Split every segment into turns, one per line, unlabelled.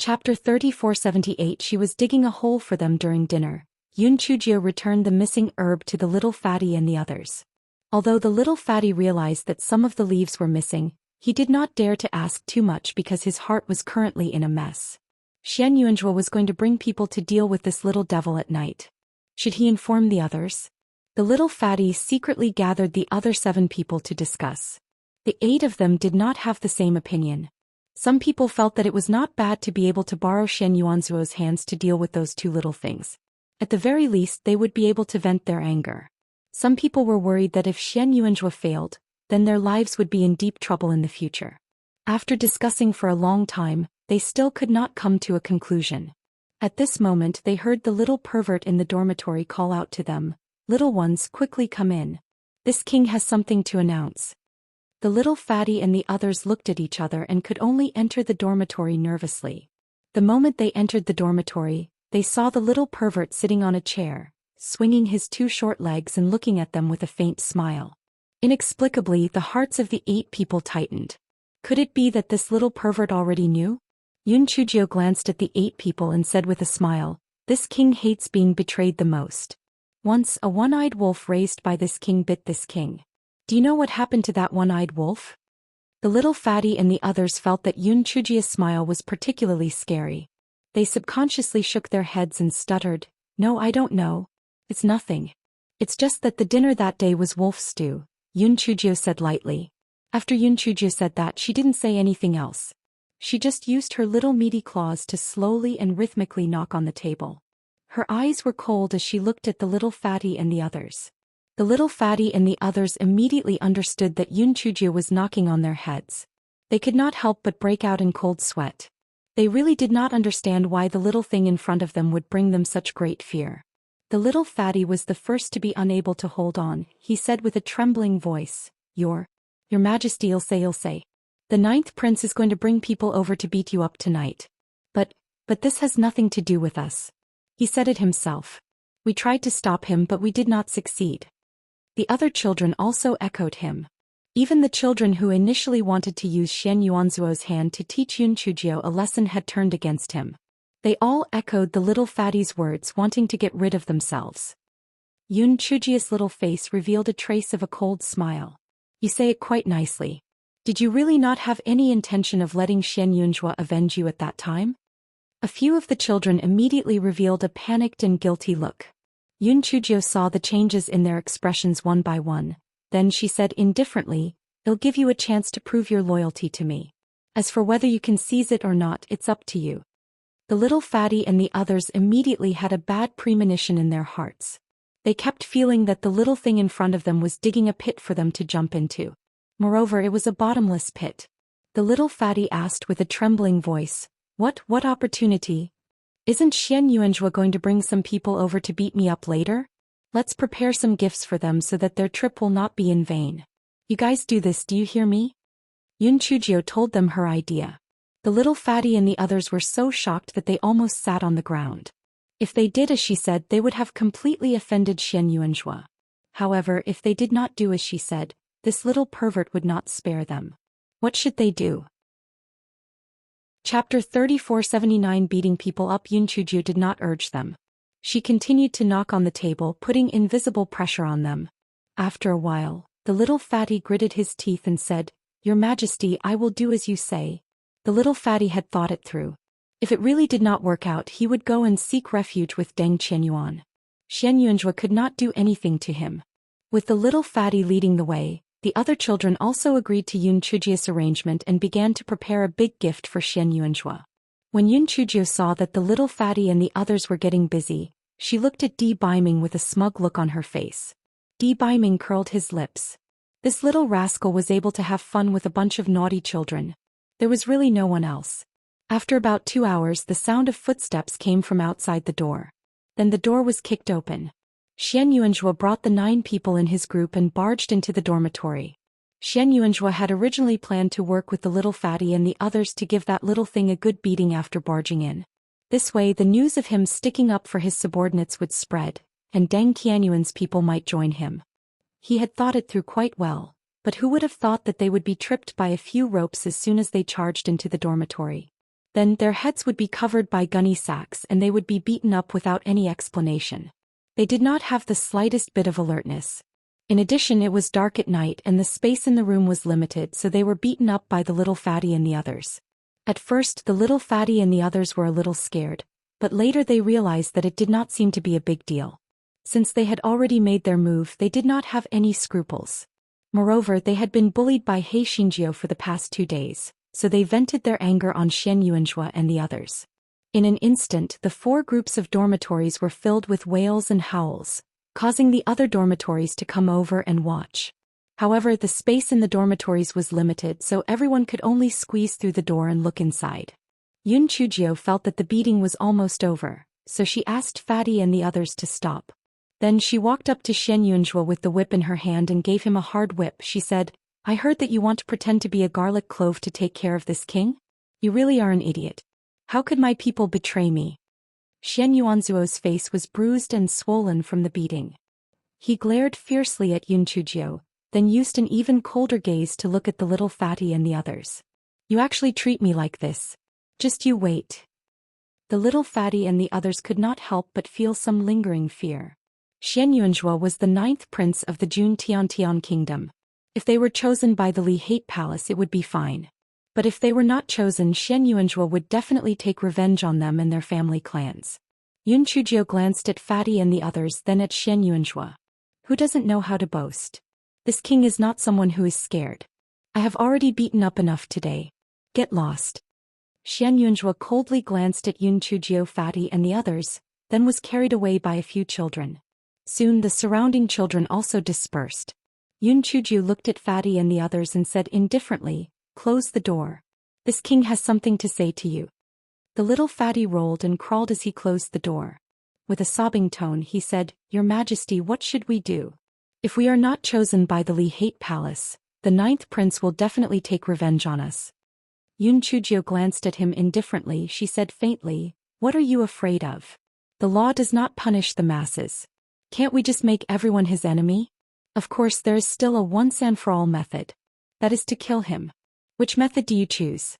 Chapter 3478. She was digging a hole for them during dinner. Yoon Chujio returned the missing herb to the little fatty and the others. Although the little fatty realized that some of the leaves were missing, he did not dare to ask too much because his heart was currently in a mess. Xian Yuanzhua was going to bring people to deal with this little devil at night. Should he inform the others? The little fatty secretly gathered the other 7 people to discuss. The 8 of them did not have the same opinion. Some people felt that it was not bad to be able to borrow Xian Yuanzhua's hands to deal with those 2 little things. At the very least they would be able to vent their anger. Some people were worried that if Xian Yuanzhua failed, then their lives would be in deep trouble in the future. After discussing for a long time, they still could not come to a conclusion. At this moment they heard the little pervert in the dormitory call out to them, "Little ones, quickly come in. This king has something to announce." The little fatty and the others looked at each other and could only enter the dormitory nervously. The moment they entered the dormitory, they saw the little pervert sitting on a chair, swinging his 2 short legs and looking at them with a faint smile. Inexplicably, the hearts of the 8 people tightened. Could it be that this little pervert already knew? Yoon Chujio glanced at the 8 people and said with a smile, "This king hates being betrayed the most. Once a one-eyed wolf raised by this king bit this king. Do you know what happened to that one-eyed wolf?" The little fatty and the others felt that Yoon Chujio's smile was particularly scary. They subconsciously shook their heads and stuttered, "No, I don't know. It's nothing. It's just that the dinner that day was wolf stew," Yoon Chujio said lightly. After Yoon Chujio said that, she didn't say anything else. She just used her little meaty claws to slowly and rhythmically knock on the table. Her eyes were cold as she looked at the little fatty and the others. The little fatty and the others immediately understood that Yoon Chujio was knocking on their heads. They could not help but break out in cold sweat. They really did not understand why the little thing in front of them would bring them such great fear. The little fatty was the first to be unable to hold on. He said with a trembling voice, Your Majesty, you'll say. The 9th prince is going to bring people over to beat you up tonight. But this has nothing to do with us. He said it himself. We tried to stop him but we did not succeed." The other children also echoed him. Even the children who initially wanted to use Xian Yuanzhuo's hand to teach Yoon Chujio a lesson had turned against him. They all echoed the little fatty's words, wanting to get rid of themselves. Yoon Chujio's little face revealed a trace of a cold smile. "You say it quite nicely. Did you really not have any intention of letting Xian Yuanzhua avenge you at that time?" A few of the children immediately revealed a panicked and guilty look. Yoon Chujio saw the changes in their expressions one by one. Then she said indifferently, "It'll give you a chance to prove your loyalty to me. As for whether you can seize it or not, it's up to you." The little fatty and the others immediately had a bad premonition in their hearts. They kept feeling that the little thing in front of them was digging a pit for them to jump into. Moreover, it was a bottomless pit. The little fatty asked with a trembling voice, What opportunity? Isn't Xian Yuanzhua going to bring some people over to beat me up later? Let's prepare some gifts for them so that their trip will not be in vain. You guys do this, do you hear me?" Yoon Chujio told them her idea. The little fatty and the others were so shocked that they almost sat on the ground. If they did as she said, they would have completely offended Xian Yuanzhua. However, if they did not do as she said, this little pervert would not spare them. What should they do? Chapter 3479. Beating people up. Yoon Chujio did not urge them. She continued to knock on the table, putting invisible pressure on them. After a while, the little fatty gritted his teeth and said, "Your Majesty, I will do as you say." The little fatty had thought it through. If it really did not work out, he would go and seek refuge with Deng Qianyuan. Xian Yuanzhua could not do anything to him. With the little fatty leading the way, the other children also agreed to Yoon Chujio's arrangement and began to prepare a big gift for Xian Yuanzhua. When Yoon Chujio saw that the little fatty and the others were getting busy, she looked at Di Baiming with a smug look on her face. Di Baiming curled his lips. This little rascal was able to have fun with a bunch of naughty children. There was really no one else. After about 2 hours, the sound of footsteps came from outside the door. Then the door was kicked open. Xian Yuanzhua brought the 9 people in his group and barged into the dormitory. Xian Yuanzhua had originally planned to work with the little fatty and the others to give that little thing a good beating after barging in. This way the news of him sticking up for his subordinates would spread, and Deng Qianyuan's people might join him. He had thought it through quite well, but who would have thought that they would be tripped by a few ropes as soon as they charged into the dormitory? Then their heads would be covered by gunny sacks and they would be beaten up without any explanation. They did not have the slightest bit of alertness. In addition, it was dark at night and the space in the room was limited, so they were beaten up by the little fatty and the others. At first, the little fatty and the others were a little scared, but later they realized that it did not seem to be a big deal. Since they had already made their move, they did not have any scruples. Moreover, they had been bullied by He Xinjiu for the past 2 days, so they vented their anger on Shen Yuanzhua and the others. In an instant, the 4 groups of dormitories were filled with wails and howls, causing the other dormitories to come over and watch. However, the space in the dormitories was limited, so everyone could only squeeze through the door and look inside. Yun Chujio felt that the beating was almost over, so she asked Fatty and the others to stop. Then she walked up to Shen Yuanzhua with the whip in her hand and gave him a hard whip. She said, "I heard that you want to pretend to be a garlic clove to take care of this king? You really are an idiot. How could my people betray me?" Shen Yuanzhuo's face was bruised and swollen from the beating. He glared fiercely at Yun Chujio, then used an even colder gaze to look at the little fatty and the others. "You actually treat me like this. Just you wait." The little fatty and the others could not help but feel some lingering fear. Shen Yuanzhua was the 9th prince of the Jun Tiantian kingdom. If they were chosen by the Li Hate Palace, it would be fine. But if they were not chosen, Shen Yuanzhua would definitely take revenge on them and their family clans. Yun Chujio glanced at Fatty and the others, then at Shen Yuanzhua. "Who doesn't know how to boast? This king is not someone who is scared. I have already beaten up enough today. Get lost." Shen Yuanzhua coldly glanced at Yun Chujio, Fatty and the others, then was carried away by a few children. Soon the surrounding children also dispersed. Yun Chujio looked at Fatty and the others and said indifferently, "Close the door. This king has something to say to you." The little fatty rolled and crawled as he closed the door. With a sobbing tone he said, "Your Majesty, what should we do? If we are not chosen by the Li Hate Palace, the 9th prince will definitely take revenge on us." Yun Chujio glanced at him indifferently. She said faintly, "What are you afraid of? The law does not punish the masses. Can't we just make everyone his enemy? Of course, there is still a once-and-for-all method. That is to kill him. Which method do you choose?"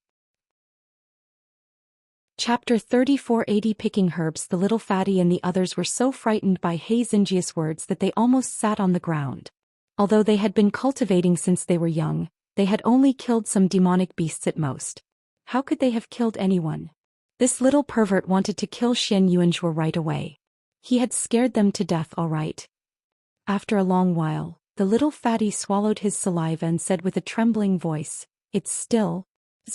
Chapter 3480 Picking Herbs. The little fatty and the others were so frightened by He Xinjiu's words that they almost sat on the ground. Although they had been cultivating since they were young, they had only killed some demonic beasts at most. How could they have killed anyone? This little pervert wanted to kill Shen Yuanzhua right away. He had scared them to death, all right. After a long while, the little fatty swallowed his saliva and said with a trembling voice, It's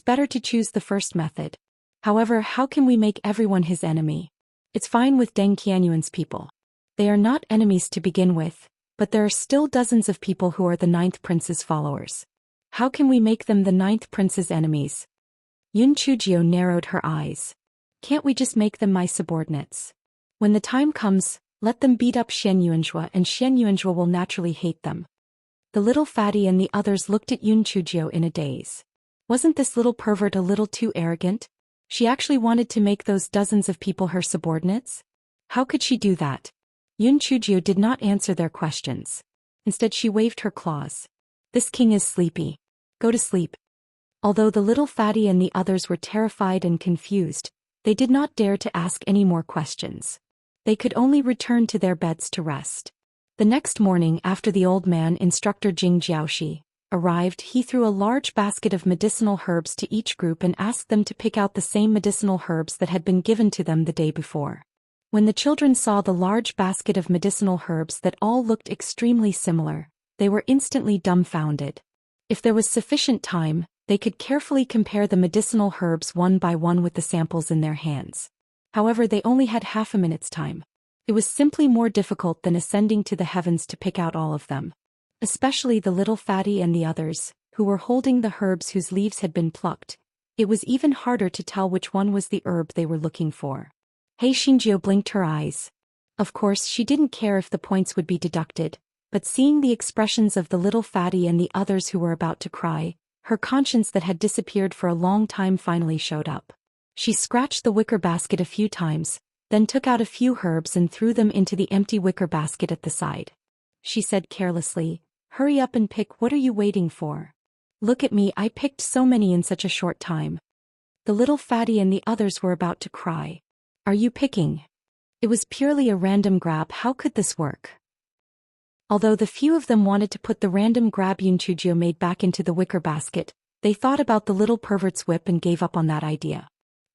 better to choose the first method. However, how can we make everyone his enemy? It's fine with Deng Qianyuan's people. They are not enemies to begin with, but there are still dozens of people who are the 9th prince's followers. How can we make them the 9th prince's enemies?" Yun Chujio narrowed her eyes. "Can't we just make them my subordinates? When the time comes, let them beat up Shen Yuanzhua and Shen Yuanzhua will naturally hate them." The little fatty and the others looked at Yun Chujio in a daze. Wasn't this little pervert a little too arrogant? She actually wanted to make those dozens of people her subordinates? How could she do that? Yun Chujio did not answer their questions. Instead she waved her claws. "This king is sleepy. Go to sleep." Although the little fatty and the others were terrified and confused, they did not dare to ask any more questions. They could only return to their beds to rest. The next morning, after the old man, instructor Jing Jiaoxi, arrived, he threw a large basket of medicinal herbs to each group and asked them to pick out the same medicinal herbs that had been given to them the day before. When the children saw the large basket of medicinal herbs that all looked extremely similar, they were instantly dumbfounded. If there was sufficient time, they could carefully compare the medicinal herbs one by one with the samples in their hands. However, they only had half a minute's time. It was simply more difficult than ascending to the heavens to pick out all of them. Especially the little fatty and the others, who were holding the herbs whose leaves had been plucked. It was even harder to tell which one was the herb they were looking for. He Xinjiu blinked her eyes. Of course, she didn't care if the points would be deducted, but seeing the expressions of the little fatty and the others who were about to cry, her conscience that had disappeared for a long time finally showed up. She scratched the wicker basket a few times, then took out a few herbs and threw them into the empty wicker basket at the side. She said carelessly, "Hurry up and pick. What are you waiting for? Look at me, I picked so many in such a short time." The little fatty and the others were about to cry. Are you picking? It was purely a random grab. How could this work? Although the few of them wanted to put the random grab Yunchujio made back into the wicker basket, they thought about the little pervert's whip and gave up on that idea.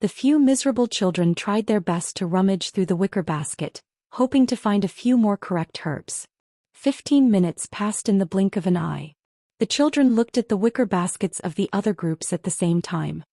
The few miserable children tried their best to rummage through the wicker basket, hoping to find a few more correct herbs. 15 minutes passed in the blink of an eye. The children looked at the wicker baskets of the other groups at the same time.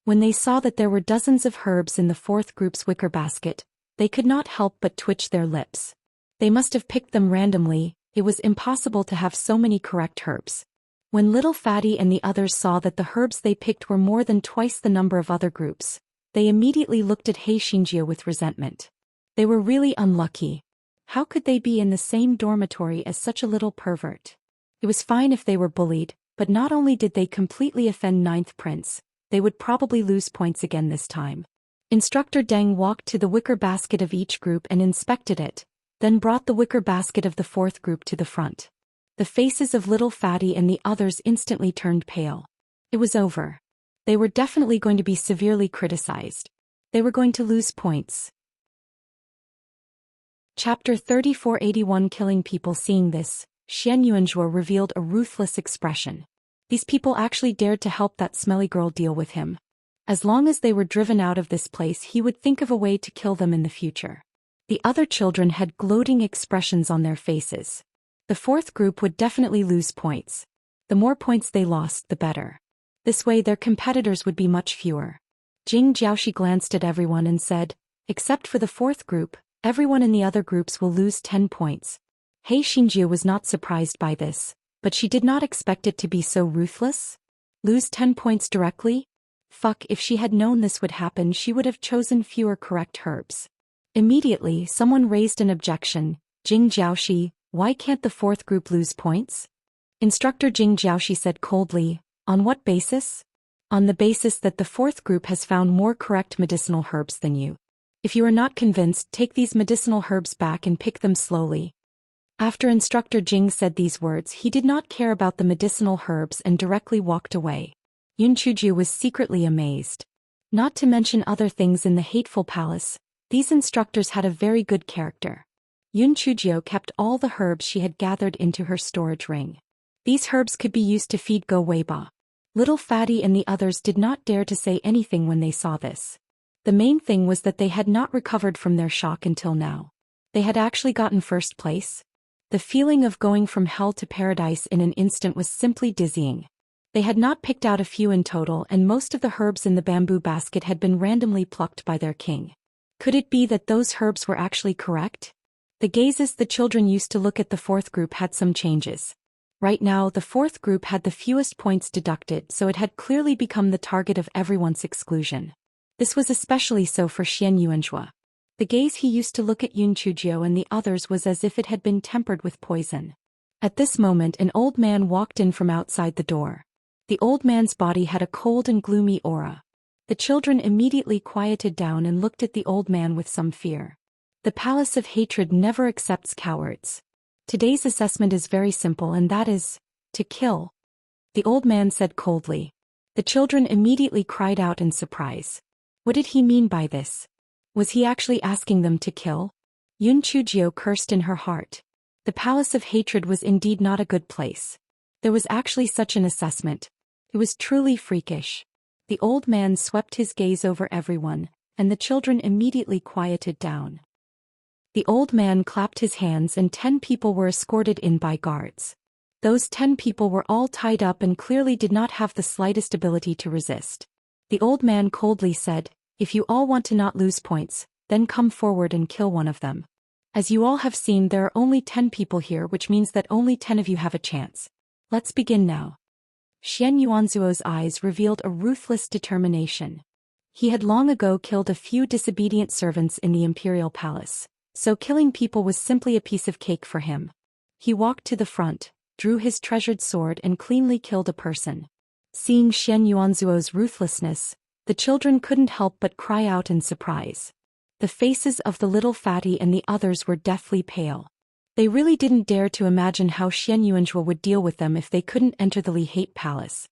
When they saw that there were dozens of herbs in the fourth group's wicker basket, they could not help but twitch their lips. They must have picked them randomly. It was impossible to have so many correct herbs. When little fatty and the others saw that the herbs they picked were more than twice the number of other groups, they immediately looked at Heishinjio with resentment. They were really unlucky. How could they be in the same dormitory as such a little pervert? It was fine if they were bullied, but not only did they completely offend Ninth Prince, they would probably lose points again this time. Instructor Deng walked to the wicker basket of each group and inspected it, then brought the wicker basket of the fourth group to the front. The faces of little fatty and the others instantly turned pale. It was over. They were definitely going to be severely criticized. They were going to lose points. Chapter 3481 Killing People. Seeing this, Xian Yuanzhuo revealed a ruthless expression. These people actually dared to help that smelly girl deal with him. As long as they were driven out of this place, he would think of a way to kill them in the future. The other children had gloating expressions on their faces. The fourth group would definitely lose points. The more points they lost, the better. This way their competitors would be much fewer. Jing Jiaoshi glanced at everyone and said, except for the fourth group, everyone in the other groups will lose 10 points. Hei Xinjiu was not surprised by this, but she did not expect it to be so ruthless. Lose 10 points directly? Fuck, if she had known this would happen, she would have chosen fewer correct herbs. Immediately, someone raised an objection. Jing Jiaoshi, why can't the fourth group lose points? Instructor Jing Jiaoshi said coldly, on what basis? On the basis that the fourth group has found more correct medicinal herbs than you. If you are not convinced, take these medicinal herbs back and pick them slowly. After Instructor Jing said these words, he did not care about the medicinal herbs and directly walked away. Yun Chuju was secretly amazed. Not to mention other things in the hateful palace, these instructors had a very good character. Yun Chujio kept all the herbs she had gathered into her storage ring. These herbs could be used to feed Go Weiba. Little Fatty and the others did not dare to say anything when they saw this. The main thing was that they had not recovered from their shock until now. They had actually gotten first place. The feeling of going from hell to paradise in an instant was simply dizzying. They had not picked out a few in total, and most of the herbs in the bamboo basket had been randomly plucked by their king. Could it be that those herbs were actually correct? The gazes the children used to look at the fourth group had some changes. Right now, the fourth group had the fewest points deducted, so it had clearly become the target of everyone's exclusion. This was especially so for Xian Yuanzhua. The gaze he used to look at Yun Chujio and the others was as if it had been tempered with poison. At this moment, an old man walked in from outside the door. The old man's body had a cold and gloomy aura. The children immediately quieted down and looked at the old man with some fear. The Palace of Hatred never accepts cowards. Today's assessment is very simple, and that is, to kill. The old man said coldly. The children immediately cried out in surprise. What did he mean by this? Was he actually asking them to kill? Yun Chujio cursed in her heart. The Palace of Hatred was indeed not a good place. There was actually such an assessment. It was truly freakish. The old man swept his gaze over everyone, and the children immediately quieted down. The old man clapped his hands and 10 people were escorted in by guards. Those 10 people were all tied up and clearly did not have the slightest ability to resist. The old man coldly said, if you all want to not lose points, then come forward and kill one of them. As you all have seen, there are only 10 people here, which means that only 10 of you have a chance. Let's begin now. Xian Yuanzuo's eyes revealed a ruthless determination. He had long ago killed a few disobedient servants in the imperial palace, so killing people was simply a piece of cake for him. He walked to the front, drew his treasured sword and cleanly killed a person. Seeing Xian Yuanzuo's ruthlessness, the children couldn't help but cry out in surprise. The faces of the little fatty and the others were deathly pale. They really didn't dare to imagine how Xian Yuanzhuo would deal with them if they couldn't enter the Li Hate Palace.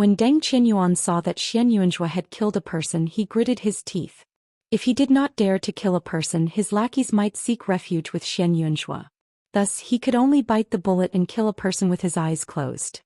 When Deng Qianyuan saw that Xian Yuanjue had killed a person, he gritted his teeth. If he did not dare to kill a person, his lackeys might seek refuge with Xian Yuanjue. Thus, he could only bite the bullet and kill a person with his eyes closed.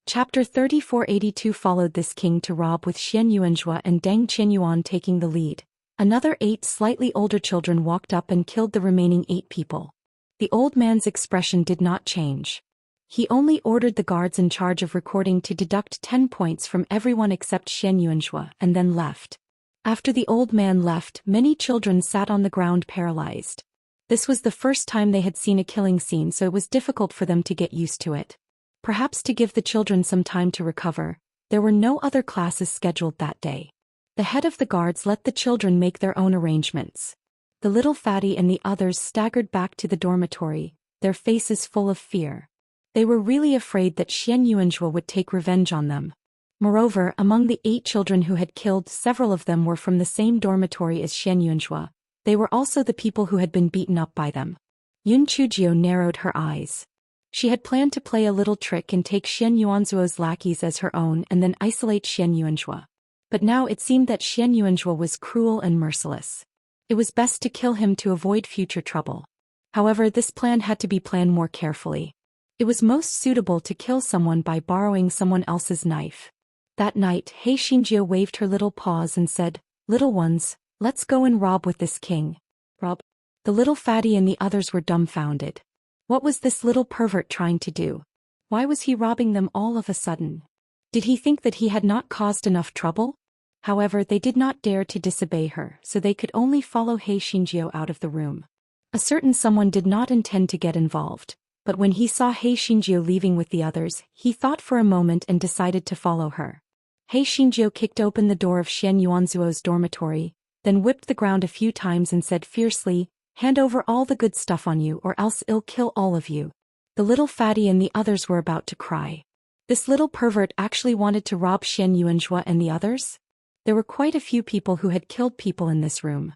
Chapter 3482 followed this king to rob with Xian Yuanjue and Deng Qianyuan taking the lead. Another 8 slightly older children walked up and killed the remaining 8 people. The old man's expression did not change. He only ordered the guards in charge of recording to deduct 10 points from everyone except Xian Yuanjue and then left. After the old man left, many children sat on the ground paralyzed. This was the first time they had seen a killing scene, so it was difficult for them to get used to it. Perhaps to give the children some time to recover, there were no other classes scheduled that day. The head of the guards let the children make their own arrangements. The little fatty and the others staggered back to the dormitory, their faces full of fear. They were really afraid that Xian Yuanjue would take revenge on them. Moreover, among the 8 children who had killed, several of them were from the same dormitory as Xian Yuanjue. They were also the people who had been beaten up by them. Yun Chujio narrowed her eyes. She had planned to play a little trick and take Xian Yuanzuo's lackeys as her own and then isolate Xian Yuanjue. But now it seemed that Xian Yuanjue was cruel and merciless. It was best to kill him to avoid future trouble. However, this plan had to be planned more carefully. It was most suitable to kill someone by borrowing someone else's knife. That night, He Xinjie waved her little paws and said, "Little ones, let's go and rob with this king." Rob? The little fatty and the others were dumbfounded. What was this little pervert trying to do? Why was he robbing them all of a sudden? Did he think that he had not caused enough trouble? However, they did not dare to disobey her, so they could only follow He Xinjie out of the room. A certain someone did not intend to get involved, but when he saw He Xinjie leaving with the others, he thought for a moment and decided to follow her. He Xinjie kicked open the door of Xian Yuanzuo's dormitory, then whipped the ground a few times and said fiercely, "Hand over all the good stuff on you or else I'll kill all of you." The little fatty and the others were about to cry. This little pervert actually wanted to rob Xian Yuanjue and the others? There were quite a few people who had killed people in this room.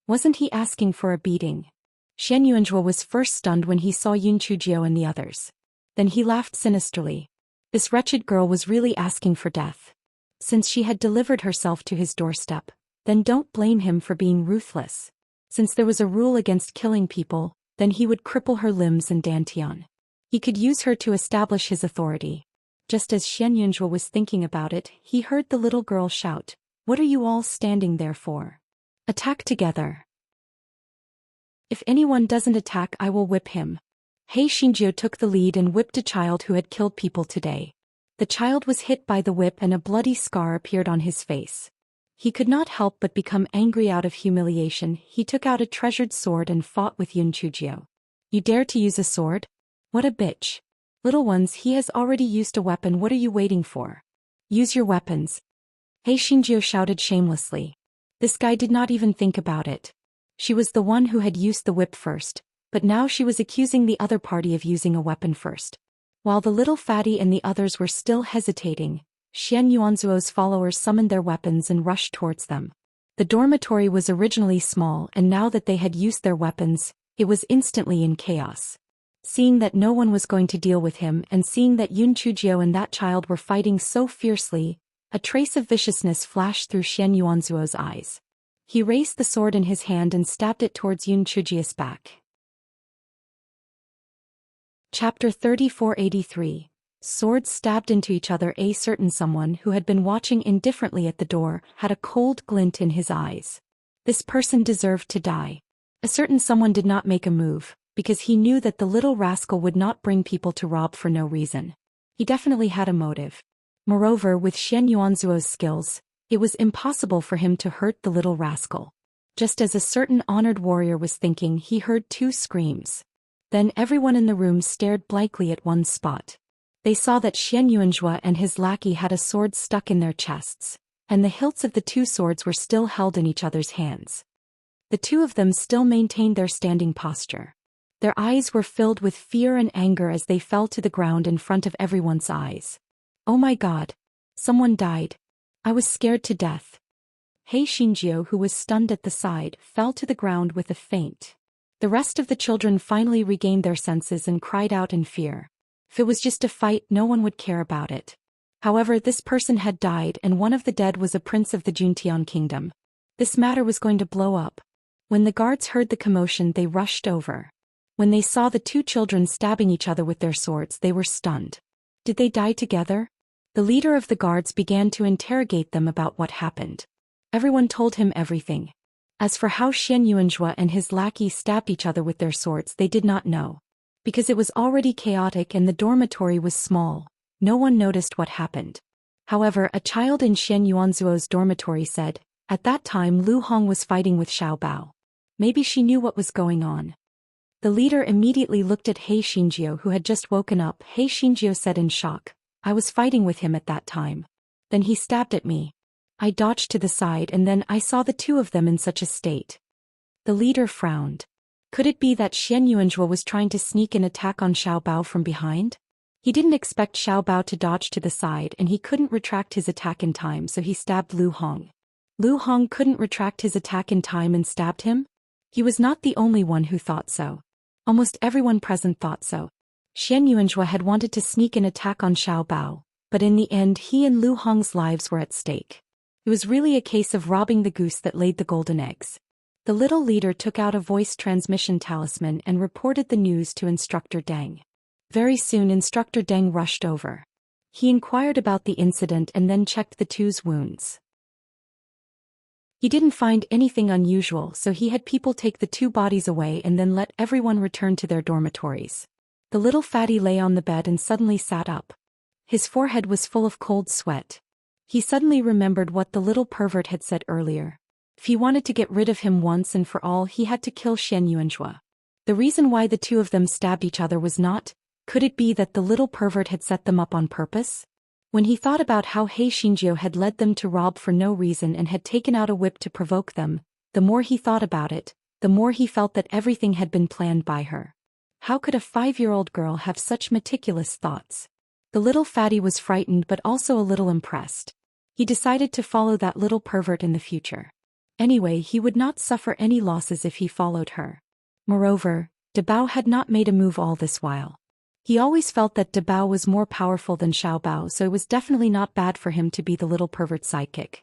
Wasn't he asking for a beating? Xian Yuanjue was first stunned when he saw Yun Chujio and the others. Then he laughed sinisterly. This wretched girl was really asking for death. Since she had delivered herself to his doorstep, then don't blame him for being ruthless. Since there was a rule against killing people, then he would cripple her limbs and dantian. He could use her to establish his authority. Just as Xian Yuanjue was thinking about it, he heard the little girl shout, "What are you all standing there for? Attack together. If anyone doesn't attack, I will whip him." He Xinjie took the lead and whipped a child who had killed people today. The child was hit by the whip and a bloody scar appeared on his face. He could not help but become angry out of humiliation. He took out a treasured sword and fought with Yun Chujio. "You dare to use a sword? What a bitch. Little ones, he has already used a weapon, what are you waiting for? Use your weapons." He Xinjie shouted shamelessly. This guy did not even think about it. She was the one who had used the whip first, but now she was accusing the other party of using a weapon first. While the little fatty and the others were still hesitating, Xian Yuanzuo's followers summoned their weapons and rushed towards them. The dormitory was originally small, and now that they had used their weapons, it was instantly in chaos. Seeing that no one was going to deal with him and seeing that Yun Chujio and that child were fighting so fiercely, a trace of viciousness flashed through Xian Yuanzuo's eyes. He raised the sword in his hand and stabbed it towards Yun Chujio's back. Chapter 3483. Swords stabbed into each other. A certain someone who had been watching indifferently at the door had a cold glint in his eyes. This person deserved to die. A certain someone did not make a move, because he knew that the little rascal would not bring people to rob for no reason. He definitely had a motive. Moreover, with Xian Yuanzuo's skills, it was impossible for him to hurt the little rascal. Just as a certain honored warrior was thinking, he heard 2 screams. Then everyone in the room stared blankly at one spot. They saw that Xian Yuanjue and his lackey had a sword stuck in their chests, and the hilts of the 2 swords were still held in each other's hands. The 2 of them still maintained their standing posture. Their eyes were filled with fear and anger as they fell to the ground in front of everyone's eyes. "Oh my God! Someone died. I was scared to death." He Xinjie, who was stunned at the side, fell to the ground with a faint. The rest of the children finally regained their senses and cried out in fear. If it was just a fight, no one would care about it. However, this person had died, and one of the dead was a prince of the Juntian kingdom. This matter was going to blow up. When the guards heard the commotion, they rushed over. When they saw the two children stabbing each other with their swords, they were stunned. Did they die together? The leader of the guards began to interrogate them about what happened. Everyone told him everything. As for how Xian Yuanzhua and his lackey stabbed each other with their swords, they did not know. Because it was already chaotic and the dormitory was small, no one noticed what happened. However, a child in Xian Yuanzhuo's dormitory said, at that time Lu Hong was fighting with Xiao Bao. Maybe she knew what was going on. The leader immediately looked at He Xinjiu, who had just woken up. He Xinjiu said in shock, I was fighting with him at that time. Then he stabbed at me. I dodged to the side and then I saw the two of them in such a state. The leader frowned. Could it be that Xian Yuanzhua was trying to sneak an attack on Xiao Bao from behind? He didn't expect Xiao Bao to dodge to the side and he couldn't retract his attack in time, so he stabbed Lu Hong. Lu Hong couldn't retract his attack in time and stabbed him? He was not the only one who thought so. Almost everyone present thought so. Xian Yuanzhua had wanted to sneak an attack on Xiao Bao, but in the end he and Lu Hong's lives were at stake. It was really a case of robbing the goose that laid the golden eggs. The little leader took out a voice transmission talisman and reported the news to Instructor Deng. Very soon Instructor Deng rushed over. He inquired about the incident and then checked the two's wounds. He didn't find anything unusual, so he had people take the two bodies away and then let everyone return to their dormitories. The little fatty lay on the bed and suddenly sat up. His forehead was full of cold sweat. He suddenly remembered what the little pervert had said earlier. If he wanted to get rid of him once and for all, he had to kill Xian Yuanzhua. The reason why the two of them stabbed each other was not, could it be that the little pervert had set them up on purpose? When he thought about how He Xinjiu had led them to rob for no reason and had taken out a whip to provoke them, the more he thought about it, the more he felt that everything had been planned by her. How could a 5-year-old girl have such meticulous thoughts? The little fatty was frightened but also a little impressed. He decided to follow that little pervert in the future. Anyway, he would not suffer any losses if he followed her. Moreover, De Bao had not made a move all this while. He always felt that De Bao was more powerful than Xiao Bao, so it was definitely not bad for him to be the little pervert's sidekick.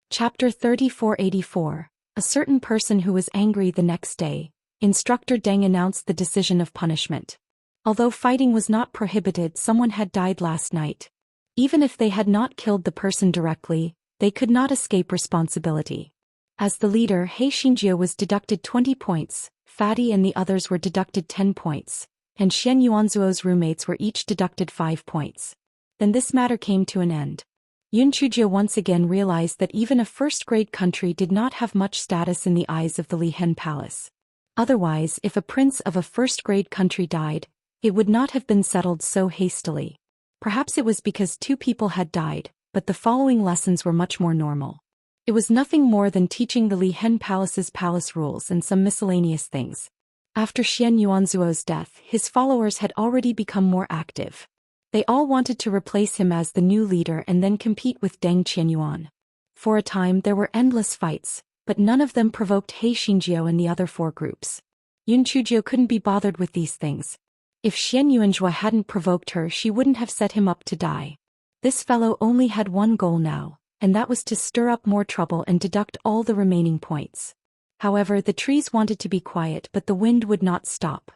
Chapter 3484. A certain person who was angry the next day. Instructor Deng announced the decision of punishment. Although fighting was not prohibited, someone had died last night. Even if they had not killed the person directly, they could not escape responsibility. As the leader, He Xinjiu was deducted 20 points, Fatty and the others were deducted 10 points, and Xian Yuanzhuo's roommates were each deducted 5 points. Then this matter came to an end. Yun Chujie once again realized that even a first-grade country did not have much status in the eyes of the Lihen Palace. Otherwise, if a prince of a first-grade country died, it would not have been settled so hastily. Perhaps it was because 2 people had died, but the following lessons were much more normal. It was nothing more than teaching the Lihen Palace's palace rules and some miscellaneous things. After Xian Yuanzhuo's death, his followers had already become more active. They all wanted to replace him as the new leader and then compete with Deng Qianyuan. For a time there were endless fights, but none of them provoked He Xinjiu and the other 4 groups. Yun Chujie couldn't be bothered with these things. If Xian Yuanzhua hadn't provoked her, she wouldn't have set him up to die. This fellow only had one goal now, and that was to stir up more trouble and deduct all the remaining points. However, the trees wanted to be quiet, but the wind would not stop.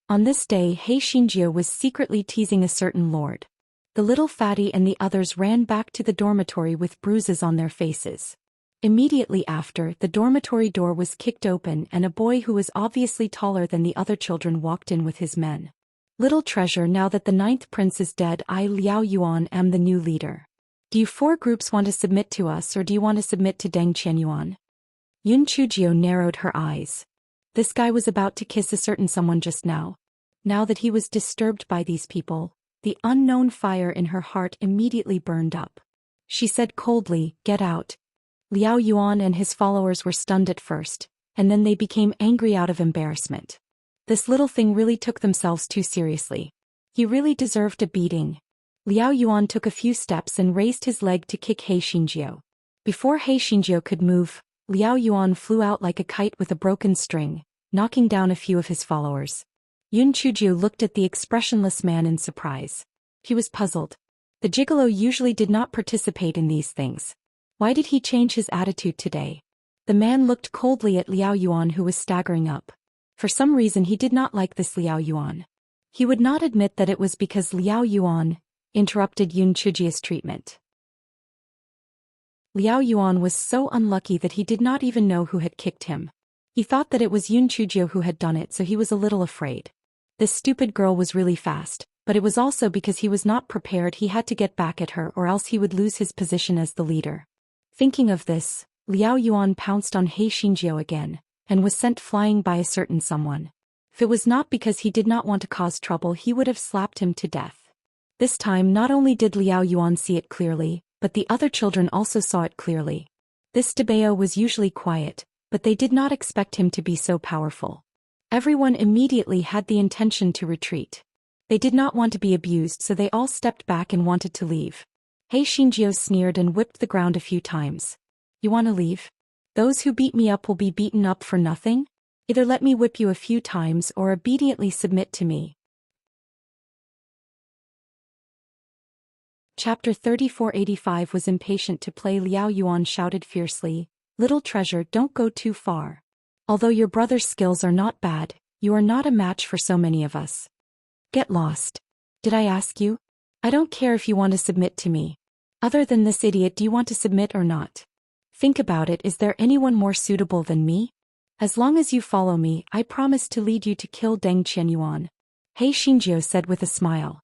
On this day, He Xinjiu was secretly teasing a certain lord. The little fatty and the others ran back to the dormitory with bruises on their faces. Immediately after, the dormitory door was kicked open and a boy who was obviously taller than the other children walked in with his men. Little treasure, now that the 9th prince is dead, I, Liao Yuan, am the new leader. Do you 4 groups want to submit to us, or do you want to submit to Deng Qianyuan? Yun Chujie narrowed her eyes. This guy was about to kiss a certain someone just now. Now that he was disturbed by these people, the unknown fire in her heart immediately burned up. She said coldly, "Get out." Liao Yuan and his followers were stunned at first, and then they became angry out of embarrassment. This little thing really took themselves too seriously. He really deserved a beating. Liao Yuan took a few steps and raised his leg to kick He Xinjiu. Before He Xinjiu could move, Liao Yuan flew out like a kite with a broken string, knocking down a few of his followers. Yun Chujio looked at the expressionless man in surprise. He was puzzled. The gigolo usually did not participate in these things. Why did he change his attitude today? The man looked coldly at Liao Yuan, who was staggering up. For some reason he did not like this Liao Yuan. He would not admit that it was because Liao Yuan interrupted Yun Chujio's treatment. Liao Yuan was so unlucky that he did not even know who had kicked him. He thought that it was Yun Chujio who had done it, so he was a little afraid. This stupid girl was really fast, but it was also because he was not prepared. He had to get back at her or else he would lose his position as the leader. Thinking of this, Liao Yuan pounced on He Xinjiao again, and was sent flying by a certain someone. If it was not because he did not want to cause trouble, he would have slapped him to death. This time not only did Liao Yuan see it clearly, but the other children also saw it clearly. This Debao was usually quiet, but they did not expect him to be so powerful. Everyone immediately had the intention to retreat. They did not want to be abused, so they all stepped back and wanted to leave. He Xinjiao sneered and whipped the ground a few times. You want to leave? Those who beat me up will be beaten up for nothing? Either let me whip you a few times or obediently submit to me. Chapter 3485 was impatient to play. Liao Yuan shouted fiercely, "Little treasure, don't go too far. Although your brother's skills are not bad, you are not a match for so many of us. Get lost. Did I ask you? I don't care if you want to submit to me. Other than this idiot, do you want to submit or not? Think about it, is there anyone more suitable than me? As long as you follow me, I promise to lead you to kill Deng Qianyuan." He Xinjiao said with a smile.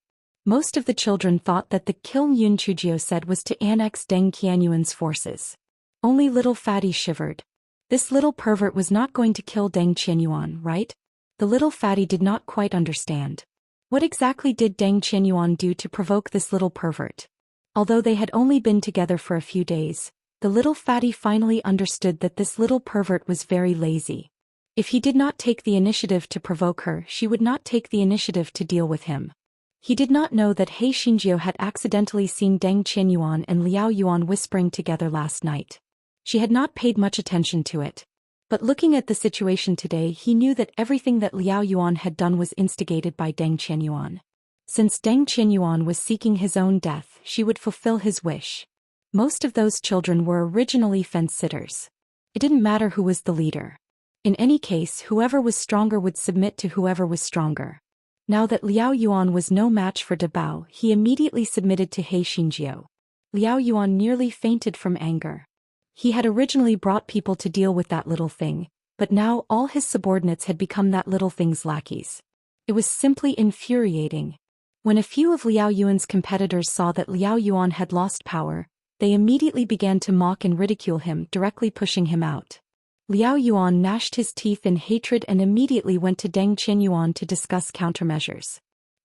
Most of the children thought that the kill Yun Chujio said was to annex Deng Qianyuan's forces. Only little Fatty shivered. This little pervert was not going to kill Deng Qianyuan, right? The little Fatty did not quite understand. What exactly did Deng Qianyuan do to provoke this little pervert? Although they had only been together for a few days, the little Fatty finally understood that this little pervert was very lazy. If he did not take the initiative to provoke her, she would not take the initiative to deal with him. He did not know that He Xinjiao had accidentally seen Deng Qianyuan and Liao Yuan whispering together last night. She had not paid much attention to it. But looking at the situation today, he knew that everything that Liao Yuan had done was instigated by Deng Qianyuan. Since Deng Qianyuan was seeking his own death, she would fulfill his wish. Most of those children were originally fence-sitters. It didn't matter who was the leader. In any case, whoever was stronger would submit to whoever was stronger. Now that Liao Yuan was no match for Debao, he immediately submitted to He Xinjiao. Liao Yuan nearly fainted from anger. He had originally brought people to deal with that little thing, but now all his subordinates had become that little thing's lackeys. It was simply infuriating. When a few of Liao Yuan's competitors saw that Liao Yuan had lost power, they immediately began to mock and ridicule him, directly pushing him out. Liao Yuan gnashed his teeth in hatred and immediately went to Deng Qianyuan to discuss countermeasures.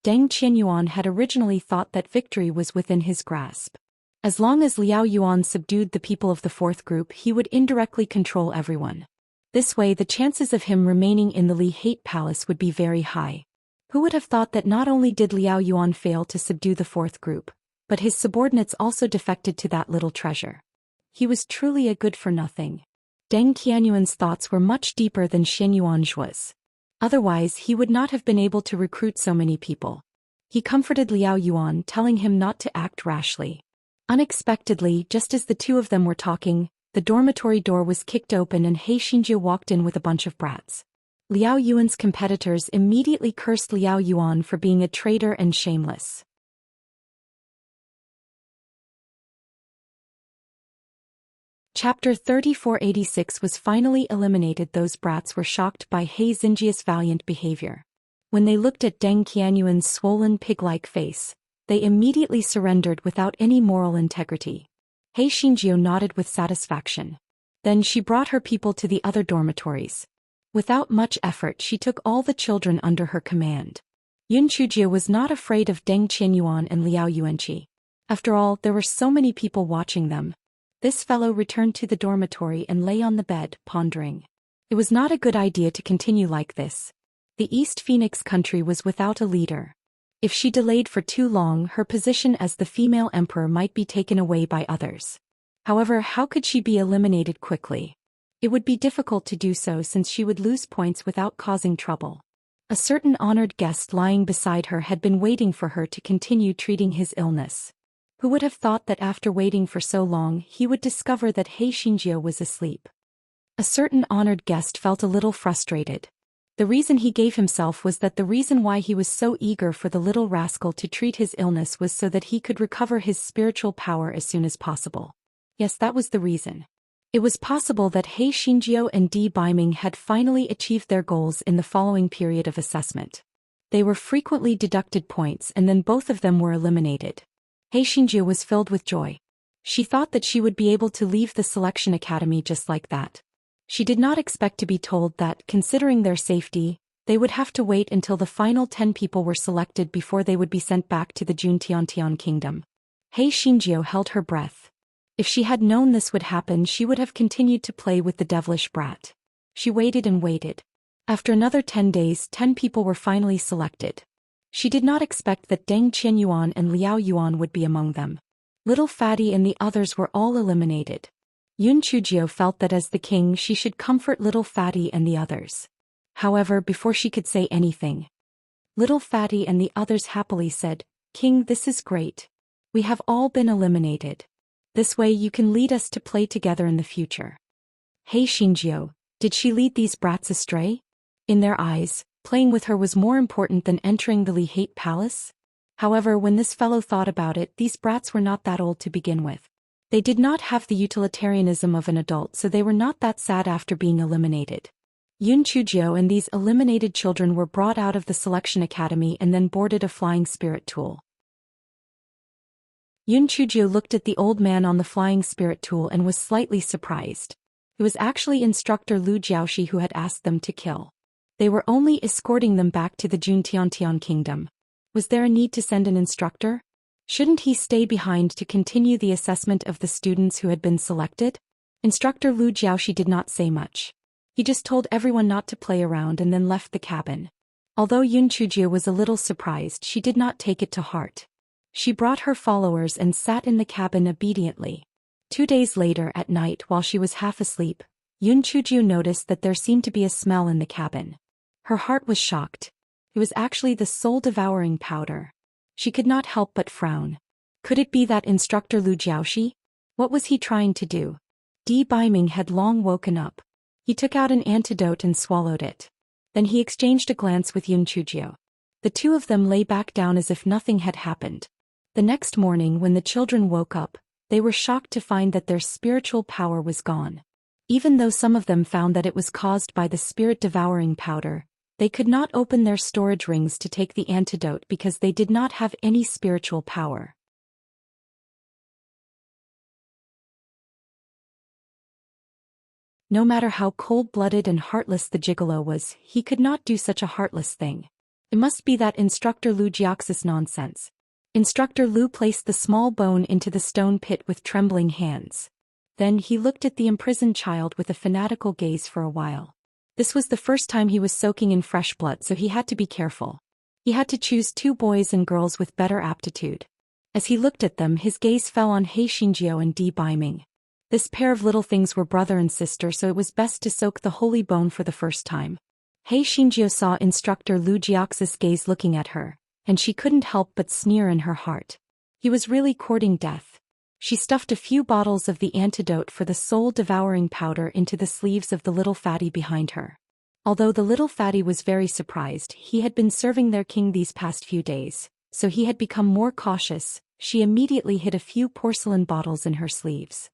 Deng Qianyuan had originally thought that victory was within his grasp. As long as Liao Yuan subdued the people of the fourth group, he would indirectly control everyone. This way, the chances of him remaining in the Li Hate Palace would be very high. Who would have thought that not only did Liao Yuan fail to subdue the fourth group, but his subordinates also defected to that little treasure? He was truly a good-for-nothing. Deng Qianyuan's thoughts were much deeper than Xin Yuan's. Otherwise, he would not have been able to recruit so many people. He comforted Liao Yuan, telling him not to act rashly. Unexpectedly, just as the two of them were talking, the dormitory door was kicked open and He Xinjiao walked in with a bunch of brats. Liao Yuan's competitors immediately cursed Liao Yuan for being a traitor and shameless. Chapter 3486 was finally eliminated. Those brats were shocked by He Xinjia's valiant behavior. When they looked at Deng Qianyuan's swollen pig-like face, they immediately surrendered without any moral integrity. He Xinjiao nodded with satisfaction. Then she brought her people to the other dormitories. Without much effort, she took all the children under her command. Yun Chujio was not afraid of Deng Qianyuan and Liao Yuanqi. After all, there were so many people watching them. This fellow returned to the dormitory and lay on the bed, pondering. It was not a good idea to continue like this. The East Phoenix country was without a leader. If she delayed for too long, her position as the female emperor might be taken away by others. However, how could she be eliminated quickly? It would be difficult to do so since she would lose points without causing trouble. A certain honored guest lying beside her had been waiting for her to continue treating his illness. Who would have thought that after waiting for so long he would discover that Hei Xinjiu was asleep? A certain honored guest felt a little frustrated. The reason he gave himself was that the reason why he was so eager for the little rascal to treat his illness was so that he could recover his spiritual power as soon as possible. Yes, that was the reason. It was possible that Hei Xinjiu and Di Biming had finally achieved their goals in the following period of assessment. They were frequently deducted points and then both of them were eliminated. Hei Xinjiu was filled with joy. She thought that she would be able to leave the selection academy just like that. She did not expect to be told that, considering their safety, they would have to wait until the final 10 people were selected before they would be sent back to the Juntiantian kingdom. Hei Xinjiu held her breath. If she had known this would happen, she would have continued to play with the devilish brat. She waited and waited. After another 10 days, 10 people were finally selected. She did not expect that Deng Qianyuan and Liao Yuan would be among them. Little Fatty and the others were all eliminated. Yun Chujio felt that as the king she should comfort Little Fatty and the others. However, before she could say anything, Little Fatty and the others happily said, "King, this is great. We have all been eliminated. This way you can lead us to play together in the future." Hei Xinjiu, did she lead these brats astray? In their eyes, playing with her was more important than entering the Li Hate Palace? However, when this fellow thought about it, these brats were not that old to begin with. They did not have the utilitarianism of an adult, so they were not that sad after being eliminated. Yun Chujio and these eliminated children were brought out of the selection academy and then boarded a flying spirit tool. Yun Chujio looked at the old man on the flying spirit tool and was slightly surprised. It was actually instructor Lu Jiaoxi who had asked them to kill. They were only escorting them back to the Juntiantian kingdom. Was there a need to send an instructor? Shouldn't he stay behind to continue the assessment of the students who had been selected? Instructor Lu Jiaoxi did not say much. He just told everyone not to play around and then left the cabin. Although Yun Chujio was a little surprised, she did not take it to heart. She brought her followers and sat in the cabin obediently. 2 days later at night, while she was half asleep, Yun Chujio noticed that there seemed to be a smell in the cabin. Her heart was shocked. It was actually the soul-devouring powder. She could not help but frown. Could it be that instructor Lu Jiaoxi? What was he trying to do? Di Biming had long woken up. He took out an antidote and swallowed it. Then he exchanged a glance with Yun Chujio. The two of them lay back down as if nothing had happened. The next morning, when the children woke up, they were shocked to find that their spiritual power was gone. Even though some of them found that it was caused by the spirit-devouring powder, they could not open their storage rings to take the antidote because they did not have any spiritual power. No matter how cold-blooded and heartless the gigolo was, he could not do such a heartless thing. It must be that instructor Lu Jiaoxi's nonsense. Instructor Lu placed the small bone into the stone pit with trembling hands. Then he looked at the imprisoned child with a fanatical gaze for a while. This was the first time he was soaking in fresh blood, so he had to be careful. He had to choose 2 boys and girls with better aptitude. As he looked at them, his gaze fell on Hei Xinjiu and Di Biming. This pair of little things were brother and sister, so it was best to soak the holy bone for the first time. Hei Xinjiu saw instructor Lu Jiaoxi's gaze looking at her, and she couldn't help but sneer in her heart. He was really courting death. She stuffed a few bottles of the antidote for the soul-devouring powder into the sleeves of the little fatty behind her. Although the little fatty was very surprised, he had been serving their king these past few days, so he had become more cautious. She immediately hid a few porcelain bottles in her sleeves.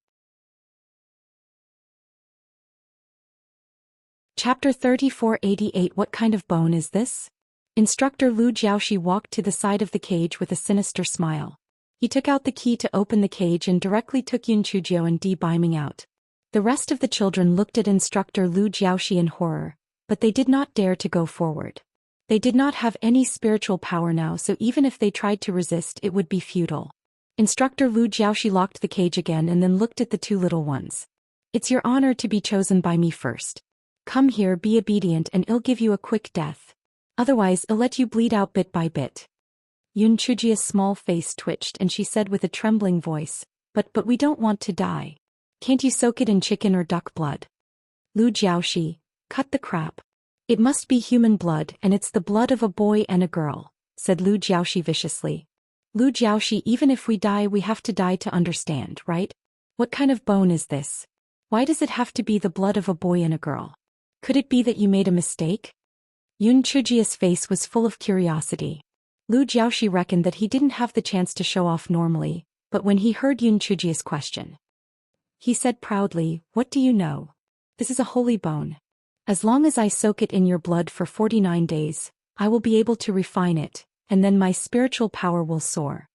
Chapter 3488. What kind of bone is this? Instructor Lu Jiaoxi walked to the side of the cage with a sinister smile. He took out the key to open the cage and directly took Yun Chujio and Di Biming out. The rest of the children looked at instructor Lu Jiaoxi in horror, but they did not dare to go forward. They did not have any spiritual power now, so even if they tried to resist, it would be futile. Instructor Lu Jiaoxi locked the cage again and then looked at the 2 little ones. "It's your honor to be chosen by me first. Come here, be obedient, and I'll give you a quick death. Otherwise, I'll let you bleed out bit by bit." Yun Chujio's small face twitched and she said with a trembling voice, But we don't want to die. Can't you soak it in chicken or duck blood?" "Lu Jiaoxi, cut the crap. It must be human blood, and it's the blood of a boy and a girl, said Lu Jiaoxi viciously. Lu Jiaoxi, even if we die, we have to die to understand, right? What kind of bone is this? Why does it have to be the blood of a boy and a girl? Could it be that you made a mistake? Yun Chujia's face was full of curiosity. Lu Jiaoxi reckoned that he didn't have the chance to show off normally, but when he heard Yun Chujia's question, he said proudly, "What do you know? This is a holy bone. As long as I soak it in your blood for 49 days, I will be able to refine it, and then my spiritual power will soar."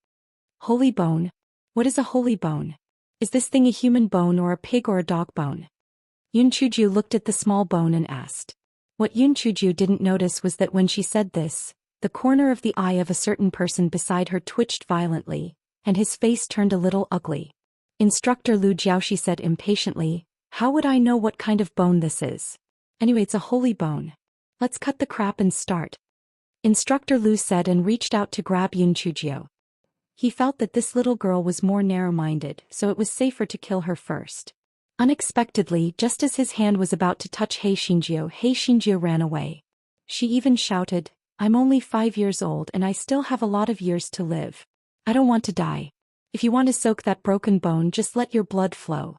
Holy bone? What is a holy bone? Is this thing a human bone or a pig or a dog bone? Yun Chujiu looked at the small bone and asked. What Yun Chujiu didn't notice was that when she said this, the corner of the eye of a certain person beside her twitched violently, and his face turned a little ugly. Instructor Lu Jiaoxi said impatiently, "How would I know what kind of bone this is? Anyway, it's a holy bone. Let's cut the crap and start." Instructor Lu said and reached out to grab Yun Chujiu. He felt that this little girl was more narrow-minded, so it was safer to kill her first. Unexpectedly, just as his hand was about to touch He Xinjiu ran away. She even shouted, "I'm only 5 years old and I still have a lot of years to live. I don't want to die. If you want to soak that broken bone, just let your blood flow."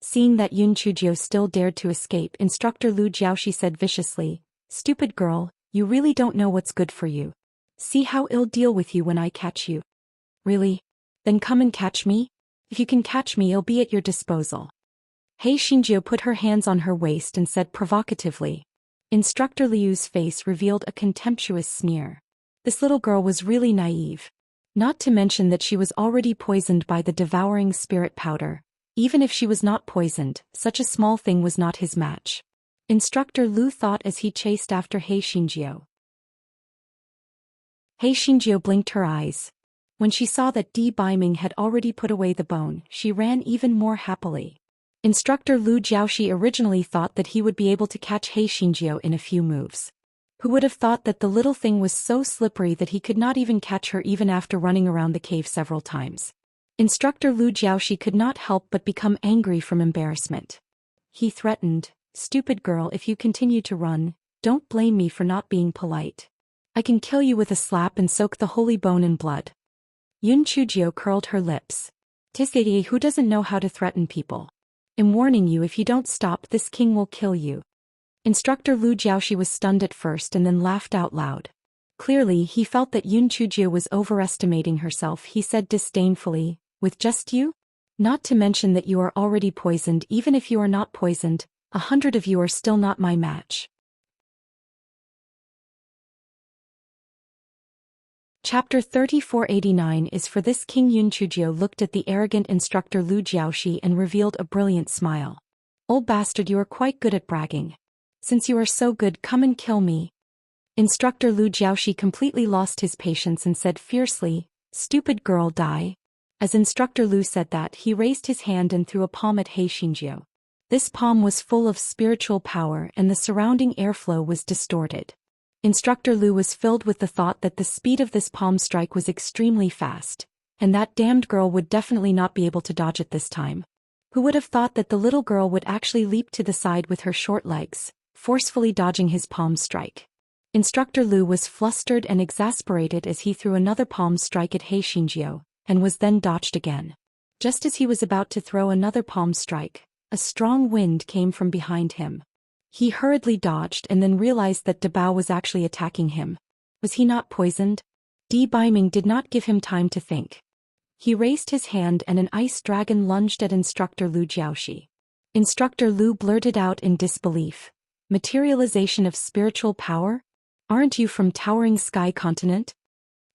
Seeing that Yun Chujiu still dared to escape, Instructor Lu Jiaoxi said viciously, "Stupid girl, you really don't know what's good for you. See how I'll deal with you when I catch you." "Really? Then come and catch me? If you can catch me, I'll be at your disposal." He Xinjiu put her hands on her waist and said provocatively. Instructor Liu's face revealed a contemptuous sneer. This little girl was really naive. Not to mention that she was already poisoned by the devouring spirit powder. Even if she was not poisoned, such a small thing was not his match. Instructor Lu thought as he chased after He Xinjiu. He Xinjiu blinked her eyes. When she saw that Di Baiming had already put away the bone, she ran even more happily. Instructor Lu Jiaoxi originally thought that he would be able to catch He Xinjiu in a few moves. Who would have thought that the little thing was so slippery that he could not even catch her even after running around the cave several times? Instructor Lu Jiaoxi could not help but become angry from embarrassment. He threatened, "Stupid girl, if you continue to run, don't blame me for not being polite. I can kill you with a slap and soak the holy bone in blood." Yun Chujiu curled her lips. "Tisgady, who doesn't know how to threaten people? I'm warning you, if you don't stop, this king will kill you." Instructor Lu Jiaoxi was stunned at first and then laughed out loud. Clearly, he felt that Yun Chujiu was overestimating herself. He said disdainfully, "With just you? Not to mention that you are already poisoned. Even if you are not poisoned, 100 of you are still not my match." Chapter 3489 is for this king. Yun Chujiu looked at the arrogant Instructor Lu Jiaoxi and revealed a brilliant smile. "Old bastard, you are quite good at bragging. Since you are so good, come and kill me." Instructor Lu Jiaoxi completely lost his patience and said fiercely, "Stupid girl, die." As Instructor Lu said that, he raised his hand and threw a palm at He Xinjiu. This palm was full of spiritual power and the surrounding airflow was distorted. Instructor Lu was filled with the thought that the speed of this palm strike was extremely fast, and that damned girl would definitely not be able to dodge it this time. Who would have thought that the little girl would actually leap to the side with her short legs, forcefully dodging his palm strike? Instructor Lu was flustered and exasperated as he threw another palm strike at He Xinjiu, and was then dodged again. Just as he was about to throw another palm strike, a strong wind came from behind him. He hurriedly dodged and then realized that Dabao was actually attacking him. Was he not poisoned? Di Baiming did not give him time to think. He raised his hand and an ice dragon lunged at Instructor Lu Jiaoxi. Instructor Lu blurted out in disbelief, "Materialization of spiritual power? Aren't you from Towering Sky Continent?"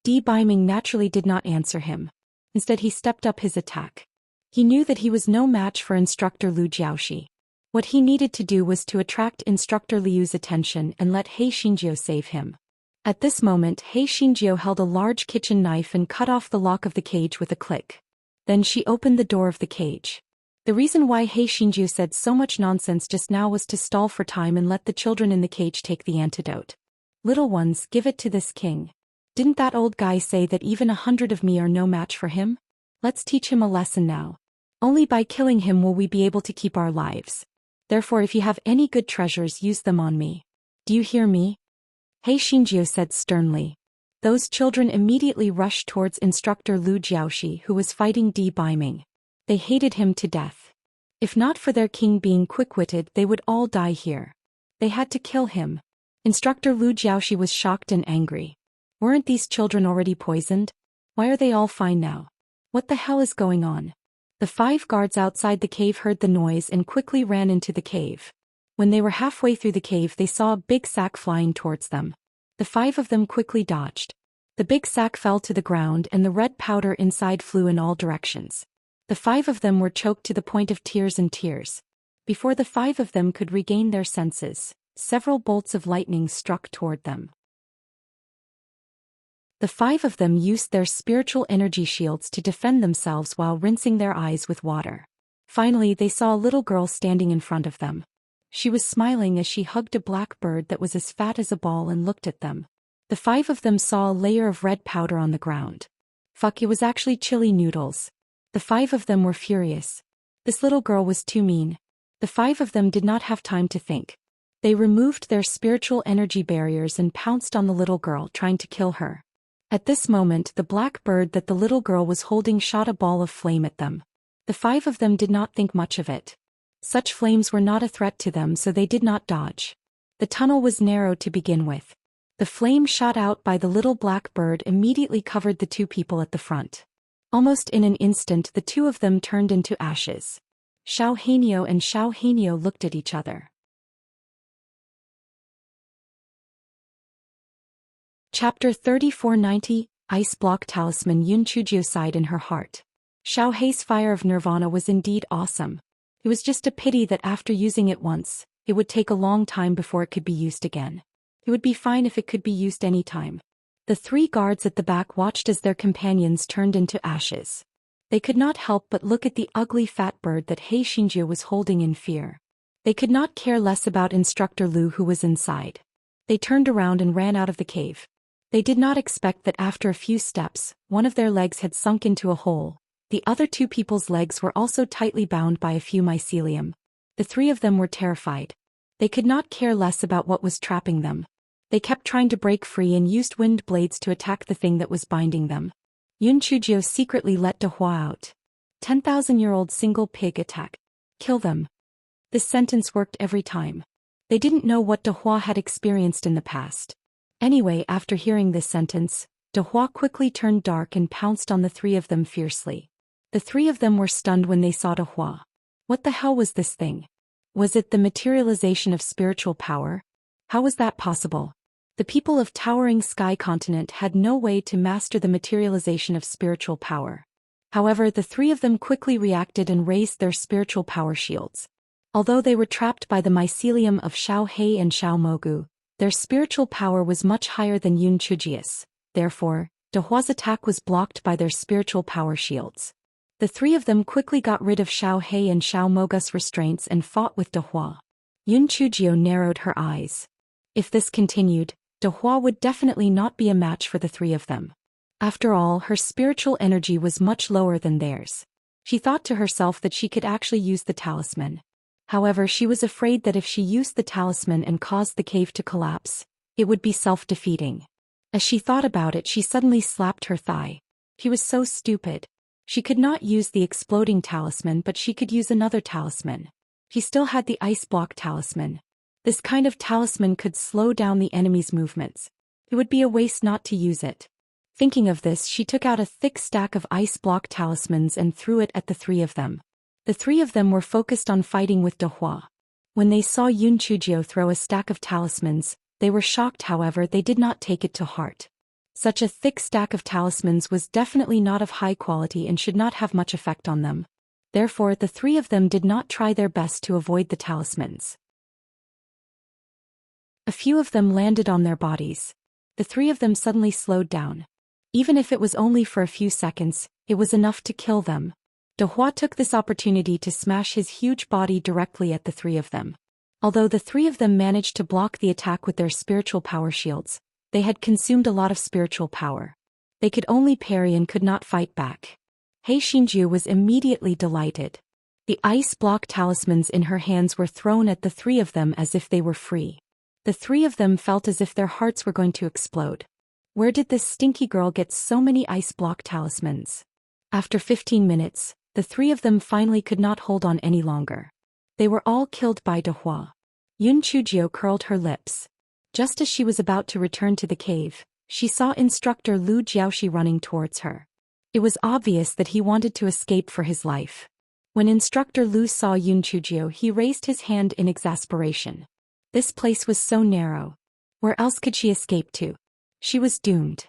Di Baiming naturally did not answer him. Instead, he stepped up his attack. He knew that he was no match for Instructor Lu Jiaoxi. What he needed to do was to attract Instructor Liu's attention and let He Xinjiu save him. At this moment, He Xinjiu held a large kitchen knife and cut off the lock of the cage with a click. Then she opened the door of the cage. The reason why He Xinjiu said so much nonsense just now was to stall for time and let the children in the cage take the antidote. "Little ones, give it to this king. Didn't that old guy say that even 100 of me are no match for him? Let's teach him a lesson now. Only by killing him will we be able to keep our lives. Therefore, if you have any good treasures, use them on me." Do you hear me? He Xinjiu said sternly. Those children immediately rushed towards instructor Lu Jiaoxi, who was fighting Di Baiming. They hated him to death. If not for their king being quick-witted, they would all die here. They had to kill him. Instructor Lu Jiaoxi was shocked and angry. Weren't these children already poisoned? Why are they all fine now? What the hell is going on? The 5 guards outside the cave heard the noise and quickly ran into the cave. When they were halfway through the cave, they saw a big sack flying towards them. The 5 of them quickly dodged. The big sack fell to the ground and the red powder inside flew in all directions. The 5 of them were choked to the point of tears and tears. Before the 5 of them could regain their senses, several bolts of lightning struck toward them. The 5 of them used their spiritual energy shields to defend themselves while rinsing their eyes with water. Finally, they saw a little girl standing in front of them. She was smiling as she hugged a black bird that was as fat as a ball and looked at them. The 5 of them saw a layer of red powder on the ground. Fuck, it was actually chili noodles. The 5 of them were furious. This little girl was too mean. The 5 of them did not have time to think. They removed their spiritual energy barriers and pounced on the little girl, trying to kill her. At this moment, the black bird that the little girl was holding shot a ball of flame at them. The 5 of them did not think much of it. Such flames were not a threat to them, so they did not dodge. The tunnel was narrow to begin with. The flame shot out by the little black bird immediately covered the 2 people at the front. Almost in an instant, the 2 of them turned into ashes. Xiao Hanyo and Xiao Hanyo looked at each other. Chapter 3490, Ice Block Talisman. Yun Chujio sighed in her heart. Xiao Hei's fire of nirvana was indeed awesome. It was just a pity that after using it once, it would take a long time before it could be used again. It would be fine if it could be used any time. The 3 guards at the back watched as their companions turned into ashes. They could not help but look at the ugly fat bird that He Xinjiu was holding in fear. They could not care less about Instructor Lu, who was inside. They turned around and ran out of the cave. They did not expect that after a few steps, one of their legs had sunk into a hole. The other 2 people's legs were also tightly bound by a few mycelium. The 3 of them were terrified. They could not care less about what was trapping them. They kept trying to break free and used wind blades to attack the thing that was binding them. Yun Chujio secretly let Dehua out. 10,000-year-old single pig attack. Kill them. This sentence worked every time. They didn't know what Dehua had experienced in the past. Anyway, after hearing this sentence, Dehua quickly turned dark and pounced on the 3 of them fiercely. The 3 of them were stunned when they saw Dehua. What the hell was this thing? Was it the materialization of spiritual power? How was that possible? The people of Towering Sky Continent had no way to master the materialization of spiritual power. However, the 3 of them quickly reacted and raised their spiritual power shields. Although they were trapped by the mycelium of Xiao Hei and Xiao Mogu, their spiritual power was much higher than Yun Chujie's. Therefore, Dehua's attack was blocked by their spiritual power shields. The 3 of them quickly got rid of Xiao Hei and Xiao Mogu's restraints and fought with Dehua. Yun Chujio narrowed her eyes. If this continued, Dehua would definitely not be a match for the 3 of them. After all, her spiritual energy was much lower than theirs. She thought to herself that she could actually use the talisman. However, she was afraid that if she used the talisman and caused the cave to collapse, it would be self-defeating. As she thought about it, she suddenly slapped her thigh. She was so stupid. She could not use the exploding talisman, but she could use another talisman. She still had the ice block talisman. This kind of talisman could slow down the enemy's movements. It would be a waste not to use it. Thinking of this, she took out a thick stack of ice block talismans and threw it at the 3 of them. The 3 of them were focused on fighting with Dehua. When they saw Yun Chujio throw a stack of talismans, they were shocked. However, they did not take it to heart. Such a thick stack of talismans was definitely not of high quality and should not have much effect on them. Therefore, the 3 of them did not try their best to avoid the talismans. A few of them landed on their bodies. The 3 of them suddenly slowed down. Even if it was only for a few seconds, it was enough to kill them. Dehua took this opportunity to smash his huge body directly at the 3 of them. Although the 3 of them managed to block the attack with their spiritual power shields, they had consumed a lot of spiritual power. They could only parry and could not fight back. He Xinjiu was immediately delighted. The ice block talismans in her hands were thrown at the 3 of them as if they were free. The three of them felt as if their hearts were going to explode. Where did this stinky girl get so many ice block talismans? After 15 minutes, the three of them finally could not hold on any longer. They were all killed by De Hua. Yun Chujio curled her lips. Just as she was about to return to the cave, she saw Instructor Lu Jiaoxi running towards her. It was obvious that he wanted to escape for his life. When Instructor Lu saw Yun Chujio, he raised his hand in exasperation. This place was so narrow. Where else could she escape to? She was doomed.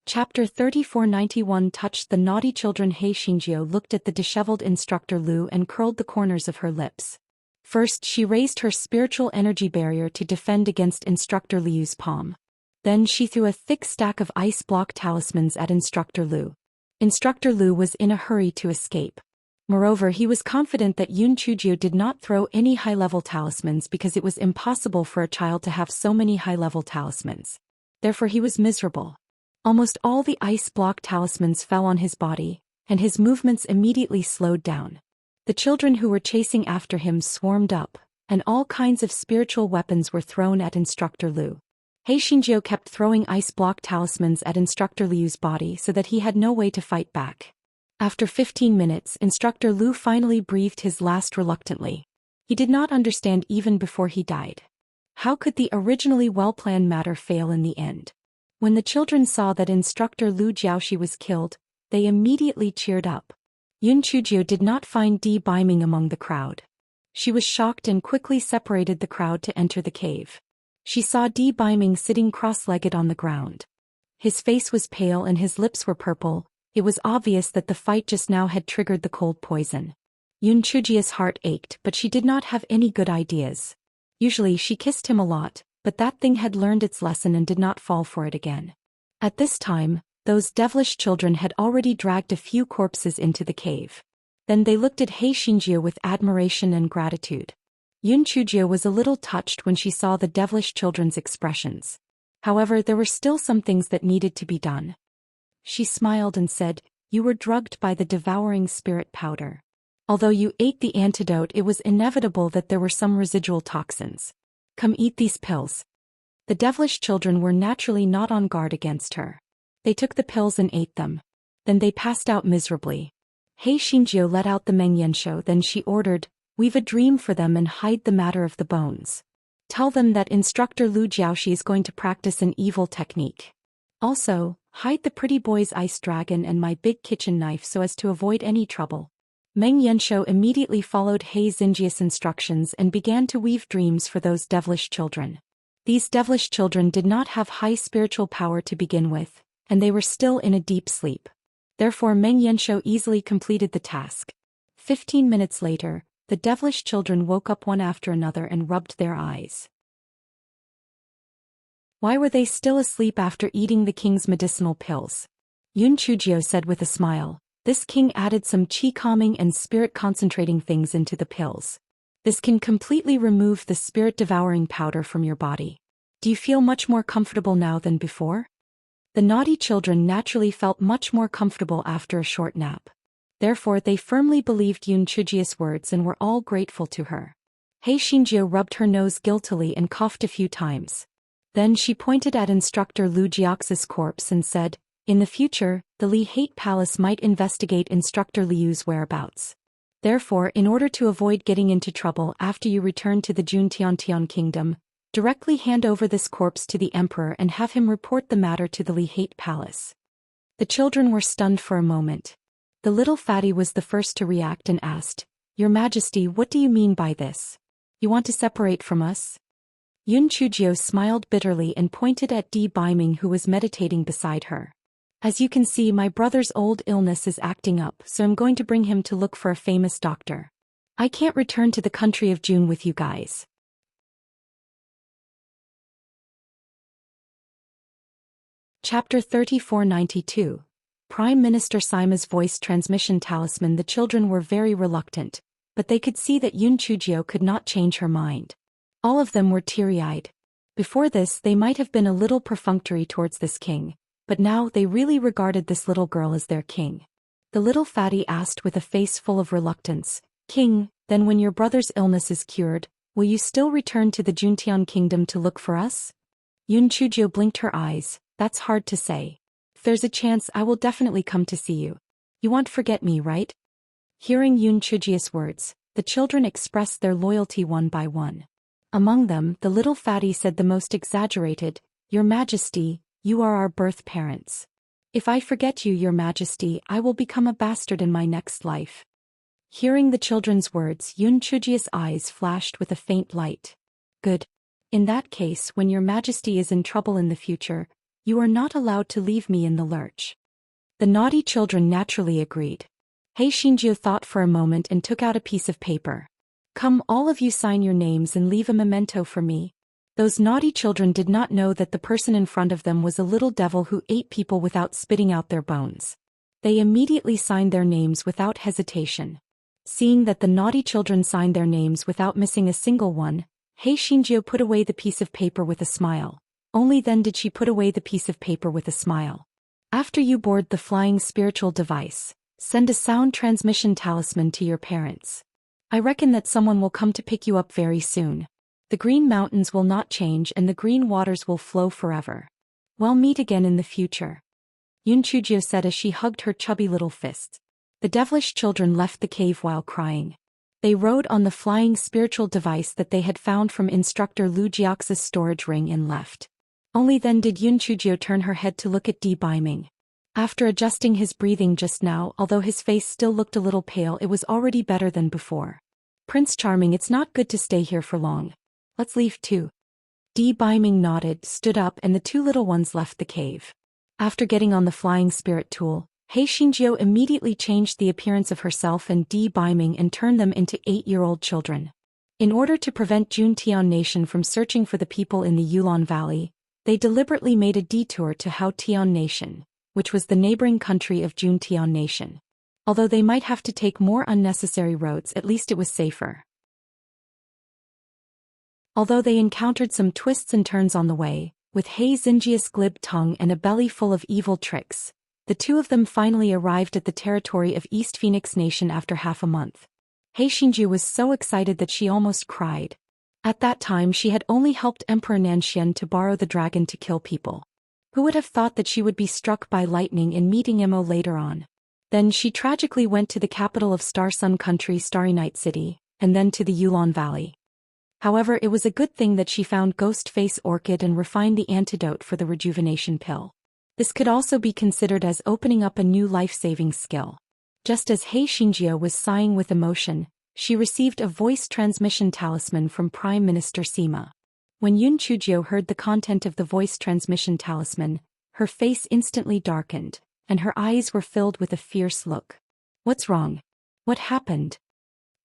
Chapter 3491 touched the naughty children. He Xingjiu looked at the disheveled Instructor Lu and curled the corners of her lips. First, she raised her spiritual energy barrier to defend against Instructor Liu's palm. Then she threw a thick stack of ice block talismans at Instructor Lu. Instructor Lu was in a hurry to escape. Moreover, he was confident that Yun Chujio did not throw any high-level talismans because it was impossible for a child to have so many high-level talismans. Therefore he was miserable. Almost all the ice block talismans fell on his body, and his movements immediately slowed down. The children who were chasing after him swarmed up, and all kinds of spiritual weapons were thrown at Instructor Lu. He Xingjiu kept throwing ice block talismans at Instructor Liu's body so that he had no way to fight back. After 15 minutes, Instructor Lu finally breathed his last reluctantly. He did not understand even before he died. How could the originally well-planned matter fail in the end? When the children saw that Instructor Lu Jiaoxi was killed, they immediately cheered up. Yun Chujio did not find Di Baiming among the crowd. She was shocked and quickly separated the crowd to enter the cave. She saw Di Baiming sitting cross-legged on the ground. His face was pale and his lips were purple. It was obvious that the fight just now had triggered the cold poison. Yun Chujio's heart ached, but she did not have any good ideas. Usually she kissed him a lot, but that thing had learned its lesson and did not fall for it again. At this time, those devilish children had already dragged a few corpses into the cave. Then they looked at He Xingjiu with admiration and gratitude. Yun Chujio was a little touched when she saw the devilish children's expressions. However, there were still some things that needed to be done. She smiled and said, "You were drugged by the devouring spirit powder. Although you ate the antidote, it was inevitable that there were some residual toxins. Come eat these pills." The devilish children were naturally not on guard against her. They took the pills and ate them. Then they passed out miserably. He Xingjiu let out the Meng Yanshou, then she ordered, "Weave a dream for them and hide the matter of the bones. Tell them that Instructor Lu Jiaoxi is going to practice an evil technique. Also, hide the pretty boy's ice dragon and my big kitchen knife so as to avoid any trouble." Meng Yanshou immediately followed He Xingjiu's instructions and began to weave dreams for those devilish children. These devilish children did not have high spiritual power to begin with, and they were still in a deep sleep. Therefore Meng Yanshou easily completed the task. 15 minutes later, the devilish children woke up one after another and rubbed their eyes. Why were they still asleep after eating the king's medicinal pills? Yun Chujio said with a smile, "This king added some qi-calming and spirit-concentrating things into the pills. This can completely remove the spirit-devouring powder from your body. Do you feel much more comfortable now than before?" The naughty children naturally felt much more comfortable after a short nap. Therefore they firmly believed Yun Chujio's words and were all grateful to her. He Xingjiu rubbed her nose guiltily and coughed a few times. Then she pointed at Instructor Lu Jiaoxi's corpse and said, "In the future, the Li Hate Palace might investigate Instructor Liu's whereabouts. Therefore, in order to avoid getting into trouble after you return to the Juntiantian kingdom, directly hand over this corpse to the emperor and have him report the matter to the Li Hate Palace." The children were stunned for a moment. The little fatty was the first to react and asked, "Your Majesty, what do you mean by this? You want to separate from us?" Yun Chujio smiled bitterly and pointed at Di Baiming, who was meditating beside her. "As you can see, my brother's old illness is acting up, so I'm going to bring him to look for a famous doctor. I can't return to the country of June with you guys." Chapter 3492. Prime Minister Sima's voice transmission talisman. The children were very reluctant, but they could see that Yun Chujio could not change her mind. All of them were teary-eyed. Before this, they might have been a little perfunctory towards this king, but now they really regarded this little girl as their king. The little fatty asked with a face full of reluctance, King, then when your brother's illness is cured, will you still return to the Juntian kingdom to look for us? Yun Chujio blinked her eyes. That's hard to say. If there's a chance, I will definitely come to see you. You won't forget me, right? Hearing Yun Chujio's words, the children expressed their loyalty one by one. Among them, the little fatty said the most exaggerated, Your Majesty, you are our birth parents. If I forget you, Your Majesty, I will become a bastard in my next life. Hearing the children's words, Yun Chujio's eyes flashed with a faint light. Good. In that case, when Your Majesty is in trouble in the future, you are not allowed to leave me in the lurch. The naughty children naturally agreed. Hei Shinjio thought for a moment and took out a piece of paper. Come, all of you, sign your names and leave a memento for me. Those naughty children did not know that the person in front of them was a little devil who ate people without spitting out their bones. They immediately signed their names without hesitation. Seeing that the naughty children signed their names without missing a single one, Hei Shinjio put away the piece of paper with a smile. Only then did she put away the piece of paper with a smile. After you board the flying spiritual device, send a sound transmission talisman to your parents. I reckon that someone will come to pick you up very soon. The green mountains will not change and the green waters will flow forever. We'll meet again in the future. Yun Chujio said as she hugged her chubby little fist. The devilish children left the cave while crying. They rode on the flying spiritual device that they had found from instructor Lu Jiax's storage ring and left. Only then did Yun Chujio turn her head to look at Di Baiming. After adjusting his breathing just now, although his face still looked a little pale, it was already better than before. Prince Charming, it's not good to stay here for long. Let's leave too. Di Baiming nodded, stood up, and the two little ones left the cave. After getting on the flying spirit tool, Hei Shinjio immediately changed the appearance of herself and Di Baiming and turned them into 8-year-old children. In order to prevent Juntian Nation from searching for the people in the Yulon Valley, they deliberately made a detour to Haotian Nation, which was the neighboring country of Juntian Nation. Although they might have to take more unnecessary roads, at least it was safer. Although they encountered some twists and turns on the way, with Hei Xinjia's glib tongue and a belly full of evil tricks, the two of them finally arrived at the territory of East Phoenix Nation after half a month. Hei Xinjia was so excited that she almost cried. At that time she had only helped Emperor Nanxian to borrow the dragon to kill people. Who would have thought that she would be struck by lightning in meeting Imo later on? Then she tragically went to the capital of Star Sun Country, Starry Night City, and then to the Yulon Valley. However, it was a good thing that she found Ghost Face Orchid and refined the antidote for the rejuvenation pill. This could also be considered as opening up a new life-saving skill. Just as Hei Shinjio was sighing with emotion, she received a voice transmission talisman from Prime Minister Sima. When Yun Chujio heard the content of the voice transmission talisman, her face instantly darkened, and her eyes were filled with a fierce look. What's wrong? What happened?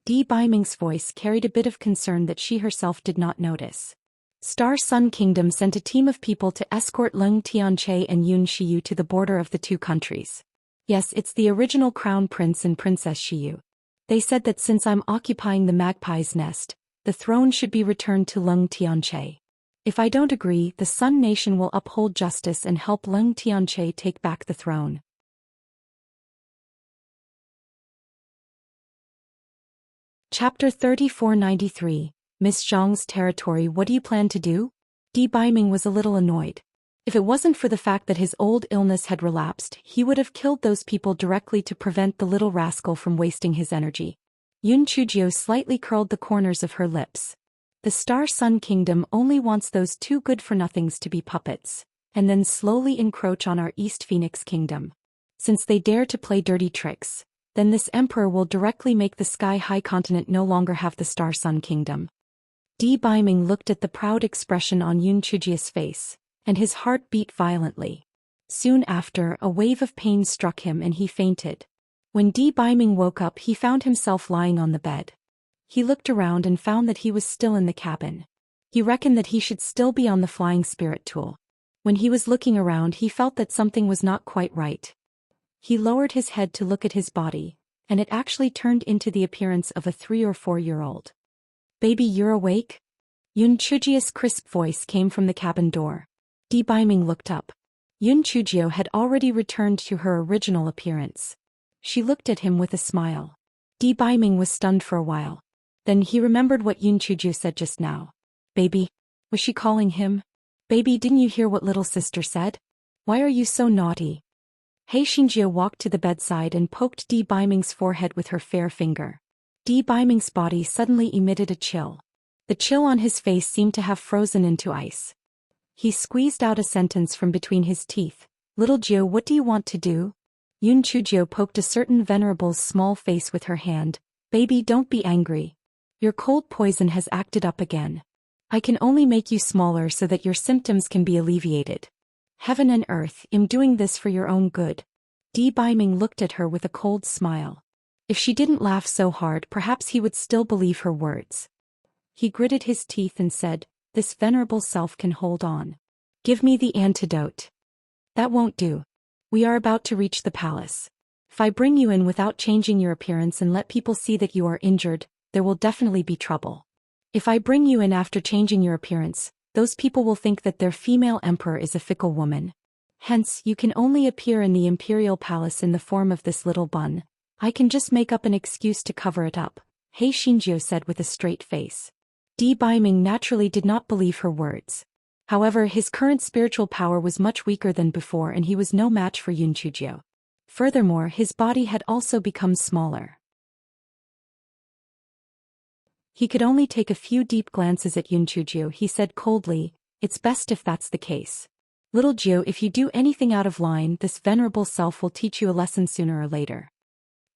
Di Baiming's voice carried a bit of concern that she herself did not notice. Star Sun Kingdom sent a team of people to escort Leng Tianche and Yun Shiyu to the border of the two countries. Yes, it's the original Crown Prince and Princess Shiyu. They said that since I'm occupying the magpie's nest, the throne should be returned to Leng Tianche. If I don't agree, the Sun Nation will uphold justice and help Leng Tianche take back the throne. Chapter 3493, Miss Zhang's Territory. What do you plan to do? Di Baiming was a little annoyed. If it wasn't for the fact that his old illness had relapsed, he would have killed those people directly to prevent the little rascal from wasting his energy. Yun Chujio slightly curled the corners of her lips. The Star Sun Kingdom only wants those two good-for-nothings to be puppets, and then slowly encroach on our East Phoenix Kingdom. Since they dare to play dirty tricks, then this emperor will directly make the Sky High Continent no longer have the Star Sun Kingdom. Di Baiming looked at the proud expression on Yun Chujio's face, and his heart beat violently. Soon after, a wave of pain struck him and he fainted. When Di Baiming woke up, he found himself lying on the bed. He looked around and found that he was still in the cabin. He reckoned that he should still be on the flying spirit tool. When he was looking around, he felt that something was not quite right. He lowered his head to look at his body, and it actually turned into the appearance of a 3 or 4-year-old. Baby, you're awake? Yun Chujio's crisp voice came from the cabin door. Di Baiming looked up. Yun Chujio had already returned to her original appearance. She looked at him with a smile. Di Baiming was stunned for a while. Then he remembered what Yun Chuju said just now. Baby? Was she calling him? Baby, didn't you hear what little sister said? Why are you so naughty? Hei Xinjie walked to the bedside and poked Di Baiming's forehead with her fair finger. Di Baiming's body suddenly emitted a chill. The chill on his face seemed to have frozen into ice. He squeezed out a sentence from between his teeth. Little Jiu, what do you want to do? Yun Chujio poked a certain venerable's small face with her hand. Baby, don't be angry. Your cold poison has acted up again. I can only make you smaller so that your symptoms can be alleviated. Heaven and earth, I'm doing this for your own good. Di Baiming looked at her with a cold smile. If she didn't laugh so hard, perhaps he would still believe her words. He gritted his teeth and said, this venerable self can hold on. Give me the antidote. That won't do. We are about to reach the palace. If I bring you in without changing your appearance and let people see that you are injured, there will definitely be trouble. If I bring you in after changing your appearance, those people will think that their female emperor is a fickle woman. Hence, you can only appear in the imperial palace in the form of this little bun. I can just make up an excuse to cover it up, Hei Xinjie said with a straight face. Di Baiming naturally did not believe her words. However, his current spiritual power was much weaker than before and he was no match for Yun Chujio. Furthermore, his body had also become smaller. He could only take a few deep glances at Yun Chujio. He said coldly, it's best if that's the case. Little Jiu, if you do anything out of line, this venerable self will teach you a lesson sooner or later.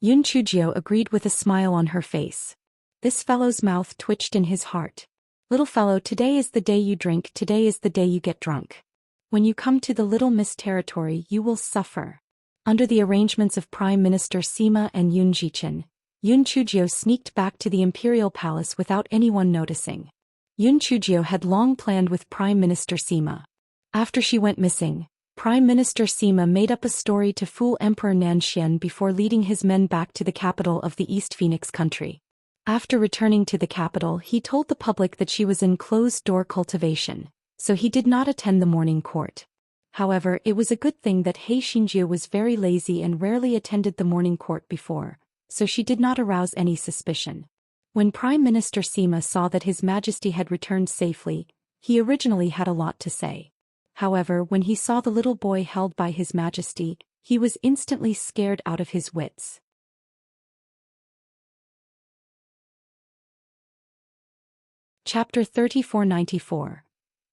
Yun Chujio agreed with a smile on her face. This fellow's mouth twitched in his heart. Little fellow, today is the day you drink, today is the day you get drunk. When you come to the Little Miss territory, you will suffer. Under the arrangements of Prime Minister Sima and Yun Jichen, Yun Chujio sneaked back to the imperial palace without anyone noticing. Yun Chujio had long planned with Prime Minister Sima. After she went missing, Prime Minister Sima made up a story to fool Emperor Nanxian before leading his men back to the capital of the East Phoenix country. After returning to the capital, he told the public that she was in closed-door cultivation, so he did not attend the morning court. However, it was a good thing that Hei Xinjie was very lazy and rarely attended the morning court before, so she did not arouse any suspicion. When Prime Minister Sima saw that His Majesty had returned safely, he originally had a lot to say. However, when he saw the little boy held by His Majesty, he was instantly scared out of his wits. Chapter 3494.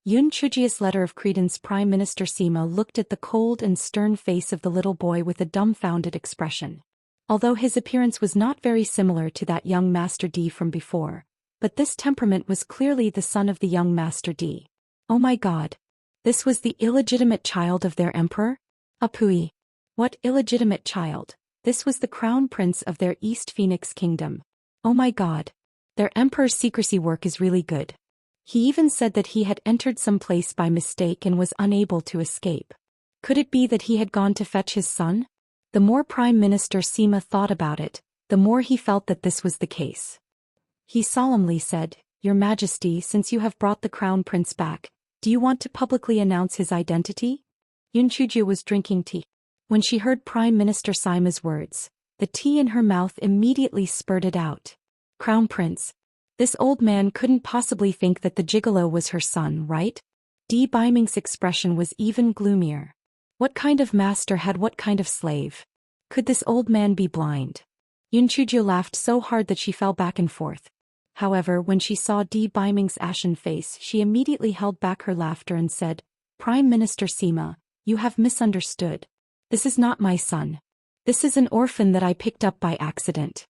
Yun Chujio's letter of credence. Prime Minister Sima looked at the cold and stern face of the little boy with a dumbfounded expression. Although his appearance was not very similar to that young Master D from before, but this temperament was clearly the son of the young Master D. Oh my God! This was the illegitimate child of their emperor? Apui! What illegitimate child? This was the crown prince of their East Phoenix kingdom. Oh my God! Their emperor's secrecy work is really good. He even said that he had entered some place by mistake and was unable to escape. Could it be that he had gone to fetch his son? The more Prime Minister Sima thought about it, the more he felt that this was the case. He solemnly said, Your Majesty, since you have brought the crown prince back, do you want to publicly announce his identity? Yun Chujio was drinking tea. When she heard Prime Minister Sima's words, the tea in her mouth immediately spurted out. Crown Prince. This old man couldn't possibly think that the gigolo was her son, right? Di Baiming's expression was even gloomier. What kind of master had what kind of slave? Could this old man be blind? Yun Chujio laughed so hard that she fell back and forth. However, when she saw Di Baiming's ashen face, she immediately held back her laughter and said, Prime Minister Sima, you have misunderstood. This is not my son. This is an orphan that I picked up by accident.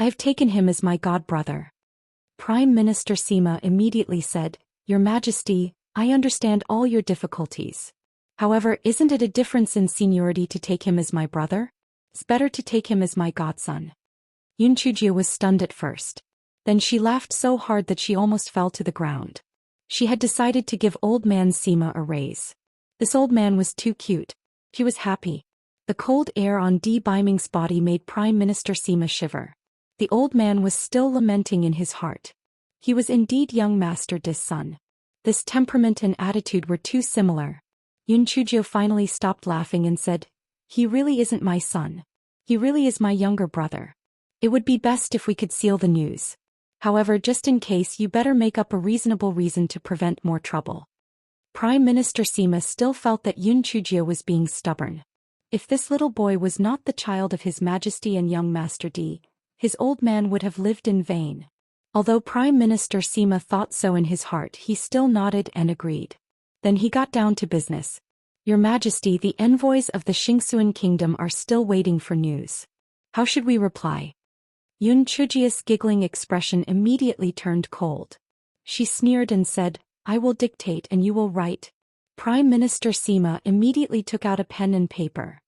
I have taken him as my god-brother. Prime Minister Sima immediately said, Your Majesty, I understand all your difficulties. However, isn't it a difference in seniority to take him as my brother? It's better to take him as my godson. Yun Chujio was stunned at first. Then she laughed so hard that she almost fell to the ground. She had decided to give old man Sima a raise. This old man was too cute. She was happy. The cold air on Di Baiming's body made Prime Minister Sima shiver. The old man was still lamenting in his heart. He was indeed young Master Di's son. This temperament and attitude were too similar. Yun Chujio finally stopped laughing and said, He really isn't my son. He really is my younger brother. It would be best if we could seal the news. However, just in case, you better make up a reasonable reason to prevent more trouble. Prime Minister Sima still felt that Yun Chujio was being stubborn. If this little boy was not the child of His Majesty and young Master D, his old man would have lived in vain. Although Prime Minister Sima thought so in his heart, he still nodded and agreed. Then he got down to business. Your Majesty, the envoys of the Xingsuan Kingdom are still waiting for news. How should we reply? Yun Chujio's giggling expression immediately turned cold. She sneered and said, I will dictate and you will write. Prime Minister Sima immediately took out a pen and paper.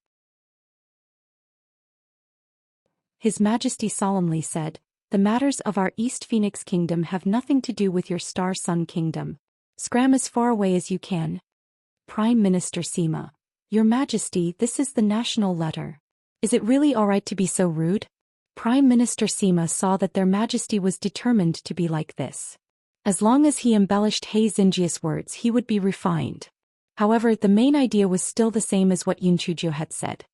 His Majesty solemnly said, the matters of our East Phoenix Kingdom have nothing to do with your Star Sun Kingdom. Scram as far away as you can. Prime Minister Sima. Your Majesty, this is the national letter. Is it really all right to be so rude? Prime Minister Sima saw that their Majesty was determined to be like this. As long as he embellished He Xingjia's words, he would be refined. However, the main idea was still the same as what Yun Chujio had said.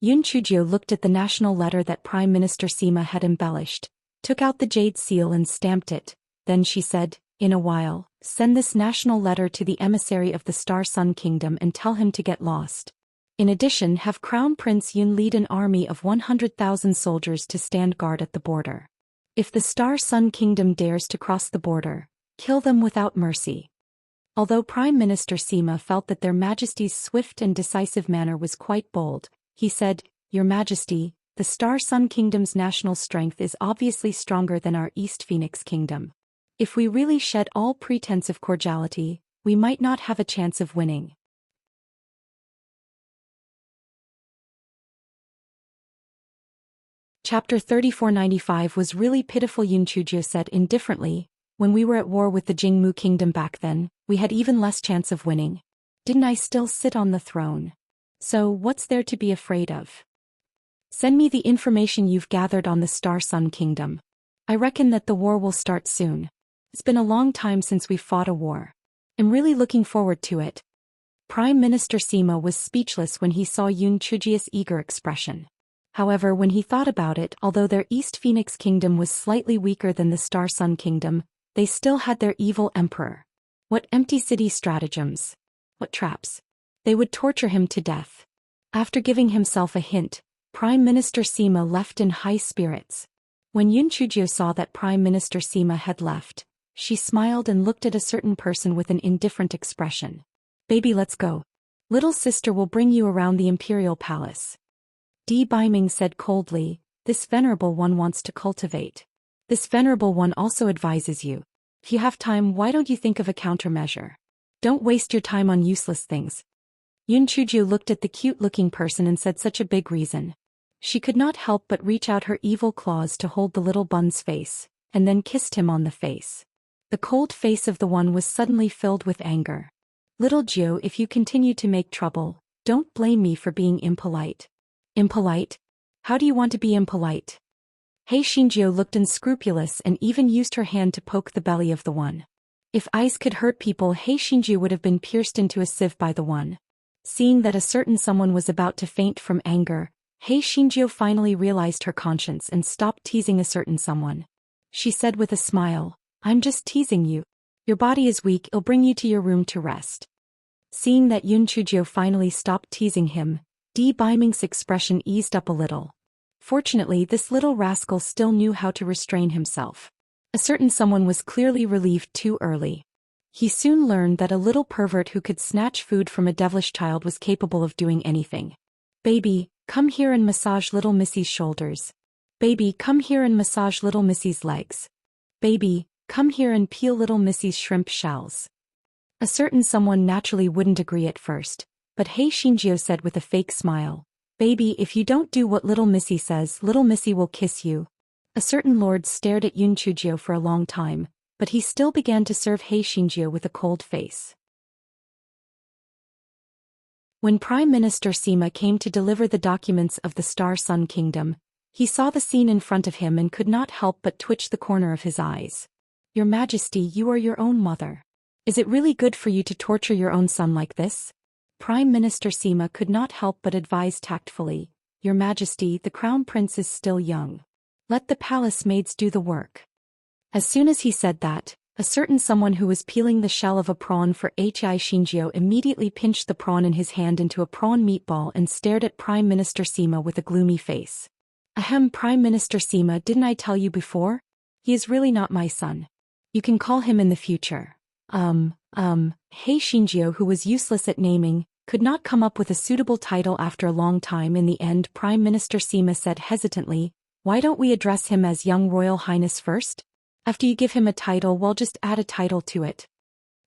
Yun Chujio looked at the national letter that Prime Minister Sima had embellished, took out the jade seal and stamped it. Then she said, in a while, send this national letter to the emissary of the Star Sun Kingdom and tell him to get lost. In addition, have Crown Prince Yun lead an army of 100,000 soldiers to stand guard at the border. If the Star Sun Kingdom dares to cross the border, kill them without mercy. Although Prime Minister Sima felt that their Majesty's swift and decisive manner was quite bold, he said, Your Majesty, the Star Sun Kingdom's national strength is obviously stronger than our East Phoenix Kingdom. If we really shed all pretense of cordiality, we might not have a chance of winning. Chapter 3495 was really pitiful, Yun Chujio said indifferently. When we were at war with the Jingmu Kingdom back then, we had even less chance of winning. Didn't I still sit on the throne? So, what's there to be afraid of? Send me the information you've gathered on the Star Sun Kingdom. I reckon that the war will start soon. It's been a long time since we've fought a war. I'm really looking forward to it. Prime Minister Sima was speechless when he saw Yun Chujio's eager expression. However, when he thought about it, although their East Phoenix Kingdom was slightly weaker than the Star Sun Kingdom, they still had their evil emperor. What empty city stratagems! What traps! They would torture him to death. After giving himself a hint, Prime Minister Sima left in high spirits. When Yun Chujio saw that Prime Minister Sima had left, she smiled and looked at a certain person with an indifferent expression. Baby, let's go. Little sister will bring you around the imperial palace. Di Baiming said coldly, this venerable one wants to cultivate. This venerable one also advises you. If you have time, why don't you think of a countermeasure? Don't waste your time on useless things. Yun Chujio looked at the cute-looking person and said such a big reason. She could not help but reach out her evil claws to hold the little bun's face, and then kissed him on the face. The cold face of the one was suddenly filled with anger. Little Gio, if you continue to make trouble, don't blame me for being impolite. Impolite? How do you want to be impolite? He Xingjiu looked unscrupulous and even used her hand to poke the belly of the one. If ice could hurt people, He Xingjiu would have been pierced into a sieve by the one. Seeing that a certain someone was about to faint from anger, He Xingjiu finally realized her conscience and stopped teasing a certain someone. She said with a smile, I'm just teasing you. Your body is weak, I'll bring you to your room to rest. Seeing that Yun Chujio finally stopped teasing him, Di Baiming's expression eased up a little. Fortunately, this little rascal still knew how to restrain himself. A certain someone was clearly relieved too early. He soon learned that a little pervert who could snatch food from a devilish child was capable of doing anything. Baby, come here and massage little Missy's shoulders. Baby, come here and massage little Missy's legs. Baby, come here and peel little Missy's shrimp shells. A certain someone naturally wouldn't agree at first, but He Xingjiu said with a fake smile, Baby, if you don't do what little Missy says, little Missy will kiss you. A certain lord stared at Yun Chujio for a long time, but he still began to serve He Xingjiu with a cold face. When Prime Minister Sima came to deliver the documents of the Star Sun Kingdom, he saw the scene in front of him and could not help but twitch the corner of his eyes. Your Majesty, you are your own mother. Is it really good for you to torture your own son like this? Prime Minister Sima could not help but advise tactfully, Your Majesty, the Crown Prince is still young. Let the palace maids do the work. As soon as he said that, a certain someone who was peeling the shell of a prawn for Shinjio immediately pinched the prawn in his hand into a prawn meatball and stared at Prime Minister Sima with a gloomy face. Ahem, Prime Minister Sima, didn't I tell you before? He is really not my son. You can call him in the future. Shinjio, who was useless at naming, could not come up with a suitable title after a long time. In the end, Prime Minister Sima said hesitantly, why don't we address him as Young Royal Highness first? After you give him a title, we'll just add a title to it.